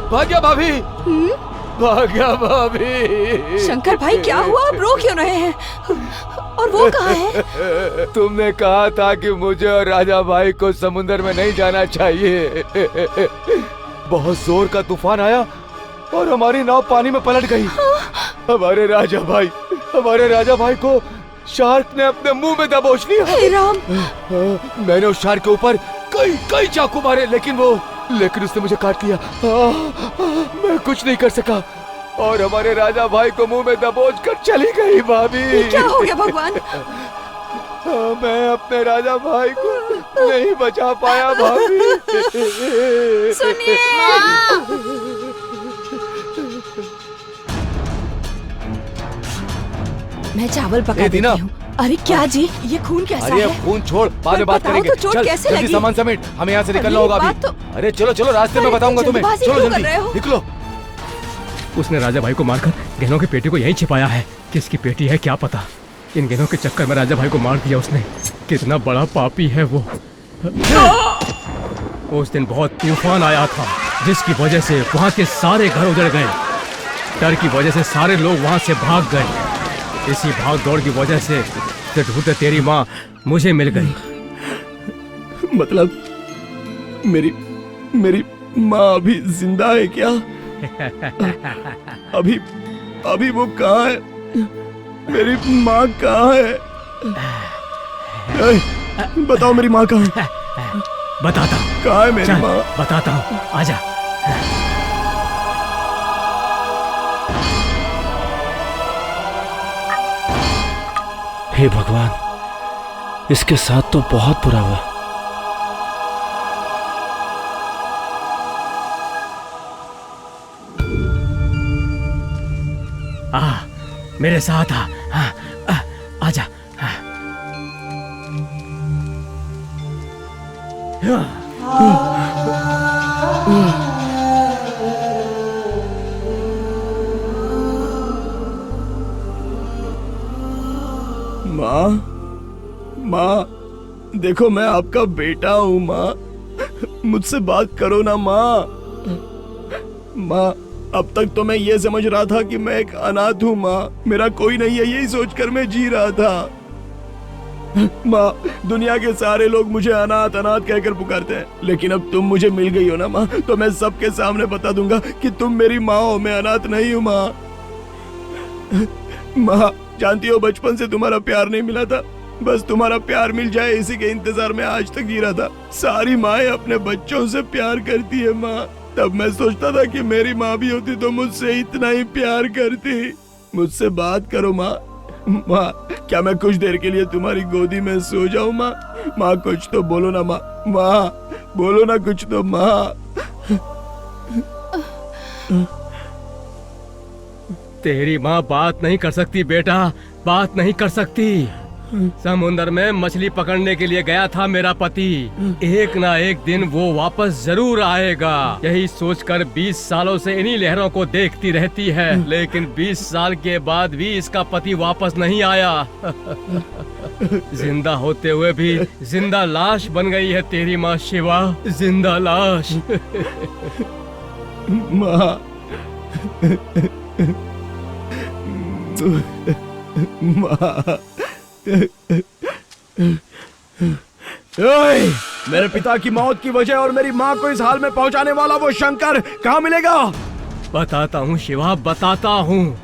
[SPEAKER 4] भाग्या भाभी, भाग्या भाभी।
[SPEAKER 17] शंकर भाई क्या हुआ? आप रो क्यों रहे हैं? और वो कहाँ है?
[SPEAKER 4] तुमने कहा था कि मुझे और राजा भाई को समुद्र में नहीं जाना चाहिए। बहुत जोर का तूफान आया और हमारी नाव पानी में पलट गई। हमारे राजा भाई को शार्क ने अपने मुंह में दबोच लिया।
[SPEAKER 17] हे राम!
[SPEAKER 4] मैंने उस शार्क के ऊपर कई चाकू मारे, लेकिन उसने मुझे काट लिया। मैं कुछ नहीं कर सका और हमारे राजा भाई को मुंह में दबोच कर चली गई। भाभी
[SPEAKER 17] क्या हो गया भगवान?
[SPEAKER 4] मैं अपने राजा भाई को नहीं बचा पाया। भाभी
[SPEAKER 17] सुनिए, मैं चावल पका देती हूँ। अरे क्या जी, ये खून कैसा
[SPEAKER 4] अरे
[SPEAKER 17] है?
[SPEAKER 4] खून छोड़, बाद में बात करेंगे।
[SPEAKER 17] तो चोट
[SPEAKER 4] चल
[SPEAKER 17] कैसे
[SPEAKER 4] जल्दी
[SPEAKER 17] लगी?
[SPEAKER 4] सामान समेट, हमें यहाँ से निकलना होगा अभी। अरे चलो रास्ते में बताऊंगा तुम्हें। चलो जल्दी निकलो।
[SPEAKER 3] उसने राजा भाई को मारकर गहनों की पेटी को यहीं छिपाया है। किसकी पेटी है क्या पता। इन गहनों के चक्कर में राजा भाई को मार दिया उसने। कितना बड़ा पापी है वो। उस दिन बहुत तूफान आया था, जिसकी वजह से वहाँ के सारे घर उजड़ गए। डर की वजह से सारे लोग वहाँ से भाग गए। इसी भाग दौड़ की वजह से ढूंढते तेरी माँ मुझे मिल गई।
[SPEAKER 6] मतलब मेरी माँ अभी जिंदा है क्या? अभी वो कहाँ है? मेरी माँ कहाँ है? बताओ मेरी माँ कहाँ है?
[SPEAKER 3] बताता हूँ।
[SPEAKER 6] कहाँ है मेरी माँ?
[SPEAKER 3] बताता हूँ, आजा।
[SPEAKER 7] हे भगवान, इसके साथ तो बहुत बुरा हुआ।
[SPEAKER 3] मेरे साथ आजा।
[SPEAKER 6] माँ देखो मैं आपका बेटा हूँ माँ, मुझसे बात करो ना माँ। माँ अब तक तो मैं ये समझ रहा था कि मैं एक अनाथ हूँ माँ, मेरा कोई नहीं है, यही सोचकर मैं जी रहा था। माँ दुनिया के सारे लोग मुझे अनाथ अनाथ कहकर पुकारते हैं, लेकिन अब तुम मुझे मिल गई हो ना माँ, तो मैं सबके सामने बता दूंगा कि तुम मेरी माँ हो, मैं अनाथ नहीं हूँ माँ। माँ जानती हो बचपन से तुम्हारा प्यार नहीं मिला था, बस तुम्हारा प्यार मिल जाए इसी के इंतजार में आज तक जी रहा था। सारी माएं अपने बच्चों से प्यार करती है माँ, तब मैं सोचता था कि मेरी माँ भी होती तो मुझसे इतना ही प्यार करती। मुझसे बात करो माँ। माँ क्या मैं कुछ देर के लिए तुम्हारी गोदी में सो जाऊँ माँ? माँ कुछ तो बोलो ना माँ, माँ बोलो ना कुछ तो माँ।
[SPEAKER 3] तेरी माँ बात नहीं कर सकती बेटा, बात नहीं कर सकती। समुद्र में मछली पकड़ने के लिए गया था मेरा पति, एक ना एक दिन वो वापस जरूर आएगा, यही सोचकर 20 सालों से इन्हीं लहरों को देखती रहती है, लेकिन 20 साल के बाद भी इसका पति वापस नहीं आया। जिंदा होते हुए भी जिंदा लाश बन गई है तेरी माँ शिवा, जिंदा लाश।
[SPEAKER 6] माँ माँ ओए, मेरे पिता की मौत की वजह और मेरी माँ को इस हाल में पहुंचाने वाला वो शंकर कहाँ मिलेगा?
[SPEAKER 3] बताता हूँ शिवा, बताता हूँ।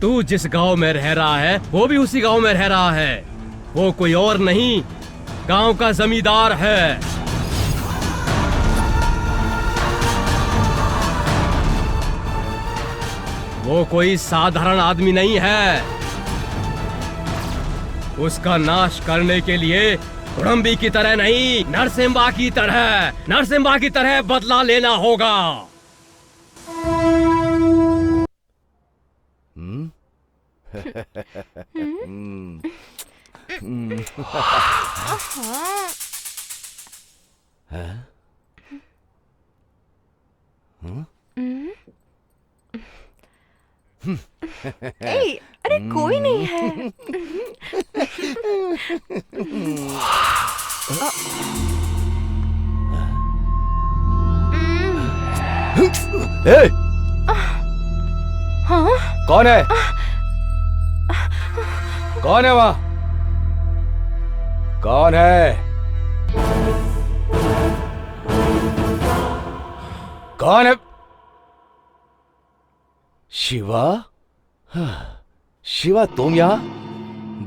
[SPEAKER 3] तू जिस गांव में रह रहा है वो भी उसी गांव में रह रहा है, वो कोई और नहीं गांव का जमींदार है। वो कोई साधारण आदमी नहीं है। उसका नाश करने के लिए कुड़म्बी की तरह नहीं, नरसिम्हा की तरह बदला लेना होगा।
[SPEAKER 17] ए, अरे कोई नहीं है।
[SPEAKER 4] ए!
[SPEAKER 17] हाँ?
[SPEAKER 4] कौन है? कौन है वहाँ? कौन है? कौन है? शिवा? शिवा तुम यहाँ?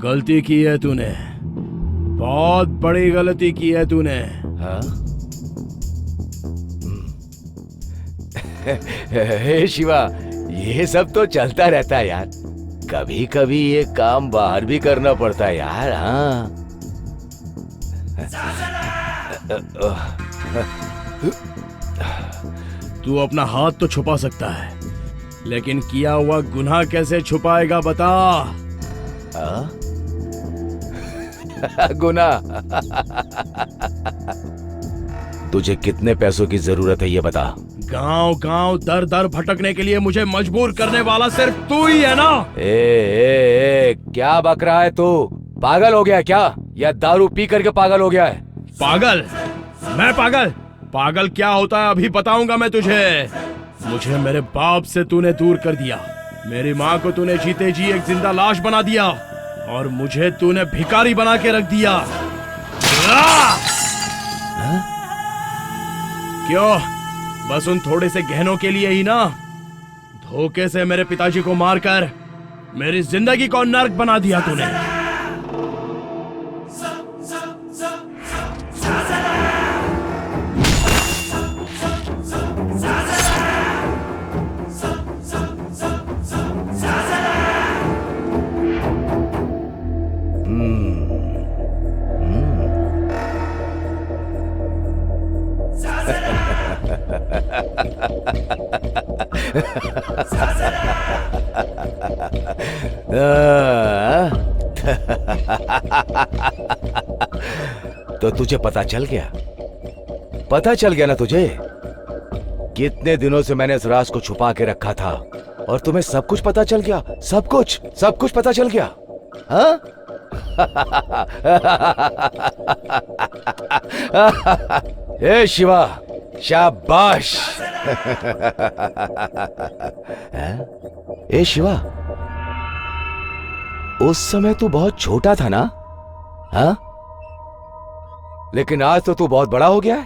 [SPEAKER 6] गलती की है तूने, बहुत बड़ी गलती की है तूने।
[SPEAKER 4] हाँ? हे शिवा, ये सब तो चलता रहता है यार, कभी कभी ये काम बाहर भी करना पड़ता है यार। हाँ
[SPEAKER 6] तू अपना हाथ तो छुपा सकता है, लेकिन किया हुआ गुनाह कैसे छुपाएगा बता?
[SPEAKER 4] गुनाह? तुझे कितने पैसों की जरूरत है ये बता।
[SPEAKER 6] गांव गांव दर दर भटकने के लिए मुझे मजबूर करने वाला सिर्फ तू ही है ना?
[SPEAKER 4] ए, क्या बक रहा है तू? पागल हो गया क्या, या दारू पी करके पागल हो गया है?
[SPEAKER 6] पागल? मैं पागल? पागल क्या होता है अभी बताऊंगा मैं तुझे। मुझे मेरे बाप से तूने दूर कर दिया, मेरी माँ को तूने जीते जी एक जिंदा लाश बना दिया, और मुझे तूने भिखारी बना के रख दिया। क्यों? बस उन थोड़े से गहनों के लिए ही ना? धोखे से मेरे पिताजी को मारकर मेरी जिंदगी को नर्क बना दिया तूने।
[SPEAKER 4] तो तुझे पता चल गया? पता चल गया ना तुझे? कितने दिनों से मैंने इस राज को छुपा के रखा था, और तुम्हें सब कुछ पता चल गया? सब कुछ पता चल गया? हाँ? ए शिवा, शाबाश। ए शिवा, उस समय तू बहुत छोटा था ना? हाँ, लेकिन आज तो तू बहुत बड़ा हो गया है।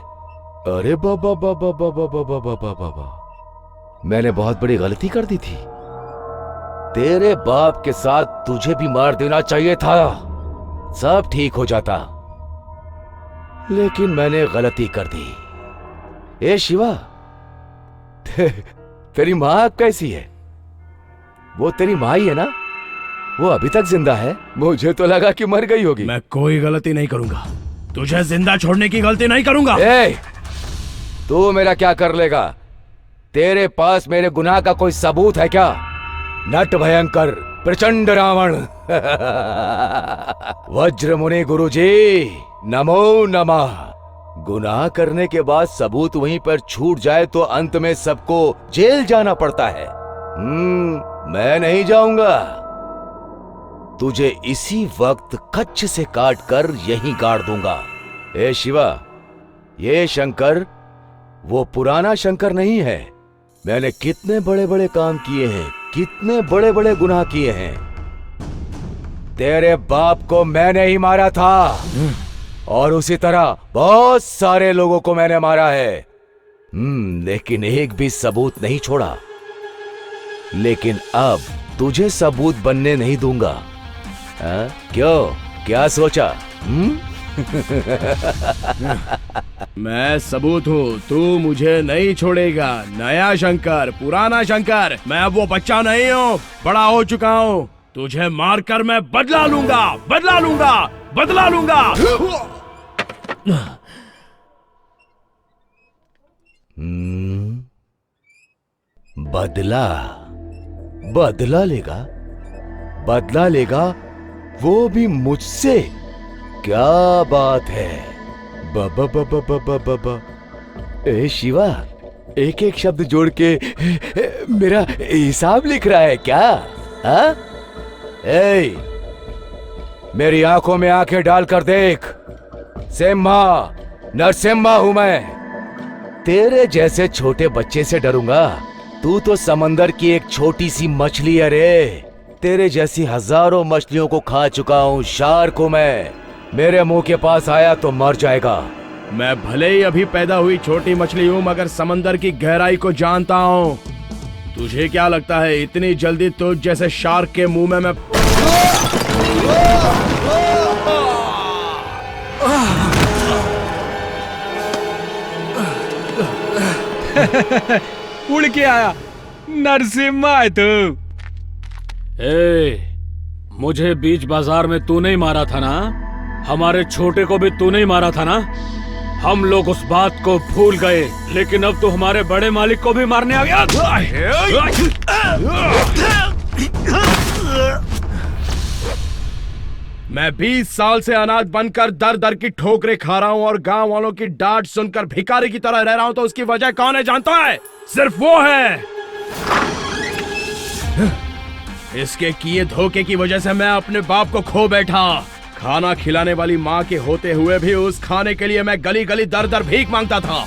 [SPEAKER 4] अरे बाबा बाबा बाबा बाबा बाबा बाबा, मैंने बहुत बड़ी गलती कर दी थी। तेरे बाप के साथ तुझे भी मार देना चाहिए था, सब ठीक हो जाता, लेकिन मैंने गलती कर दी। ए शिवा, तेरी माँ कैसी है? वो तेरी माँ ही है ना? वो अभी तक जिंदा है? मुझे तो लगा कि मर गई होगी।
[SPEAKER 6] मैं कोई गलती नहीं करूंगा, तुझे जिंदा छोड़ने की गलती नहीं करूंगा।
[SPEAKER 4] ए, तू मेरा क्या कर लेगा? तेरे पास मेरे गुनाह का कोई सबूत है क्या? नट भयंकर प्रचंड रावण। वज्र मुनि गुरुजी, नमो नमः। गुनाह करने के बाद सबूत वहीं पर छूट जाए तो अंत में सबको जेल जाना पड़ता है। मैं नहीं जाऊंगा। तुझे इसी वक्त कच्छ से काट कर यहीं गाड़ दूंगा। ए शिवा, ये शंकर वो पुराना शंकर नहीं है। मैंने कितने बड़े बड़े काम किए हैं, कितने बड़े बड़े गुनाह किए हैं। तेरे बाप को मैंने ही मारा था और उसी तरह बहुत सारे लोगों को मैंने मारा है। लेकिन एक भी सबूत नहीं छोड़ा। लेकिन अब तुझे सबूत बनने नहीं दूंगा। क्यों, क्या सोचा?
[SPEAKER 6] मैं सबूत हूँ, तू मुझे नहीं छोड़ेगा। नया शंकर, पुराना शंकर, मैं अब वो बच्चा नहीं हूँ, बड़ा हो चुका हूँ। तुझे मारकर मैं बदला लूंगा, बदला लूंगा, बदला लूंगा।
[SPEAKER 4] बदला, बदला लेगा, बदला लेगा, वो भी मुझसे? क्या बात है। बाबा बाबा बाबा बाबा। ए शिवा, एक एक शब्द जोड़ के मेरा हिसाब लिख रहा है क्या? हाँ? ए, मेरी आंखों में आंखें डालकर देख। सिम्हा, नरसिम्हा हूं मैं। तेरे जैसे छोटे बच्चे से डरूंगा? तू तो समंदर की एक छोटी सी मछली है रे। तेरे जैसी हजारों मछलियों को खा चुका हूँ, शार्क हूं मैं। मेरे मुंह के पास आया तो मर जाएगा।
[SPEAKER 6] मैं भले ही अभी पैदा हुई छोटी मछली हूँ, मगर समंदर की गहराई को जानता हूँ। तुझे क्या लगता है इतनी जल्दी तुझ जैसे शार्क के मुंह में मैं
[SPEAKER 12] उड़ के आया? नरसिम्हा है तू। मुझे बीच बाजार में तू नहीं मारा था ना? हमारे छोटे को भी तू नहीं मारा था ना? हम लोग उस बात को भूल गए, लेकिन अब तो हमारे बड़े मालिक को भी मारने आ गया।
[SPEAKER 6] मैं 20 साल से अनाथ बनकर दर दर की ठोकरें खा रहा हूँ और गांव वालों की डांट सुनकर भिखारी की तरह रह रहा हूँ, तो उसकी वजह कौन है जानता है? सिर्फ वो है। इसके किए धोखे की वजह से मैं अपने बाप को खो बैठा। खाना खिलाने वाली माँ के होते हुए भी उस खाने के लिए मैं गली गली दर दर भीख मांगता था।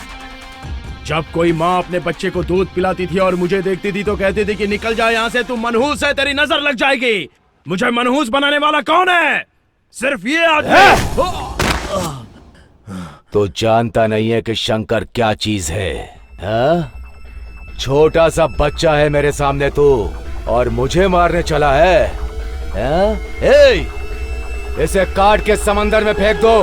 [SPEAKER 6] जब कोई माँ अपने बच्चे को दूध पिलाती थी और मुझे देखती थी तो कहती थी कि निकल जा यहाँ से, तू मनहूस है, तेरी नजर लग जाएगी। मुझे मनहूस बनाने वाला कौन है? सिर्फ ये आदमी।
[SPEAKER 4] तो जानता नहीं है कि शंकर क्या चीज है? हा? छोटा सा बच्चा है मेरे सामने तू, और मुझे मारने चला है? ए, इसे काट के समंदर में फेंक दो।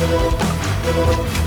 [SPEAKER 18] है।